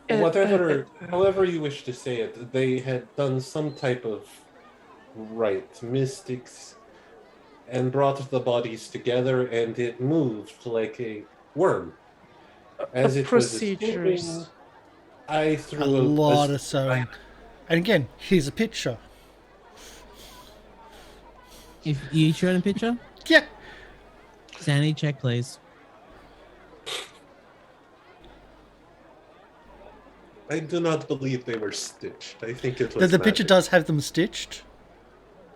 However you wish to say it, they had done some type of mystics, and brought the bodies together, and it moved like a worm. As it procedures. Was I threw a lot of sewing. And again, here's a picture. If you showing a picture? Yeah. Sanity check, please. I do not believe they were stitched. I think it was The picture magic. does have them stitched.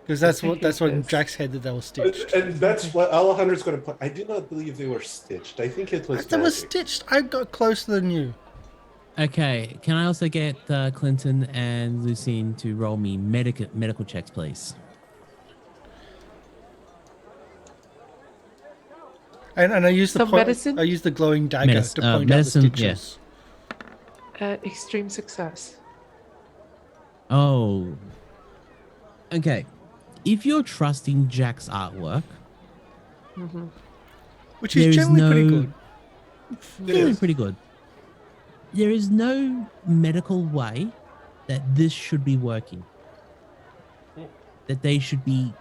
Because that's what Jack said, that they were stitched. And that's what Alejandro's going to put. I do not believe they were stitched. I think it was They were magic. stitched. I got closer than you. Okay, can I also get Clinton and Lucianne to roll me medical checks, please? And I used the medicine? I used the glowing dagger to point medicine, out the stitches. Extreme success. Oh. Okay. If you're trusting Jack's artwork, Which is generally pretty good. Generally pretty good. There is no medical way that this should be working. That they should be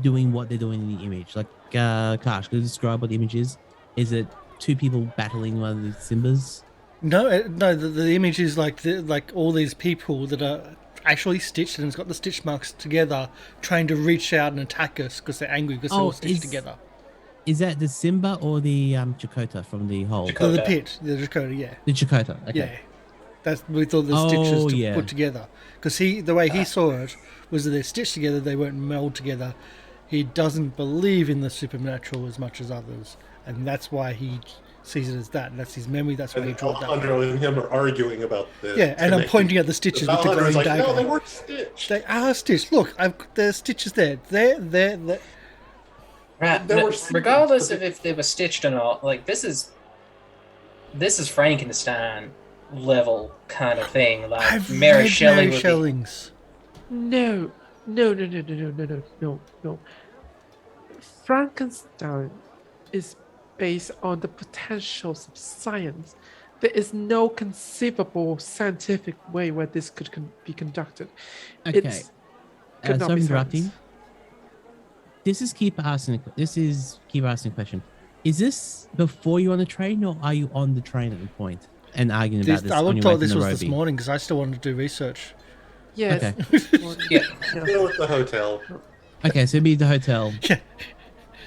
doing what they're doing in the image. Like, Karsh, could you describe what the image is? Is it two people battling one of the Simbas? No, the image is like all these people that are actually stitched and it's got the stitch marks together, trying to reach out and attack us because they're angry because they're all stitched together. Is that the Simba or the Chakotay from the hole? Chakotay. The pit, the Dakota, yeah. The Chakotay, okay. Yeah. That's with all the stitches yeah. put together. Because the way he saw it was that they're stitched together, they weren't meld together. He doesn't believe in the supernatural as much as others, and that's why he sees it as that. And that's his memory. That's why he drew it that way. Alejandro and him are arguing about this. Yeah, and I'm pointing at the stitches with the Alejandro's glowing dagger. No, they weren't stitched. They are stitched. Look, there's stitches there. There. Right. There no, were regardless of if they were stitched or not, like this is Frankenstein level kind of thing. Like I've Mary read Shelley Mary would be. Shellings. No. Frankenstein is based on the potentials of science. There is no conceivable scientific way where this could be conducted. Okay. Could not So be interrupting. science. This is keep asking a question. Is this before you're on the train, or are you on the train at the point and arguing about this? I on was your told way this from was Nairobi? this morning because I still wanted to do research. Yes. Okay. Yeah. Still at the hotel. Okay, so it'd be the hotel. Yeah.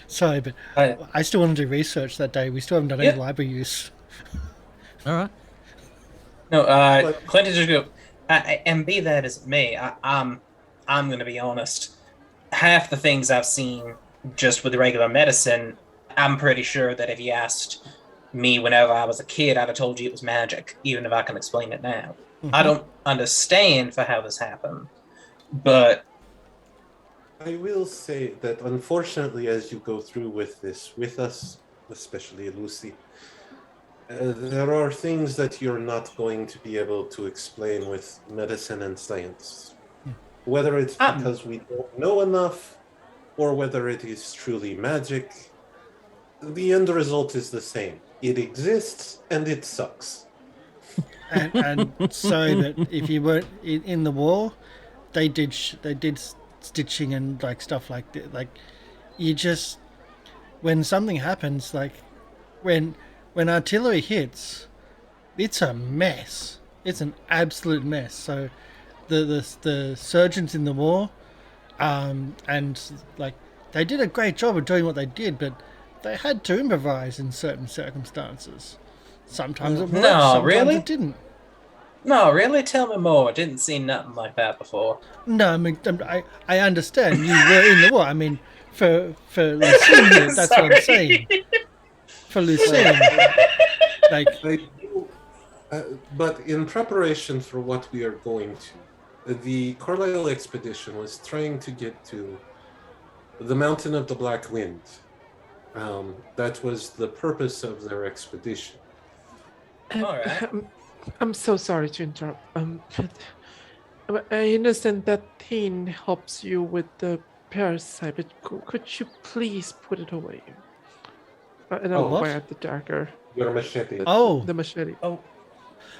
Sorry, but I still want to do research that day. We still haven't done any library use. All right. No, Clinton just go, and be that as it may, I'm going to be honest. Half the things I've seen just with regular medicine, I'm pretty sure that if you asked me whenever I was a kid, I'd have told you it was magic, even if I can explain it now. Mm-hmm. I don't understand for how this happened, but I will say that unfortunately, as you go through with this with us, especially Lucy, there are things that you're not going to be able to explain with medicine and science. Whether it's because we don't know enough, or whether it is truly magic, the end result is the same. It exists, and it sucks. And so that if you weren't in the war, they did stitching and like stuff like that. Like you just when something happens, like when artillery hits, it's a mess. It's an absolute mess. So the surgeons in the war, and like they did a great job of doing what they did, but they had to improvise in certain circumstances. Sometimes it worked, sometimes really? it didn't. no, really, tell me more. I didn't see nothing like that before. No, I mean, I understand you were in the war. I mean, for Lucianne, that's what I'm saying. For Lucianne, like, I do, but in preparation for what we are going to, the Carlyle expedition was trying to get to the Mountain of the Black Wind. That was the purpose of their expedition. All right. I'm so sorry to interrupt. I understand that thing helps you with the parasite, but could you please put it away? And I'll what? wear the dagger. Your machete. oh, The machete. It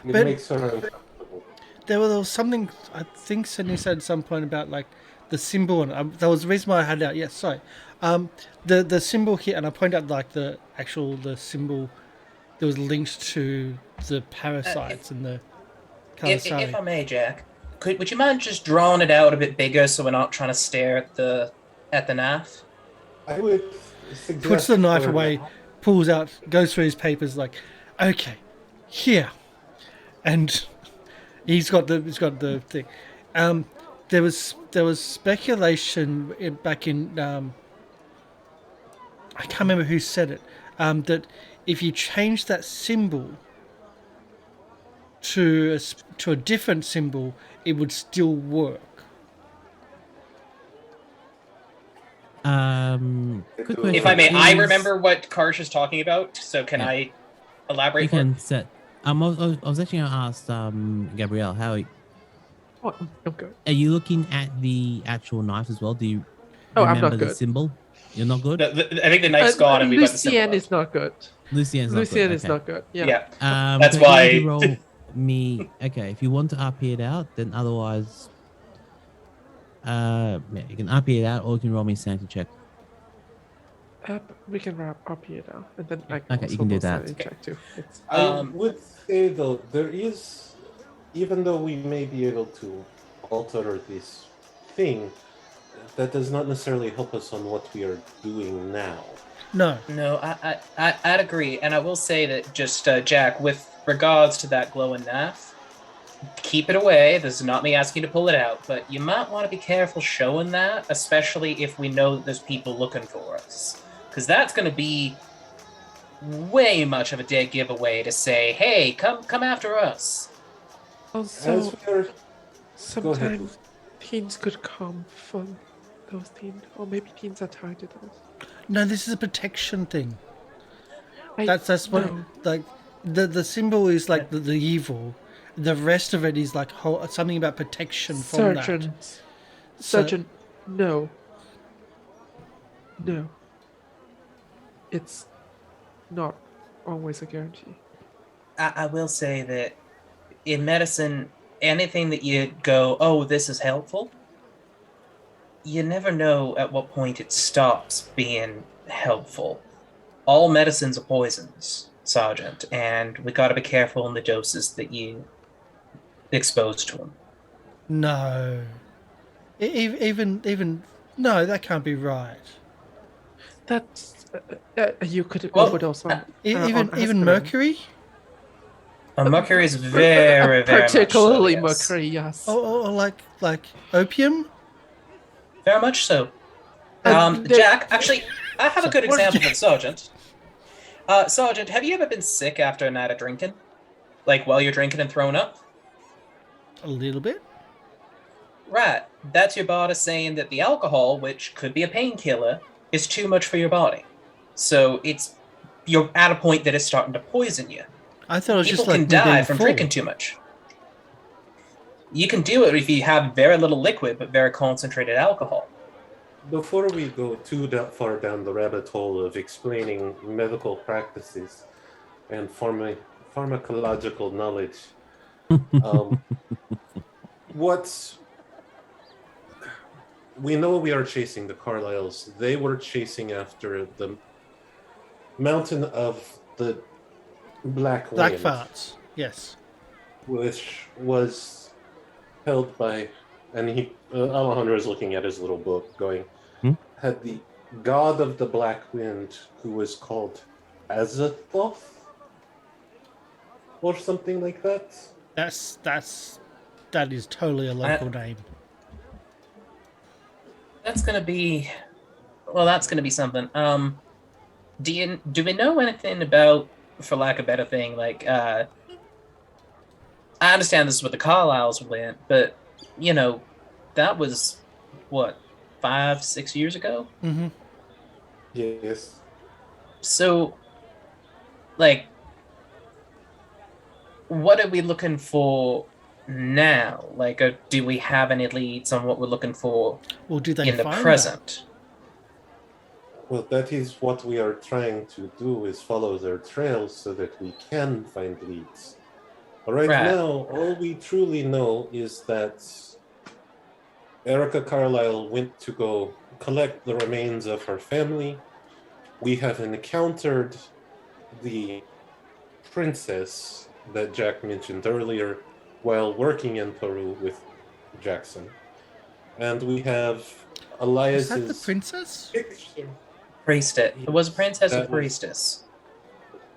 but- makes her uncomfortable. there was something I think Sidney said at some point about like the symbol, and that was the reason why I had it out. Yes, sorry. The symbol here, and I point out like the symbol that was linked to the parasites and the If I may, Jack, would you mind just drawing it out a bit bigger so we're not trying to stare at the knife? I would suggest puts the knife for away, now- pulls out, goes through his papers, like, okay, here, and he's got the thing. There was speculation back in I can't remember who said it, that if you change that symbol to a different symbol, it would still work. Quick question. If I may, I Is- remember what Karsh is talking about, so can I elaborate? You can set. I was actually going to ask Gabrielle, how Oh, I'm good. are you looking at the actual knife as well? Do you Oh, I'm remember not the good. symbol? You're not good. I think the knife's gone, and we got the symbol Lucianne out. is not good. Lucianne's not Lucianne good. is not good. Yeah. Yeah. That's That's why- You roll me. Okay, if you want to RP it out, then otherwise, yeah, you can RP it out, or you can roll me a sanity check. We can wrap up here now, and then I Okay, you can do that. Check too. It's, I would say though, there is, even though we may be able to alter this thing, that does not necessarily help us on what we are doing now. No. No, I'd agree, and I will say that just Jack, with regards to that glowing knife, keep it away. This is not me asking you to pull it out, but you might want to be careful showing that, especially if we know that there's people looking for us, because that's going to be way much of a dead giveaway to say, "Hey, come after us." Also, Go ahead. sometimes teens could come from those teens, or maybe teens are tied to those. No, this is a protection thing. I That's what know. like the symbol is like the evil. The rest of it is like something about protection from that. Surgeon, no. No. It's not always a guarantee. I will say that in medicine, anything that you go, "Oh, this is helpful," you never know at what point it stops being helpful. All medicines are poisons, Sergeant, and we got to be careful in the doses that you expose to them. No. Even no, that can't be right. That's you could Well, overdose on Even aspirin. mercury. Mercury is very, very particularly much so, yes. mercury, yes. Or like opium. Very much so. And Jack, actually, I have a good What- example for Sergeant. Sergeant, have you ever been sick after a night of drinking? Like while you're drinking and throwing up? A little bit. Right. That's your body saying that the alcohol, which could be a painkiller, is too much for your body. So you're at a point that it's starting to poison you. I thought it was People just like can me die being from full. drinking too much. You can do it if you have very little liquid but very concentrated alcohol. Before we go too far down the rabbit hole of explaining medical practices and pharmacological knowledge, we know we are chasing the Carlyles. They were chasing after the mountain of the Black Black Wind, farts. Yes. which was held by, and Alejandro is looking at his little book, going, had the god of the Black Wind, who was called Azathoth, or something like that. That is totally a local name. That's gonna be something. Do we know anything about, for lack of a better thing, like I understand this is where the Carlyles went, but that was what, 5-6 years ago? Mm-hmm. Yes. So, like, what are we looking for now? Like, do we have any leads on what we're looking for Well, do they in the find present? Well, that is what we are trying to do, is follow their trails so that we can find leads. Right now, all we truly know is that Erica Carlyle went to go collect the remains of her family. We have encountered the princess that Jack mentioned earlier while working in Peru with Jackson. And we have Elias's... Is that the princess? picture. Priestess. It was a princess or That was- priestess.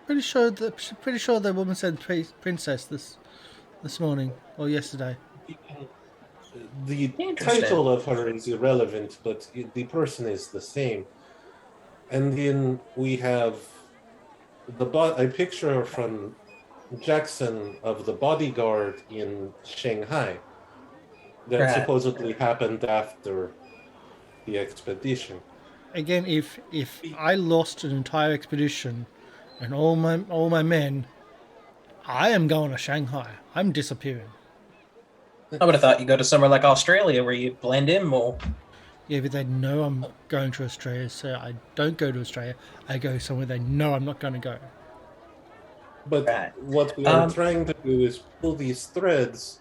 Pretty sure the woman said princess this morning or yesterday. The Interesting. title of her is irrelevant, but the person is the same. And then we have a picture from Jackson of the bodyguard in Shanghai that Right. supposedly happened after the expedition. Again, if I lost an entire expedition and all my men, I am going to Shanghai. I'm disappearing. I would have thought you'd go to somewhere like Australia where you blend in more. Yeah, but they know I'm going to Australia, so I don't go to Australia. I go somewhere they know I'm not going to go. But Right. what we are trying to do is pull these threads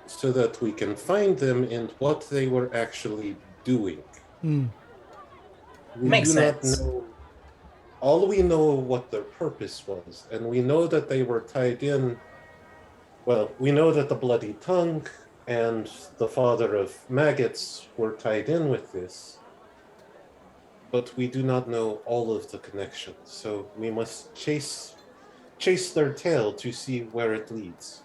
so that we can find them and what they were actually doing. Hmm. We Makes do sense. not know. All we know what their purpose was, and we know that they were tied in. Well, we know that the Bloody Tongue and the father of maggots were tied in with this. But we do not know all of the connections, so we must chase their tail to see where it leads.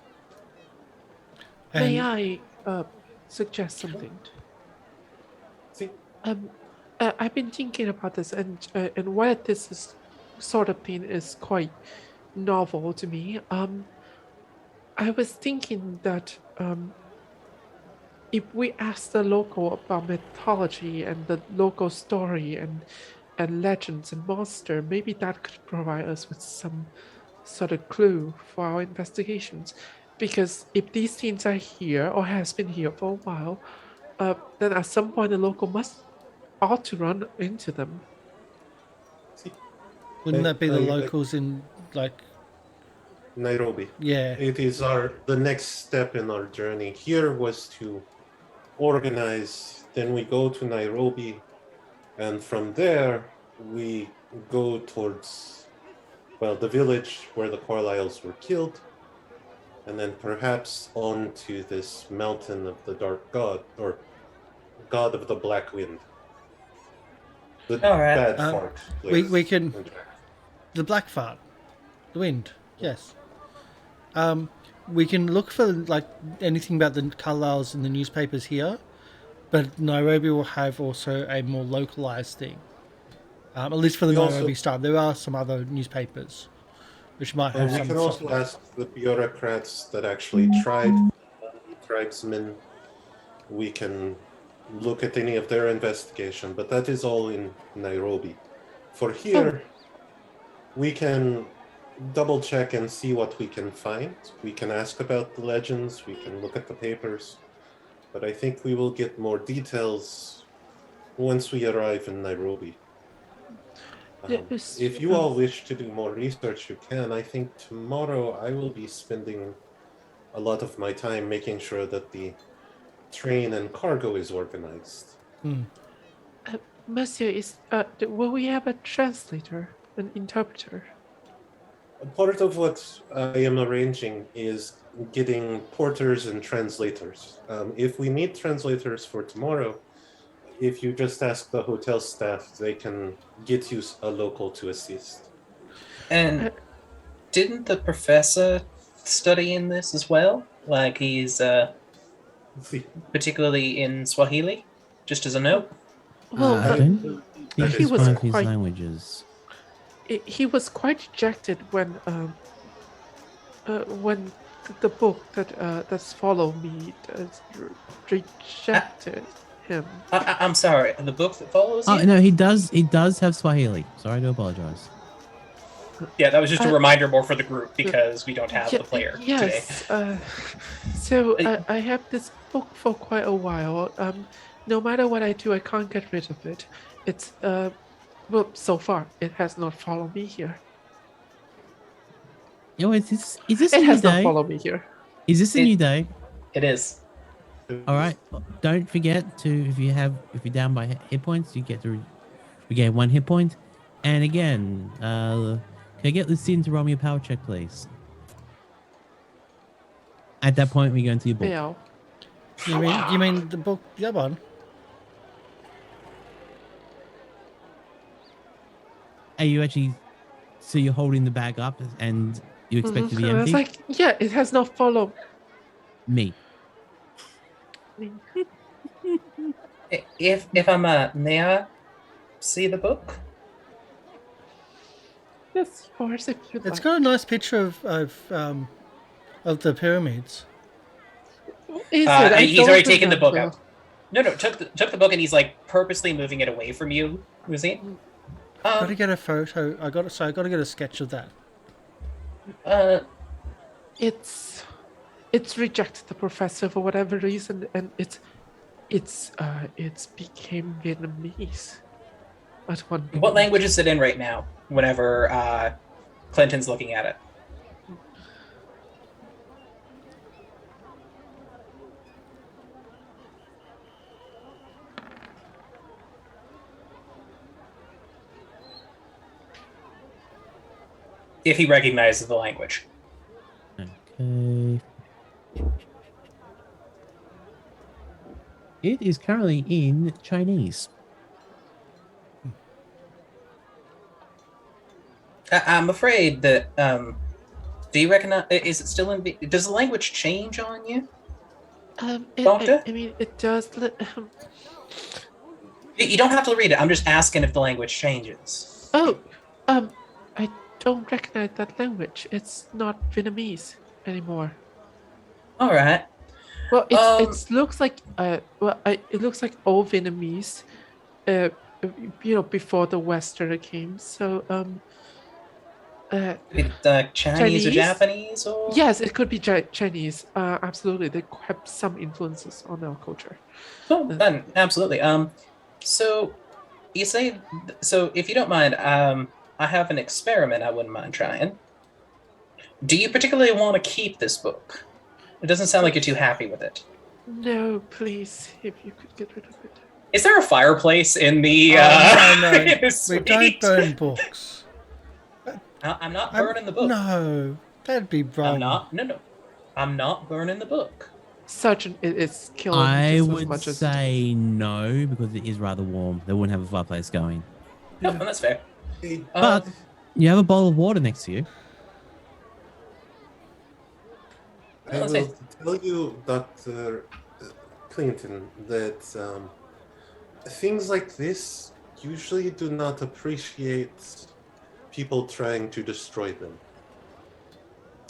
May And I suggest something? See, I've been thinking about this, and while this is sort of thing is quite novel to me, I was thinking that if we ask the local about mythology and the local story and legends and monster, maybe that could provide us with some sort of clue for our investigations. Because if these things are here or has been here for a while, then at some point the local ought to run into them. wouldn't that be the I- locals in, like, Nairobi. yeah. It is the next step in our journey. Here was to organize, then we go to Nairobi, and from there we go towards, well, the village where the Carlyles were killed, and then perhaps on to this mountain of the dark god, or god of the black wind. The All right. bad fart. place. we can- The black fart. The wind. Yes. We can look for, like, anything about the Carlyles in the newspapers here, but Nairobi will have also a more localized thing. At least for the We also- Nairobi Star. There are some other newspapers which might have We some can stuff also like that. ask the bureaucrats that actually tried tribesmen. We can look at any of their investigation, but that is all in Nairobi. For here, we can double check and see what we can find. We can ask about the legends, we can look at the papers, but I think we will get more details once we arrive in Nairobi. Yes, If you all wish to do more research, you can. I think tomorrow I will be spending a lot of my time making sure that the train and cargo is organized. Monsieur, will we have a translator, an interpreter? Part of what I am arranging is getting porters and translators. If we need translators for tomorrow, if you just ask the hotel staff, they can get you a local to assist. And didn't the professor study in this as well? Like he's See, particularly in Swahili, just as a note. Well, I don't think That it's is one of his quite- languages. he was quite dejected when the book that's follow me rejected him. I'm sorry, the book that follows Oh you? no, he does have Swahili. Sorry to apologize. Yeah, that was just a Uh, reminder more for the group because we don't have the player today. Yes. So I have this book for quite a while. No matter what I do, I can't get rid of it. It's well, so far it has not followed me here. Oh, is this a It new has not day? followed me here. Is this a It- new day? It is. All right. Don't forget to if you're down by hit points, you get to regain 1 hit point. And again, can I get Lucianne to roll me a power check, please? At that point, we go into your book. Fail. You mean the book, the other one? Are you actually? So you're holding the bag up and you expect it to be And I was empty? like, yeah, it has not followed Me. me. If may I see the book? Yes, of course, if you'd It's like. got a nice picture of the pyramids. Is it? I He's don't already taken the book remember. out. No, took the book and he's like purposely moving it away from you, Lucy. Got to get a photo. I got to get a sketch of that. It's rejected the professor for whatever reason, and it's became Vietnamese at one point. What language is it in right now? Whenever Clinton's looking at it. If he recognizes the language. Okay. It is currently in Chinese. I'm afraid that. Do you recognize? Is it still in? Does the language change on you, Doctor? I mean, it does. You don't have to read it. I'm just asking if the language changes. Oh, I don't recognize that language. It's not Vietnamese anymore. All right. Well, it looks like it looks like old Vietnamese, before the Westerner came. So Chinese or Japanese or? Yes, it could be Chinese. Absolutely, they have some influences on our culture. Oh, then absolutely. So you say so. If you don't mind, I have an experiment I wouldn't mind trying. Do you particularly want to keep this book? It doesn't sound like you're too happy with it. No, please, if you could get rid of it. Is there a fireplace in the? No. In the We suite? don't burn books. I'm not burning the book. No, that'd be wrong. I'm not. No. I'm not burning the book. Sergeant, it's killing I just as would much as say no, because it is rather warm. They wouldn't have a fireplace going. No, and that's fair. But you have a bowl of water next to you. I will tell you, Dr. Clinton, that things like this usually do not appreciate people trying to destroy them.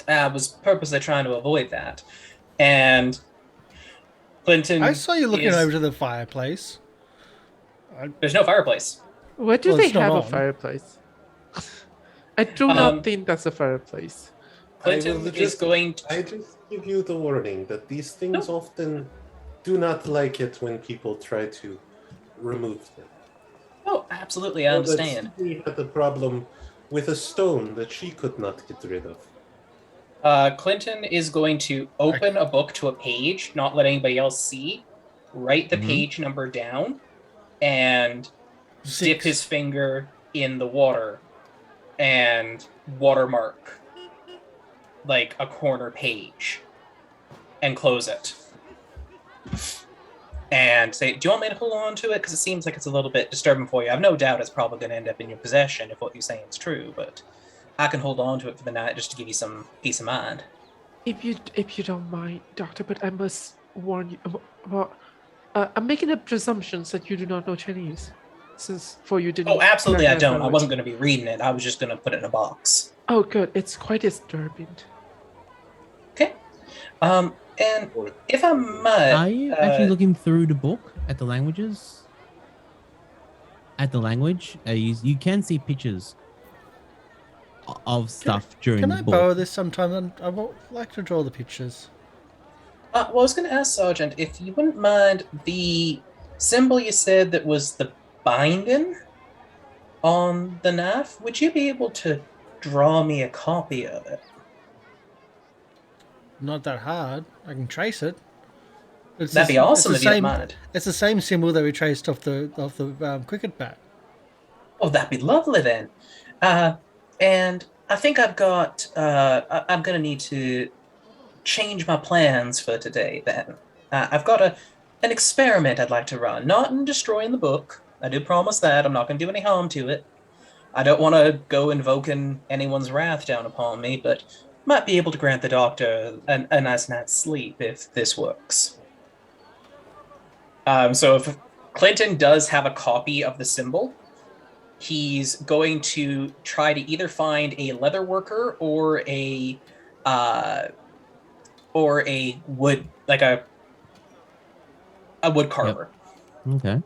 I was purposely trying to avoid that. And Clinton. I saw you looking over to the fireplace. There's no fireplace. Where do Well, they it's not have a on. fireplace? I do not think that's a fireplace. Clinton is going to. I just give you the warning that these things often do not like it when people try to remove them. Oh, absolutely, I understand. We had the problem with a stone that she could not get rid of. Clinton is going to open a book to a page, not let anybody else see, write the page number down, and dip his finger in the water and watermark like a corner page and close it. And say, do you want me to hold on to it? Because it seems like it's a little bit disturbing for you. I've no doubt it's probably going to end up in your possession if what you're saying is true, but I can hold on to it for the night just to give you some peace of mind. If you don't mind, Doctor, but I must warn you. I'm making up presumptions that you do not know Chinese, since you didn't. Oh, absolutely, I recognize don't. I language. wasn't going to be reading it. I was just going to put it in a box. Oh, good. It's quite disturbing. Okay. And if I might, Are you actually looking through the book at the languages? At the language, you can see pictures of stuff during Can the I book. borrow this sometime? I would like to draw the pictures. well, I was going to ask Sergeant if you wouldn't mind the symbol you said that was the binding on the knife. Would you be able to draw me a copy of it? Not that hard. I can trace it. That'd be awesome if you didn't mind. It's the same symbol that we traced off the cricket bat. Oh, that'd be lovely then. And I think I've got. I'm going to need to change my plans for today. Then I've got an experiment I'd like to run. Not in destroying the book. I do promise that I'm not going to do any harm to it. I don't want to go invoking anyone's wrath down upon me, but might be able to grant the doctor a nice night's sleep if this works. So if Clinton does have a copy of the symbol, he's going to try to either find a leather worker or a wood, like a wood carver. Yep. Okay.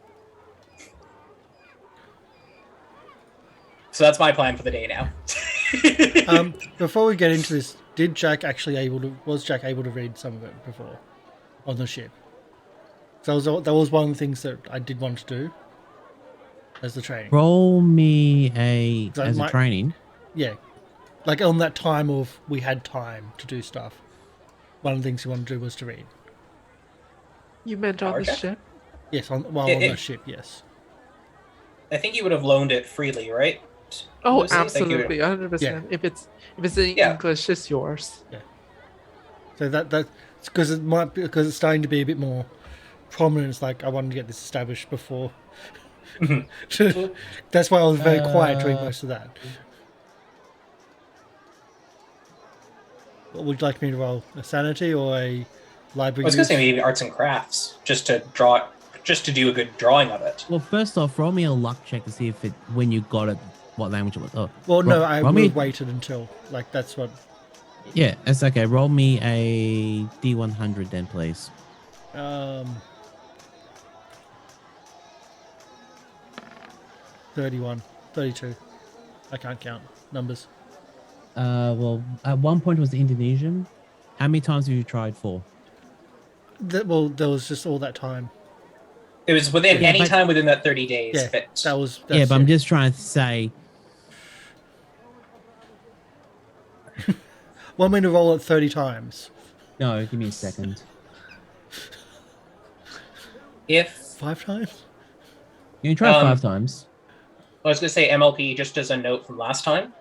So that's my plan for the day now. Before we get into this, was Jack able to read some of it before on the ship? So that was one of the things that I did want to do as the training. Roll me a training. Yeah, like on that time of we had time to do stuff. One of the things you wanted to do was to read. You meant on the ship? Yes, on the ship. Yes. I think you would have loaned it freely, right? Oh, Lucy? absolutely, 100%. Yeah. If it's in English, it's yours. Yeah. So that's because it's starting to be a bit more prominence. Like I wanted to get this established before. That's why I was very quiet during most of that. What would you like me to roll? A sanity or a library? I was going to say maybe arts and crafts, just to do a good drawing of it. Well, first off, roll me a luck check to see if it when you got it, what language it was. Oh, well, no, I roll would me. have waited until that's what. Yeah, it's okay. Roll me a D100 then, please. 31, 32. I can't count numbers. Well, at one point it was the Indonesian. How many times have you tried for? Well, there was just all that time. It was within Yeah, any but- time within that 30 days. Yeah, Fit. that's Yeah, but I'm it. just trying to say. Want me to roll it 30 times? No, give me a second. If 5 times? You can try 5 times. I was going to say MLP, just as a note from last time,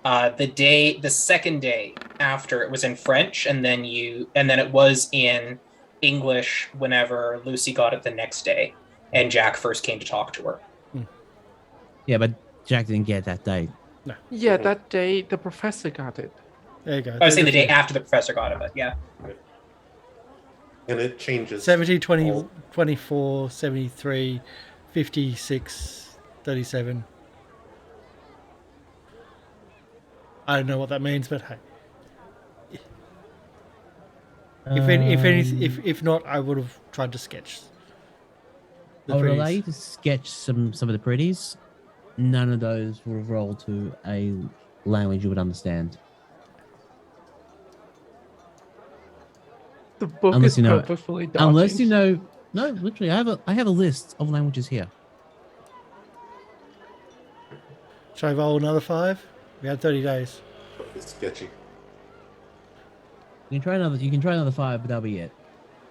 the second day after it was in French, and then it was in English whenever Lucy got it the next day, and Jack first came to talk to her. Yeah, but Jack didn't get it that day. Yeah, that day the professor got it. There you go. I was saying the day after the professor got it, but yeah. And it changes. 70, 20, 24, 73, 56, 37. I don't know what that means, but hey. If not, I would have tried to sketch. I would allow you to sketch some of the pretties. None of those will roll to a language you would understand. The book Unless is you know- purposefully dodging. Unless you know, no, literally, I have a list of languages here. Should I roll another 5? We had 30 days. It's sketchy. You can try another 5, but that'll be it.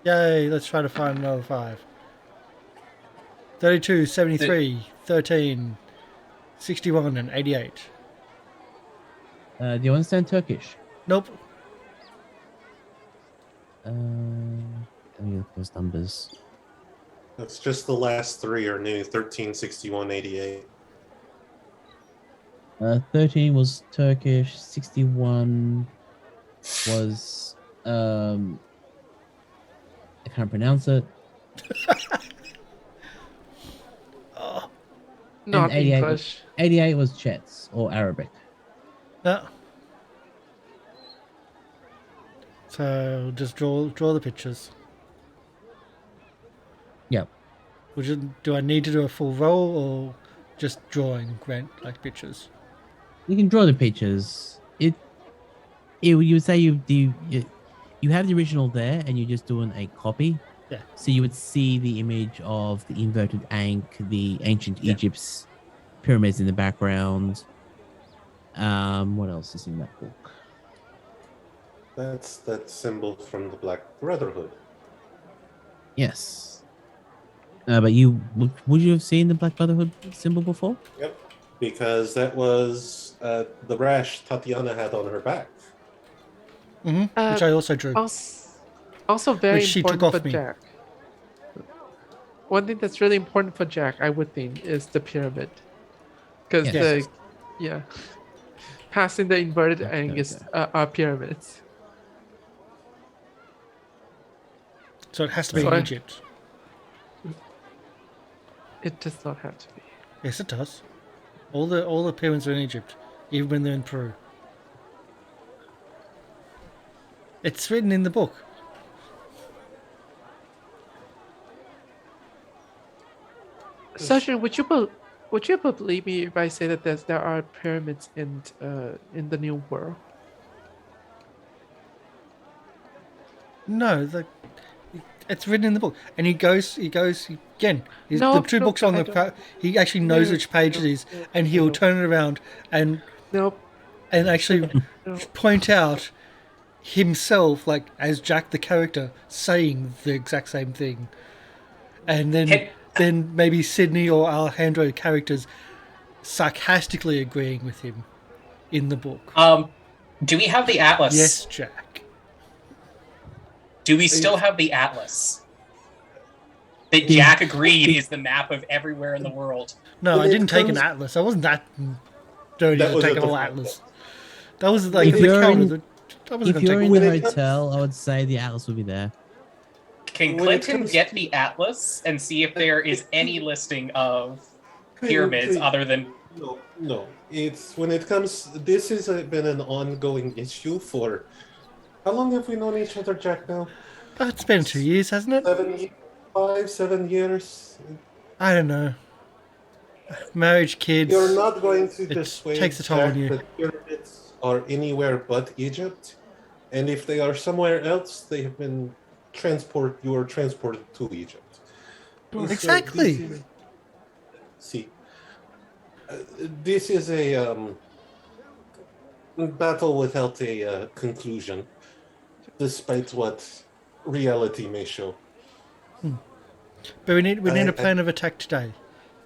Yay, let's try to find another 5. 32, 73, 13, 61, and 88. Do you understand Turkish? Nope. Let me look at those numbers. It's just the last 3 are new: 13, 61, 88. 13 was Turkish. 61 was I can't pronounce it. Not And 88 English. 88 was Chets or Arabic. No. So just draw the pictures. Yep. Do I need to do a full roll or just drawing like pictures? You can draw the pictures. You would say you have the original there, and you're just doing a copy. Yeah. So you would see the image of the inverted ankh, the ancient Egypt's pyramids in the background. What else is in that book? That's that symbol from the Black Brotherhood. Yes. But would you have seen the Black Brotherhood symbol before? Yep. Because that was the rash Tatiana had on her back. Mm-hmm. Which I also drew. Also very Which she took important off for me. Jack. One thing that's really important for Jack, I would think, is the pyramid. Because Yes. passing the inverted Okay, ankh is okay. are pyramids. So it has to be in Sorry. Egypt. It does not have to be. Yes, it does. All the pyramids are in Egypt, even when they're in Peru. It's written in the book. Sergeant, would you believe me if I say that there are pyramids in the New World? No, it's written in the book, and he goes again. No, the two no, books on I the don't- he actually knows No, which page it no, is, no, and he'll no. turn it around and Nope. actually No. point out himself, like as Jack the character, saying the exact same thing, and then maybe Sidney or Alejandro characters sarcastically agreeing with him in the book. Do we have the atlas? Yes, Jack. Do we still have the atlas? that Jack agreed is the map of everywhere in the world. No, When I it didn't take an comes- atlas. I wasn't that dirty That to was take a a whole different atlas. That was like If the you're counter. in- That wasn't If going you're to in take. the When it comes- hotel, I would say the atlas would be there. Can When it Clinton comes get to- the atlas and see if there is any listing of Please, pyramids please. other than No. It's when it comes. This has been an ongoing issue for. How long have we known each other, Jack? Now It's been 2 years, hasn't it? 7 years. I don't know. Marriage, kids. You're not going to It dissuade takes a toll Jack on you. that pyramids are anywhere but Egypt, and if they are somewhere else, they have been transported to Egypt. Exactly. This is a battle without a conclusion, despite what reality may show. But we need a I- plan of attack today.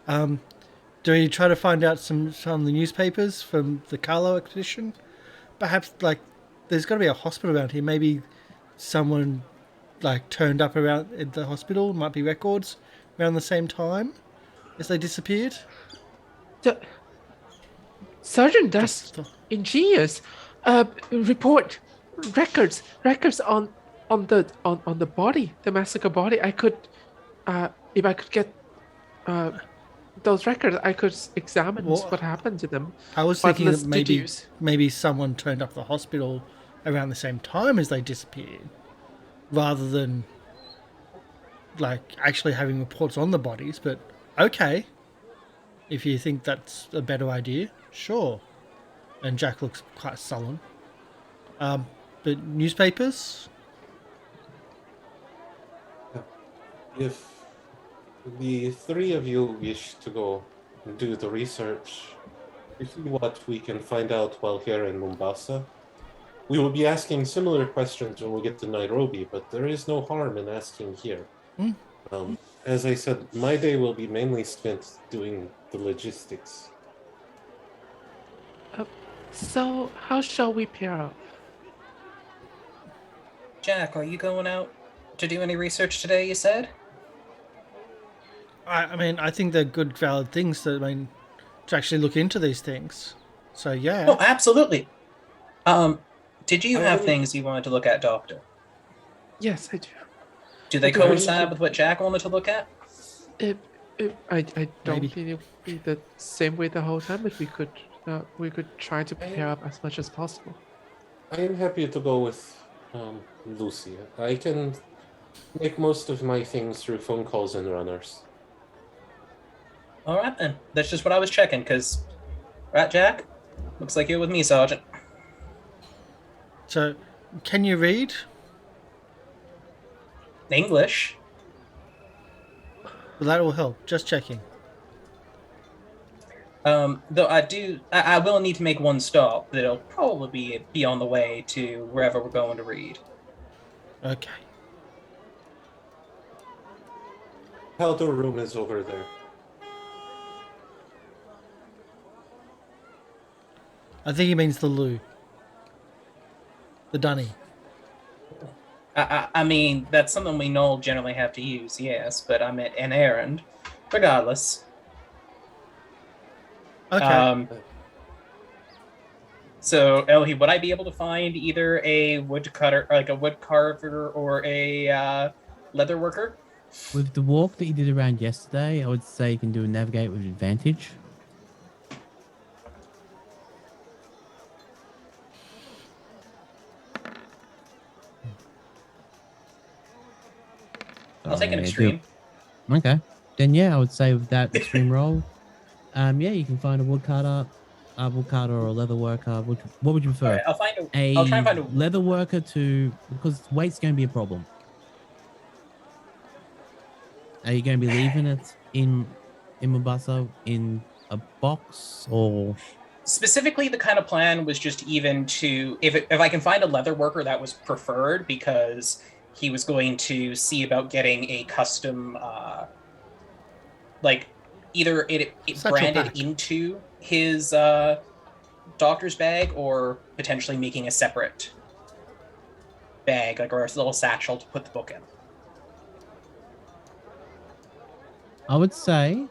Do we try to find out some of the newspapers from the Carlo expedition? Perhaps there's got to be a hospital around here. Maybe someone turned up around at the hospital. Might be records around the same time as they disappeared. Sergeant, that's ingenious. Report records on the body, the massacre body. I could, if I could get those records, I could examine what happened to them. I was What thinking that list did you use? maybe someone turned up the hospital around the same time as they disappeared, rather than actually having reports on the bodies. But okay, if you think that's a better idea, sure. And Jack looks quite sullen. But newspapers? If the three of you wish to go and do the research, to see what we can find out while here in Mombasa, we will be asking similar questions when we get to Nairobi, but there is no harm in asking here. As I said, my day will be mainly spent doing the logistics. So how shall we pair up? Jack, are you going out to do any research today, you said? I mean, I think they're good, valid things to actually look into these things. So yeah. Oh, absolutely. Did you have Um, things you wanted to look at, Doctor? Yes, I do. Do they Okay. coincide with what Jack wanted to look at? I don't Maybe. think it'll be the same way the whole time, but we could try to pair up as much as possible. I am happy to go with Lucy. I can make most of my things through phone calls and runners. All right, then. That's just what I was checking, because... Right, Jack? Looks like you're with me, Sergeant. So, can you read? English? Well, that will help. Just checking. Though I will need to make one stop that'll probably be on the way to wherever we're going to read. Okay. Powder room is over there. I think he means the loo. The dunny. I mean, that's something we know generally have to use, yes, but I'm at an errand. Regardless. Okay. So, Elhi, would I be able to find either a woodcutter, like a woodcarver, or a leather worker? With the walk that you did around yesterday, I would say you can do a navigate with advantage. I'll take an Yeah, extreme. Okay. Then yeah, I would say with that extreme roll, yeah, you can find a woodcutter or a leather worker. What would you prefer? Alright, I'll try and find a leather worker because weight's going to be a problem. Are you going to be leaving it in Mombasa in a box or? Specifically, the kind of plan was just even to if I can find a leather worker, that was preferred, because he was going to see about getting a custom either it branded back. into his doctor's bag, or potentially making a separate bag, or a little satchel to put the book in. I would say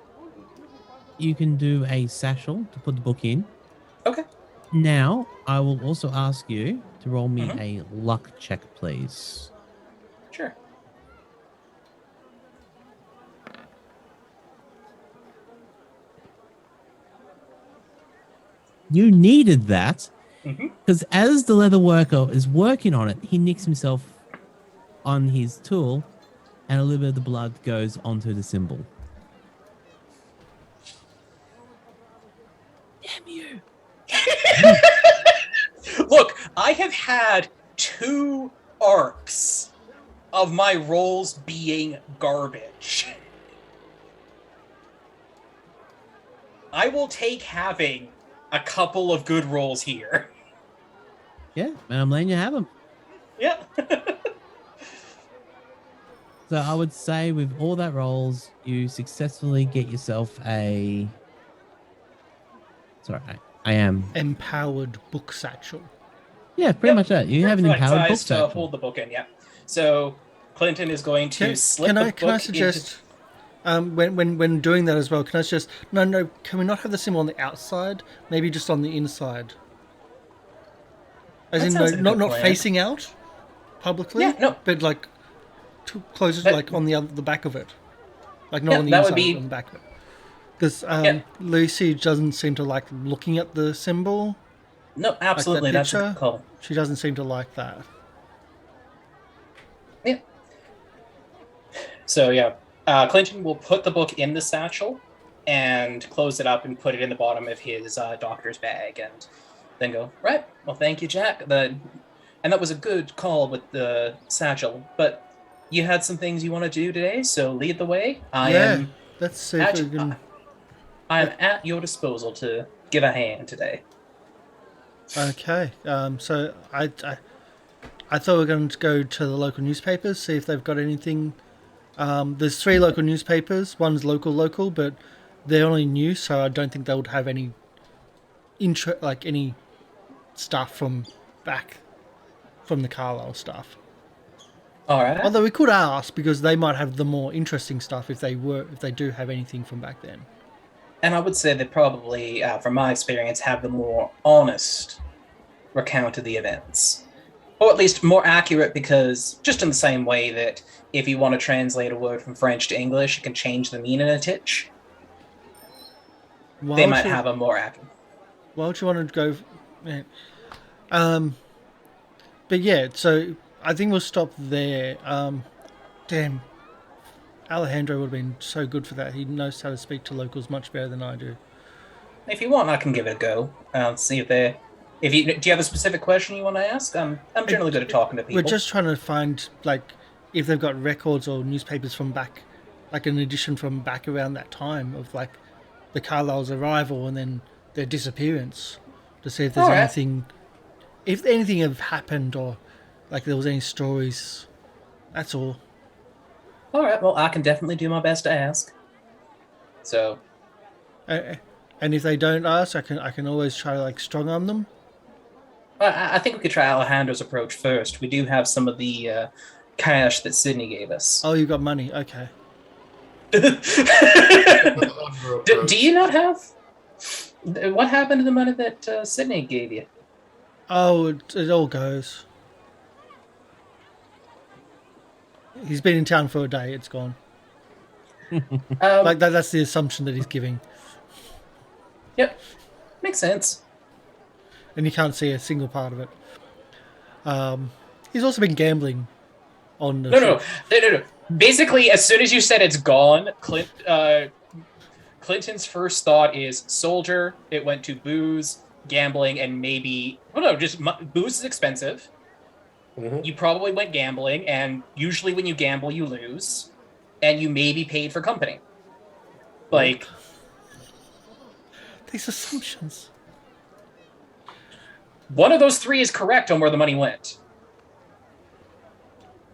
you can do a satchel to put the book in. Okay. Now, I will also ask you to roll me Mhm. a luck check, please. Sure. You needed that Mm-hmm. because as the leather worker is working on it, he nicks himself on his tool and a little bit of the blood goes onto the symbol. Damn you. Look, I have had 2 arcs of my rolls being garbage. I will take having a couple of good rolls here. Yeah, and I'm letting you have them. Yeah. So I would say with all that rolls, you successfully get yourself a... Sorry, I am... Empowered book satchel. Yeah, pretty much that. You have an Like empowered book size to satchel. hold the book in, yeah. So Clinton is going to slip the book Can I suggest when doing that as well? Can I suggest no? Can we not have the symbol on the outside? Maybe just on the inside. As That in, sounds like a good not plan. facing out publicly. Yeah, no. But like closer, That- like on the back of it, like not Yeah, on the that inside, would be- on the back of it. Because Yeah. Lucy doesn't seem to like looking at the symbol. No, absolutely, that's a picture? good call. She doesn't seem to like that. Yeah. So yeah, Clinton will put the book in the satchel and close it up and put it in the bottom of his doctor's bag, and then go, right, well, thank you, Jack. And that was a good call with the satchel, but you had some things you want to do today, so lead the way. Let's see if we can. I am at your disposal to give a hand today. Okay. So I thought we were going to go to the local newspapers, see if they've got anything. There's 3 local newspapers. One's local, but they're only new, so I don't think they would have any any stuff from the Carlyle stuff. All right. Although we could ask, because they might have the more interesting stuff if they do have anything from back then. And I would say they probably, from my experience, have the more honest recount of the events. Or at least more accurate, because just in the same way that if you want to translate a word from French to English, you can change the meaning a titch. They might have a more accurate. Why would you want to go? Yeah. But yeah, so I think we'll stop there. Damn, Alejandro would have been so good for that. He knows how to speak to locals much better than I do. If you want, I can give it a go. See if do you have a specific question you want to ask? I'm generally good at talking to people. We're just trying to find if they've got records or newspapers from back, like an edition from back around that time of the Carlyle's arrival and then their disappearance, to see if there's anything, if anything have happened or there was any stories. That's all. All right. Well, I can definitely do my best to ask. So. And if they don't ask, I can always try to strong arm them. I think we could try Alejandro's approach first. We do have some of the cash that Sidney gave us. Oh, you got money. Okay. Do you not have? What happened to the money that Sidney gave you? Oh, it all goes. He's been in town for a day. It's gone. That's the assumption that he's giving. Yep, makes sense. And you can't see a single part of it. He's also been gambling on the No. Basically, as soon as you said it's gone, Clinton's first thought is soldier. It went to booze, gambling, and maybe... Oh, no, just booze is expensive. Mm-hmm. You probably went gambling, and usually when you gamble, you lose. And you maybe paid for company. These assumptions. One of those 3 is correct on where the money went.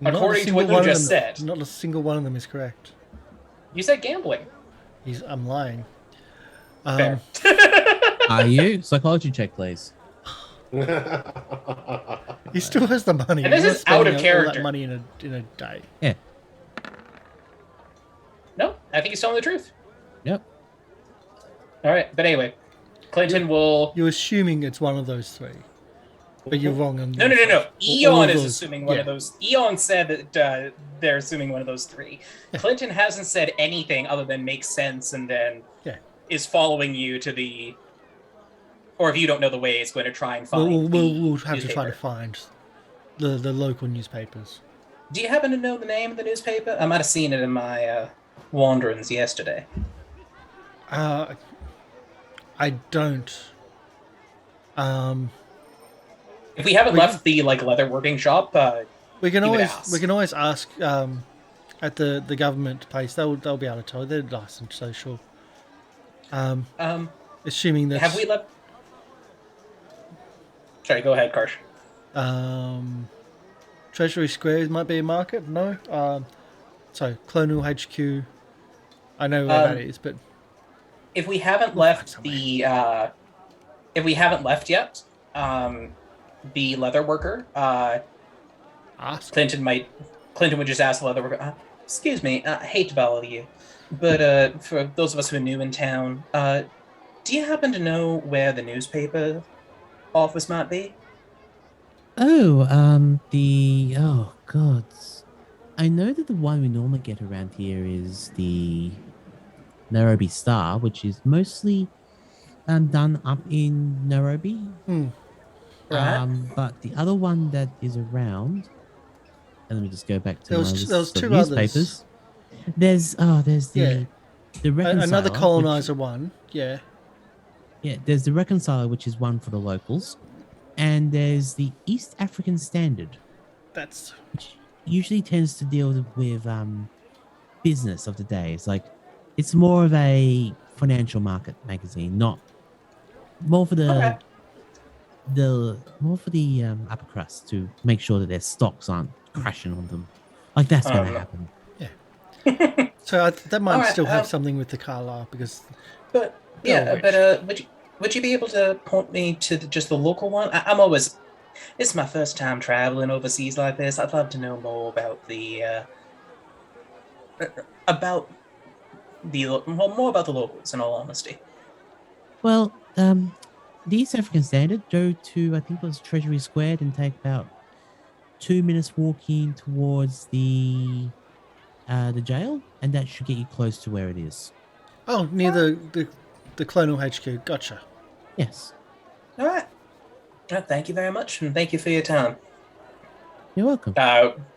According to what you just said. Not a single one of them is correct. You said gambling. I'm lying. Fair. Are you? Psychology check, please. He still has the money. And this is out of character. All that money in a day. Yeah. No, think he's telling the truth. Yep. All right, but anyway, Clinton will. You're assuming it's one of those three, but you're wrong. On No. all Eon of is those. assuming one of those. Eon said that they're assuming one of those three. Clinton hasn't said anything other than makes sense, and then is following you to the. Or if you don't know the way, it's going to try and find. We'll have to try to find the local newspapers. Do you happen to know the name of the newspaper? I might have seen it in my wanderings yesterday. I don't. If we haven't left the leatherworking shop, we can always ask at the government place. They'll be able to tell. They're nice and social. Assuming that have we left? Sorry, go ahead, Karsh. Treasury Square might be a market. No. So Colonial HQ. I know where that is, but if we haven't left if we haven't left yet, the leather worker, Clinton would just ask the leather worker, excuse me, I hate to bother you, but for those of us who are new in town, do you happen to know where the newspaper office might be? Oh, gods. I know that the one we normally get around here is the Nairobi Star, which is mostly done up in Nairobi. Right. But the other one that is around, and let me just go back to there was two newspapers. others. There's the Reconciler, another colonizer one. Yeah. Yeah, there's the Reconciler, which is one for the locals, and there's the East African Standard, which usually tends to deal with business of the day. It's more of a financial market magazine, not more for the upper crust to make sure that their stocks aren't crashing on them. That's going to happen. Yeah. So that might still have something with the Carlye because. But would you be able to point me to just the local one? I'm always. This is my first time traveling overseas like this. I'd love to know more about more about the locals, in all honesty. Well, the East African Standard, go to, I think it was Treasury Square, and take about 2 minutes walking towards the jail, and that should get you close to where it is. Oh, near the Colonial HQ. Gotcha. Yes. All right. Thank you very much, and thank you for your time. You're welcome.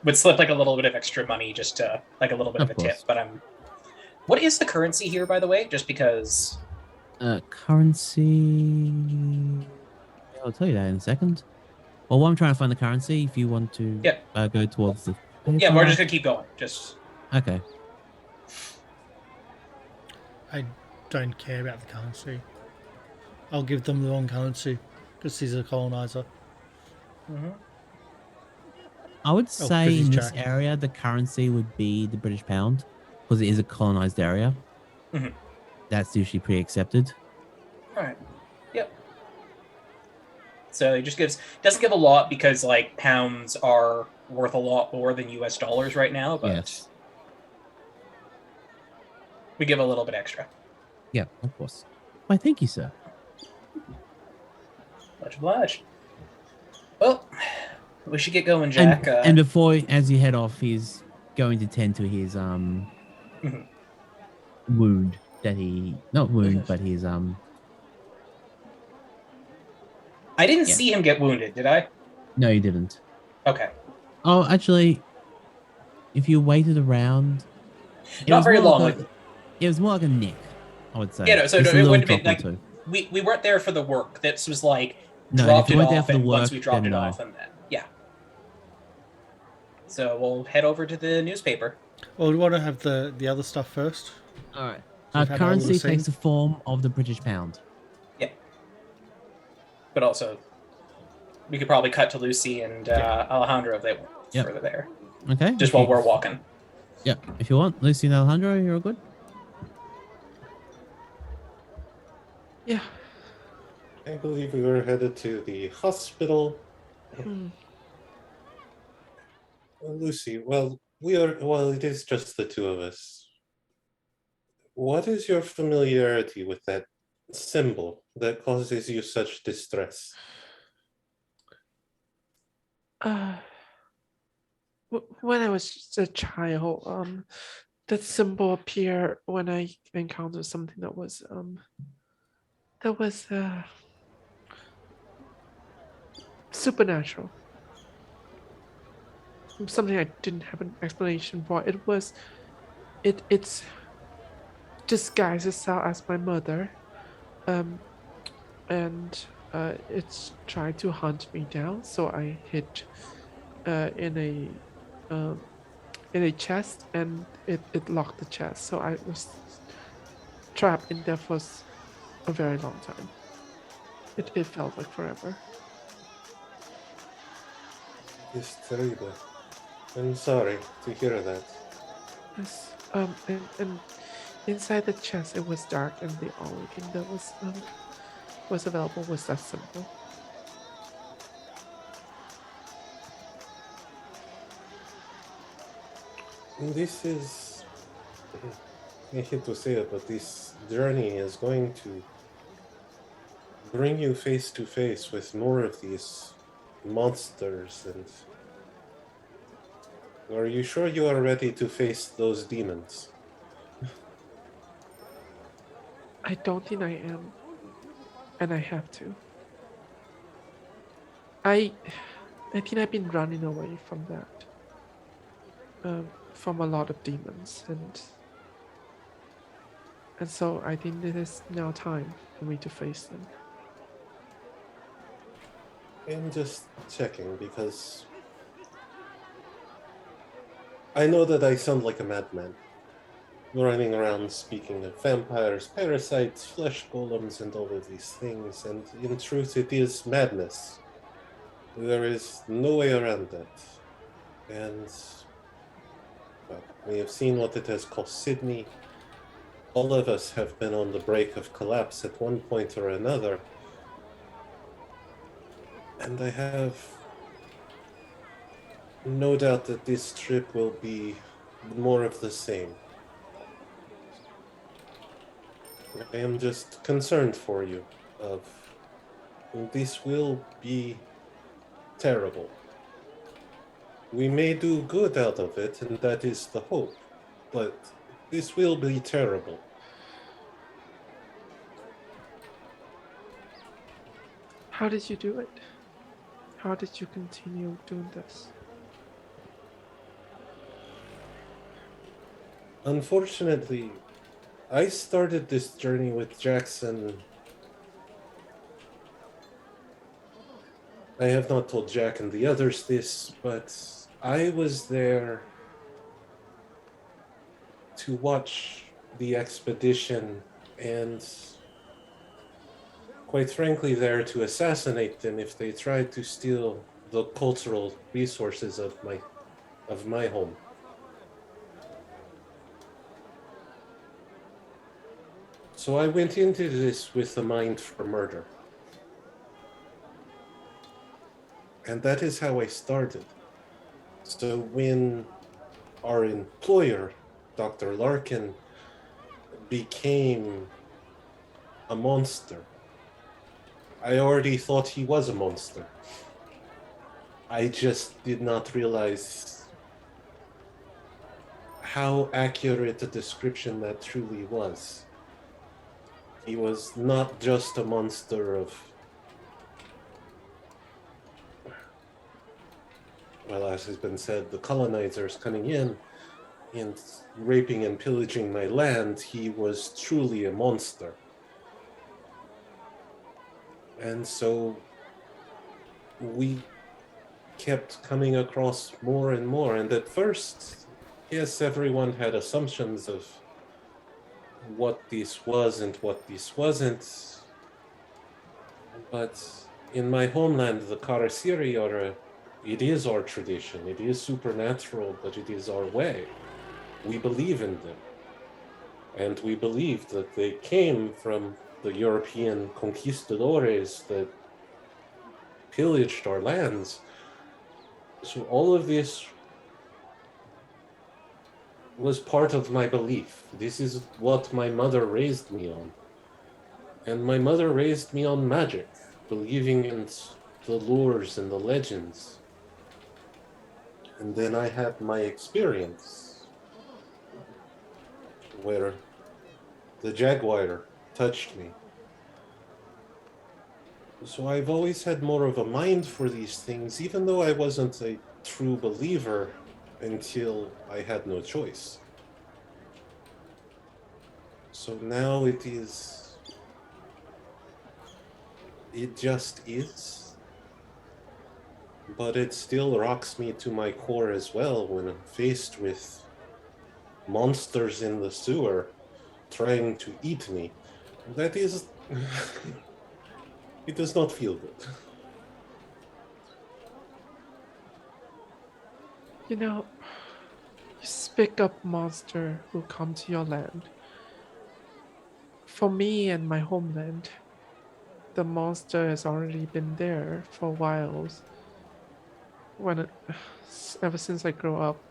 Would slip a little bit of extra money, just a little bit of a tip. But what is the currency here, by the way? Just because. Currency. I'll tell you that in a second. Well, while I'm trying to find the currency, if you want to go towards the. Yeah, we're just gonna keep going. Just. Okay. I don't care about the currency. I'll give them the wrong currency because he's a colonizer. Mm-hmm. I would say in this area, the currency would be the British pound because it is a colonized area. Mm-hmm. That's usually pretty accepted. All right. Yep. So it just doesn't give a lot because pounds are worth a lot more than US dollars right now, but we give a little bit extra. Yeah, of course. Why, thank you, sir. Much obliged. Well, we should get going, Jack. And before, as you head off, he's going to tend to his wound that but his I didn't see him get wounded, did I? No, you didn't. Okay. Oh, actually, if you waited around, not very long. It was more like a nick, I would say. Yeah, no, so it wouldn't have been we weren't there for the work. This was dropped it off, and once we dropped it off, and then So we'll head over to the newspaper. Well, we want to have the other stuff first. All right. Currency takes the form of the British pound. Yeah. But also, we could probably cut to Lucy and Alejandro if they were further there. Okay. Just while we're walking. Yeah, if you want. Lucy and Alejandro, you're all good? Yeah. I believe we were headed to the hospital. Lucy, it is just the two of us. What is your familiarity with that symbol that causes you such distress? When I was just a child, that symbol appeared when I encountered something that was supernatural. Something I didn't have an explanation for. It's disguised itself as my mother, um, and it's tried to hunt me down. So I hid in a chest, and it locked the chest. So I was trapped in there for a very long time. It felt like forever. It's terrible. I'm sorry to hear that. Yes. And inside the chest it was dark, and the only thing that was available was that symbol. This is, I hate to say it, but this journey is going to bring you face to face with more of these monsters. And are you sure you are ready to face those demons? I don't think I am, and I have to. I think I've been running away from that, from a lot of demons, and so I think it is now time for me to face them. I'm just checking because I know that I sound like a madman, running around speaking of vampires, parasites, flesh golems, and all of these things, and in truth it is madness. There is no way around that. And well, we have seen what it has cost Sidney. All of us have been on the brink of collapse at one point or another. And I have no doubt that this trip will be more of the same. I am just concerned for you. This will be terrible. We may do good out of it, and that is the hope, but this will be terrible. How did you do it? How did you continue doing this? Unfortunately, I started this journey with Jackson. I have not told Jack and the others this, but I was there to watch the expedition and, quite frankly, there to assassinate them if they tried to steal the cultural resources of my home. So I went into this with a mind for murder. And that is how I started. So when our employer, Dr. Larkin, became a monster, I already thought he was a monster. I just did not realize how accurate a description that truly was. He was not just a monster of, well, as has been said, the colonizers coming in and raping and pillaging my land. He was truly a monster. And so we kept coming across more and more. And at first, yes, everyone had assumptions of what this was and what this wasn't. But in my homeland, the Karasiri it is our tradition. It is supernatural, but it is our way. We believe in them. And we believe that they came from the European conquistadores that pillaged our lands. So all of this was part of my belief. This is what my mother raised me on. And my mother raised me on magic, believing in the lures and the legends. And then I had my experience where the jaguar touched me. So I've always had more of a mind for these things, even though I wasn't a true believer until I had no choice. So now it just is. But it still rocks me to my core as well when I'm faced with monsters in the sewer trying to eat me. That is... it does not feel good. You know, you speak up monster who come to your land. For me and my homeland, the monster has already been there for a while. Ever since I grew up,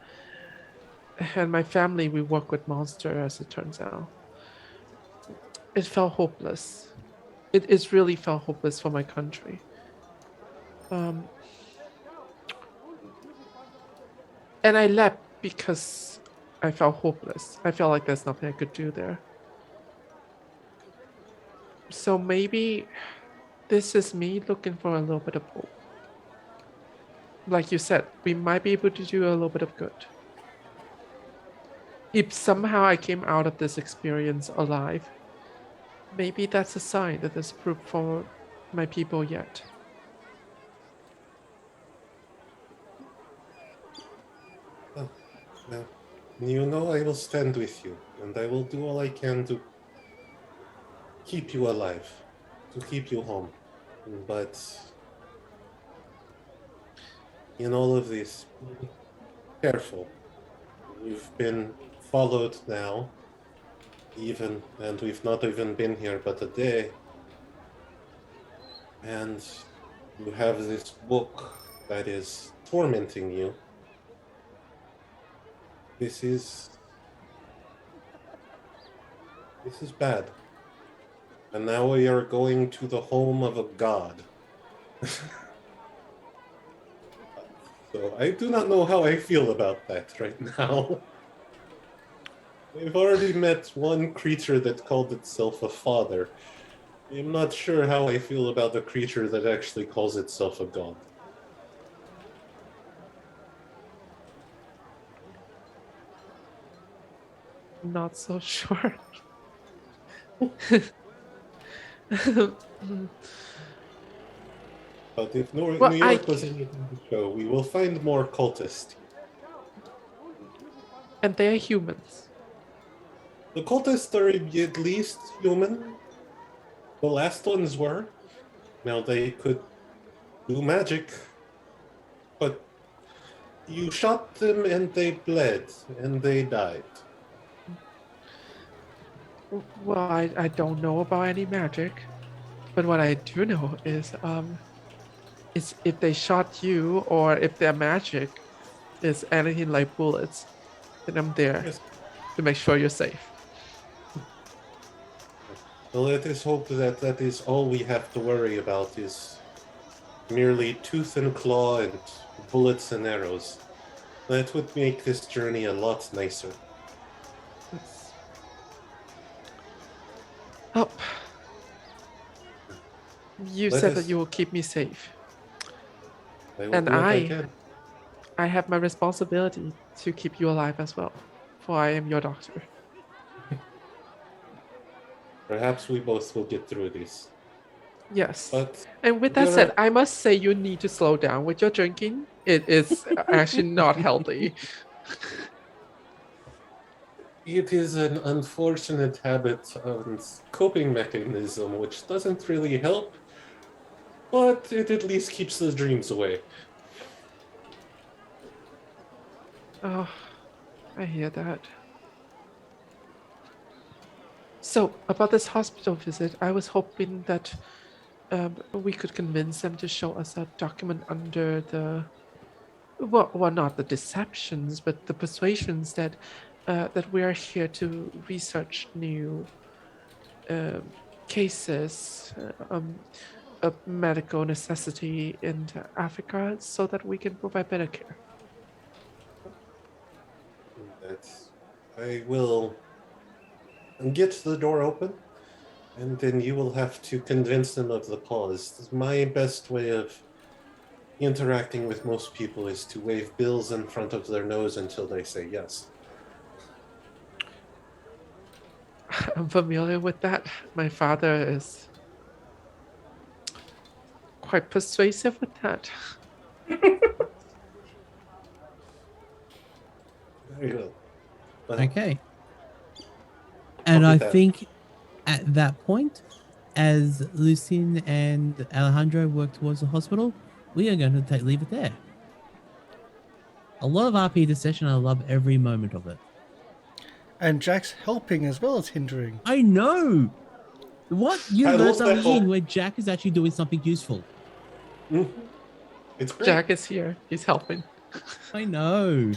and my family, we work with monster as it turns out. It felt hopeless. It really felt hopeless for my country. And I left because I felt hopeless. I felt like there's nothing I could do there. So maybe this is me looking for a little bit of hope. Like you said, we might be able to do a little bit of good. If somehow I came out of this experience alive, maybe that's a sign that there's proof for my people yet. Now, you know I will stand with you, and I will do all I can to keep you alive, to keep you home. But in all of this, be careful. We've been followed now, and we've not even been here but a day. And you have this book that is tormenting you. This is bad. And now we are going to the home of a god. So I do not know how I feel about that right now. We've already met one creature that called itself a father. I'm not sure how I feel about the creature that actually calls itself a god. Not so sure. But if New Well, York was anything to show, we will find more cultists. And they're humans. The cultists are at least human. The last ones were. Now they could do magic, but you shot them and they bled and they died. Well, I don't know about any magic, but what I do know is if they shot you or if their magic is anything like bullets, then I'm there Yes. to make sure you're safe. Well, let us hope that that is all we have to worry about is merely tooth and claw and bullets and arrows. That would make this journey a lot nicer. Yes. Oh, you Let said that us- you will keep me safe. I will And do what I can. I have my responsibility to keep you alive as well, for I am your doctor. Perhaps we both will get through this. Yes. But And with that there said, are- I must say you need to slow down with your drinking. It is actually not healthy. it is an unfortunate habit and coping mechanism which doesn't really help, but it at least keeps the dreams away. Oh, I hear that. So, about this hospital visit, I was hoping that we could convince them to show us a document under the... Well, not the deceptions, but the persuasions that that we are here to research new cases of medical necessity in Africa so that we can provide better care. I will get the door open, and then you will have to convince them of the pause. My best way of interacting with most people is to wave bills in front of their nose until they say yes. I'm familiar with that. My father is quite persuasive with that. Very well. Well, Okay. And I'll I do that. think at that point, as Lucianne and Alejandro work towards the hospital, we are going to leave it there. A lot of RP this session. I love every moment of it. And Jack's helping as well as hindering. I know. What I universe love are that we in whole- where Jack is actually doing something useful? It's great. Jack is here. He's helping. I know.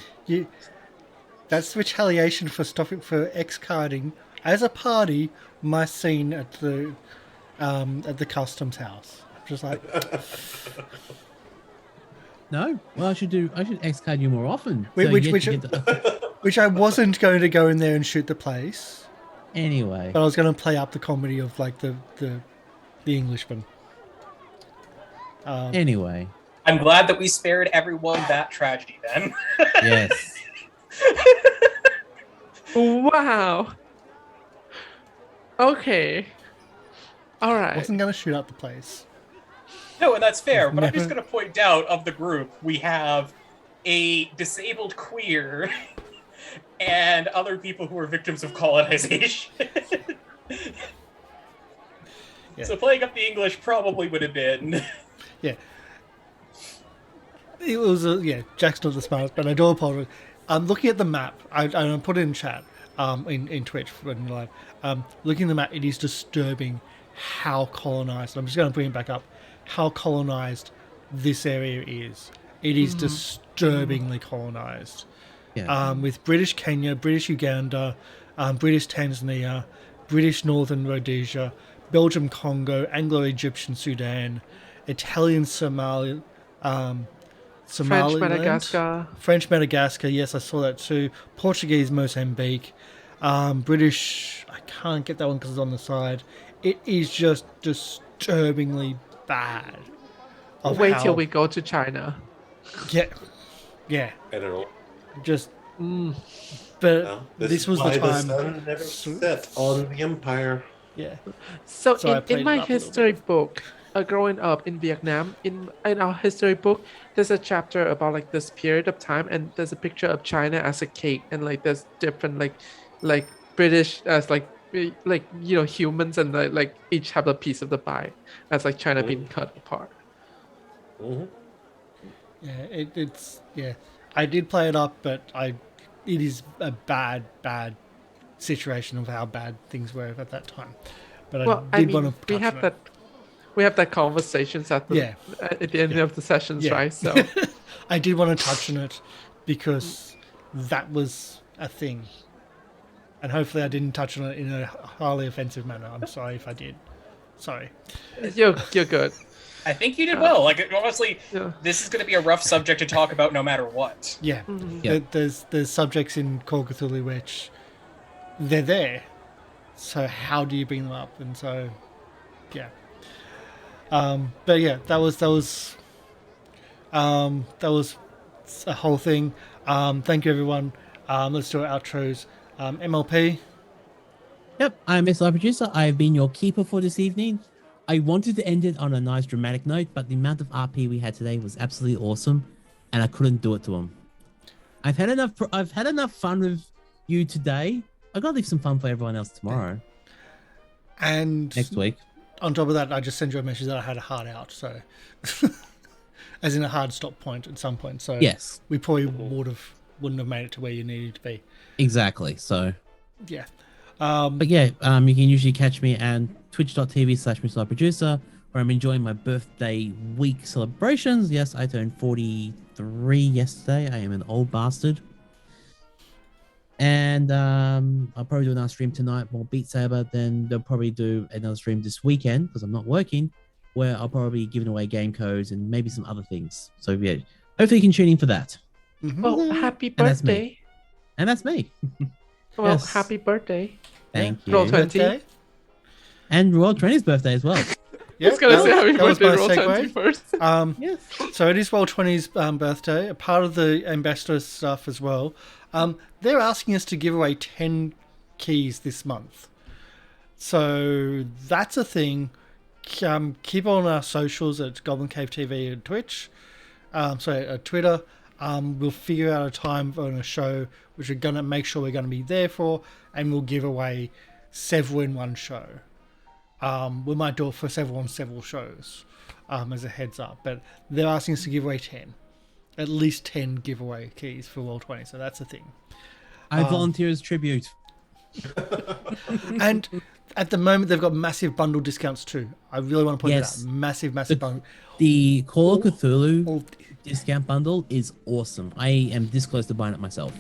That's retaliation for stopping for X-carding as a party my scene at the customs house. Just like No. Well, I should X-card you more often. Which- you which- get to- which I wasn't going to go in there and shoot the place, Anyway. but I was going to play up the comedy of like the Englishman. Anyway. I'm glad that we spared everyone that tragedy then. Yes. Wow. Okay. All I right. wasn't going to shoot up the place. No, and that's fair, but I'm Never- just going to point out of the group, we have a disabled queer and other people who are victims of colonization. Yeah. So playing up the English probably would have been... Yeah. It was Jack's not the smartest, but I do apologize. I'm looking at the map. I put it in chat, in Twitch when you're live. Looking at the map, it is disturbing how colonized. I'm just going to bring it back up. How colonized this area is. It is disturbingly colonized. Yeah. With British Kenya, British Uganda, British Tanzania, British Northern Rhodesia, Belgium Congo, Anglo-Egyptian Sudan, Italian Somaliland, French Madagascar. French Madagascar, yes, I saw that too. Portuguese Mozambique, British, I can't get that one because it's on the side. It is just disturbingly bad. of Wait how- till we go to China. Yeah, I don't know. just. Mm. But Well, this was why the time. sun never set on the Empire. Yeah, So, So I played in my it up a little history book, growing up in Vietnam, in our history book, there's a chapter about like this period of time, and there's a picture of China as a cake, and like there's different like British as like humans, and like each have a piece of the pie, as like China being cut apart. Hmm. yeah, it's yeah. I did play it up, but it is a bad situation of how bad things were at that time. But Well, I did want to we have that. We have that conversations at the end of the sessions, Yeah. right? So I did want to touch on it because that was a thing, and hopefully I didn't touch on it in a highly offensive manner. I'm sorry if I did. Sorry. you're good. I think you did well. Like, honestly, Yeah. this is going to be a rough subject to talk about no matter what. Yeah. Yeah. There's subjects in Call of Cthulhu which they're there. So how do you bring them up? And so, yeah. But yeah, that was a whole thing. Thank you everyone. Let's do our outros. MLP. Yep, I'm MrLiveProducer. I've been your keeper for this evening. I wanted to end it on a nice dramatic note, but the amount of RP we had today was absolutely awesome, and I couldn't do it to him. I've had enough fun with you today. I gotta leave some fun for everyone else tomorrow, And next week. on top of that, I just sent you a message that I had a hard out. So, as in a hard stop point at some point. So Yes, we probably wouldn't have made it to where you needed to be. exactly. So, Yeah. but yeah, you can usually catch me at twitch.tv/MrLiveProducer, where I'm enjoying my birthday week celebrations. Yes, I turned 43 yesterday. I am an old bastard. And I'll probably do another stream tonight, more Beat Saber. Then they'll probably do another stream this weekend because I'm not working, where I'll probably be giving away game codes and maybe some other things. So yeah, hopefully you can tune in for that. Mhm. Well, happy And that's me. birthday. And that's me. Well, Yes. happy birthday. Thank Roll you. 20. Birthday? And Royal Trainee's birthday as well. Yeah, I was gonna say happy that was birthday, my roll 20 segue. first. Yes. So it is Roll20's birthday, a part of the ambassador stuff as well. They're asking us to give away 10 keys this month. So that's a thing. Keep on our socials at Goblin Cave TV and Twitch. Twitter. We'll figure out a time on a show which we're going to make sure we're going to be there for, and we'll give away several in one show. We might do it for several on several shows as a heads up, but they're asking us to give away 10. At least 10 giveaway keys for Roll20, so that's a thing. I volunteer as tribute. And at the moment, they've got massive bundle discounts too. I really want to point Yes. that out. Massive bundle. The Call of Cthulhu All- discount bundle is awesome. I am this close to buying it myself.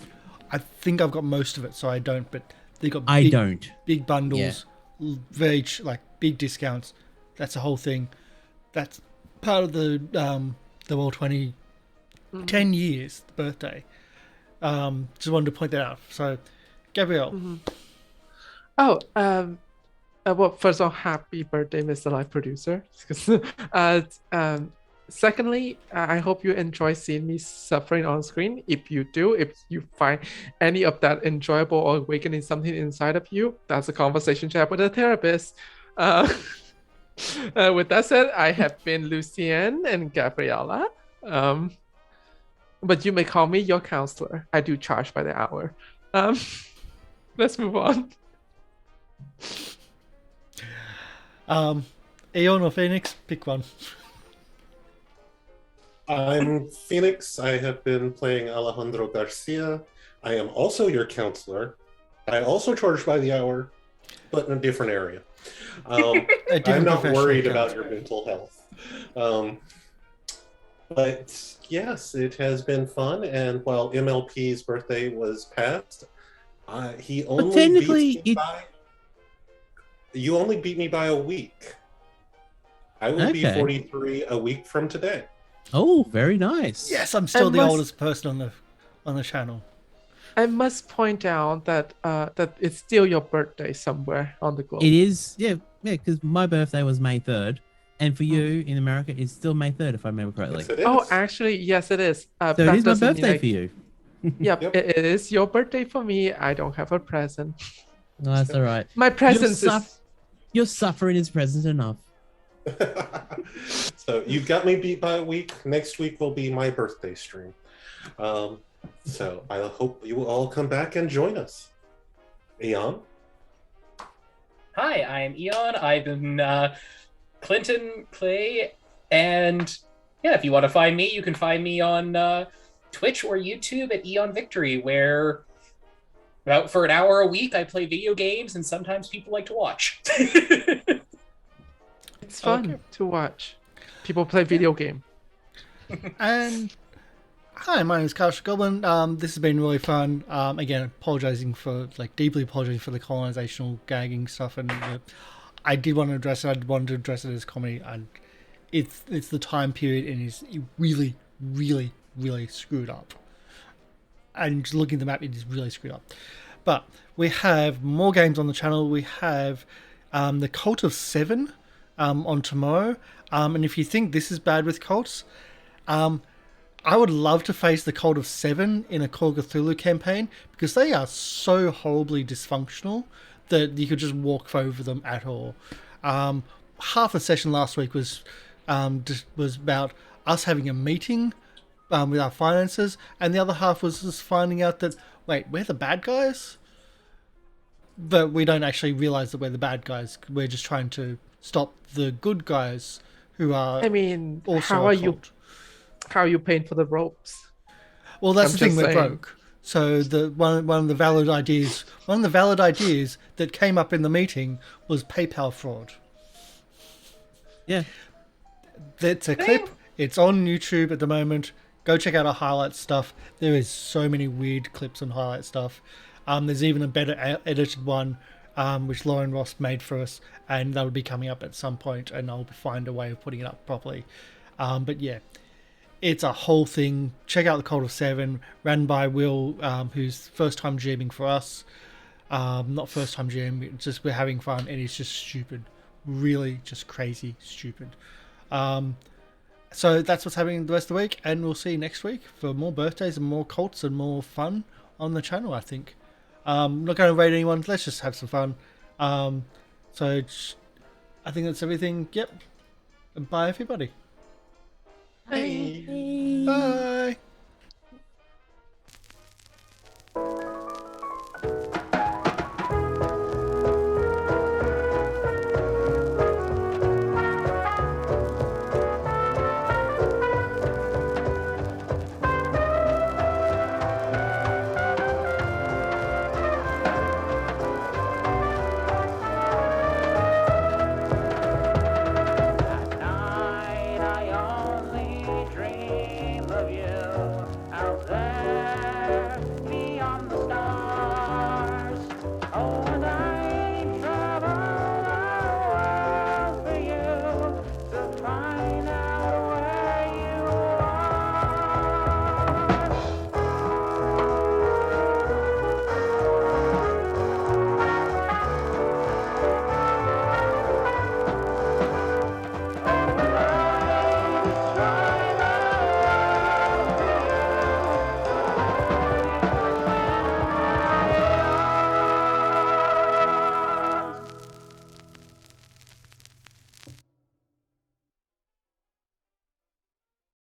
I think I've got most of it, so I don't, but they've got I don't. big bundles, very big discounts. That's a whole thing. That's part of the Roll20 10 years birthday. Just wanted to point that out. So, Gabrielle. Oh, well, first of all, happy birthday, Mr. Live Producer. Secondly, I hope you enjoy seeing me suffering on screen. If you do, if you find any of that enjoyable or awakening something inside of you, that's a conversation to have with a therapist. With that said, I have been Lucianne and Gabriela. But you may call me your counselor. I do charge by the hour. Let's move on. Aeon or Phoenix, pick one. I'm Phoenix. I have been playing Alejandro Garcia. I am also your counselor. I also charge by the hour, but in a different area. I'm not worried about your mental health. But yes, it has been fun. And while MLP's birthday was past, he only technically beats me by... You only beat me by a week. I will be Okay. 43 a week from today. Oh, very nice. Yes, I'm still I the must- oldest person on the channel. I must point out that that it's still your birthday somewhere on the globe. It is. Yeah, because my birthday was May 3rd. And for you in America, it's still May 3rd, if I remember correctly. Yes, it is. Oh, actually, yes, it is. So that it is my doesn't mean, birthday like- for you. Yep, Yep. it is your birthday for me. I don't have a present. No, that's all right. My presence Your is. Your suffering is present enough. So you've got me beat by a week. Next week will be my birthday stream. So I hope you will all come back and join us. Eon? Hi, I am Eon. I've been Clinton Clay, and yeah, if you want to find me, you can find me on Twitch or YouTube at Eon Victory, where about for an hour a week I play video games, and sometimes people like to watch. It's fun Okay. to watch. People play video game. And hi, my name is Karsh Goblin. This has been really fun. Again, deeply apologizing for the colonizational gagging stuff, and I did want to address it. I wanted to address it as comedy, and it's the time period, and it's really, really, really screwed up. And just looking at the map, it is really screwed up. But we have more games on the channel. We have the Cult of Seven on tomorrow. And if you think this is bad with cults, I would love to face the Cult of Seven in a Call of Cthulhu campaign, because they are so horribly dysfunctional that you could just walk over them at all. Half a session last week was about us having a meeting with our finances, and the other half was just finding out that, wait, we're the bad guys? But we don't actually realize that we're the bad guys. We're just trying to stop the good guys who are I mean, also how a are you? cult. How are you paying for the ropes? Well, that's I'm the thing, just we're saying. broke. So one of the valid ideas that came up in the meeting was PayPal fraud. Yeah. That's a clip. It's on YouTube at the moment. Go check out our highlight stuff. There is so many weird clips and highlight stuff. There's even a better edited one, which Lorian Ross made for us, and that'll be coming up at some point, and I'll find a way of putting it up properly. But yeah, it's a whole thing. Check out the Cult of Seven, ran by Will, who's first time GMing for us. Not first time GM, just we're having fun, and it's just stupid. Really just crazy stupid. So that's what's happening the rest of the week, and we'll see you next week for more birthdays and more cults and more fun on the channel, I think. I'm not going to rate anyone, let's just have some fun. So I think that's everything. Yep. Bye everybody. Hey. Bye. Night I only dream of you out there.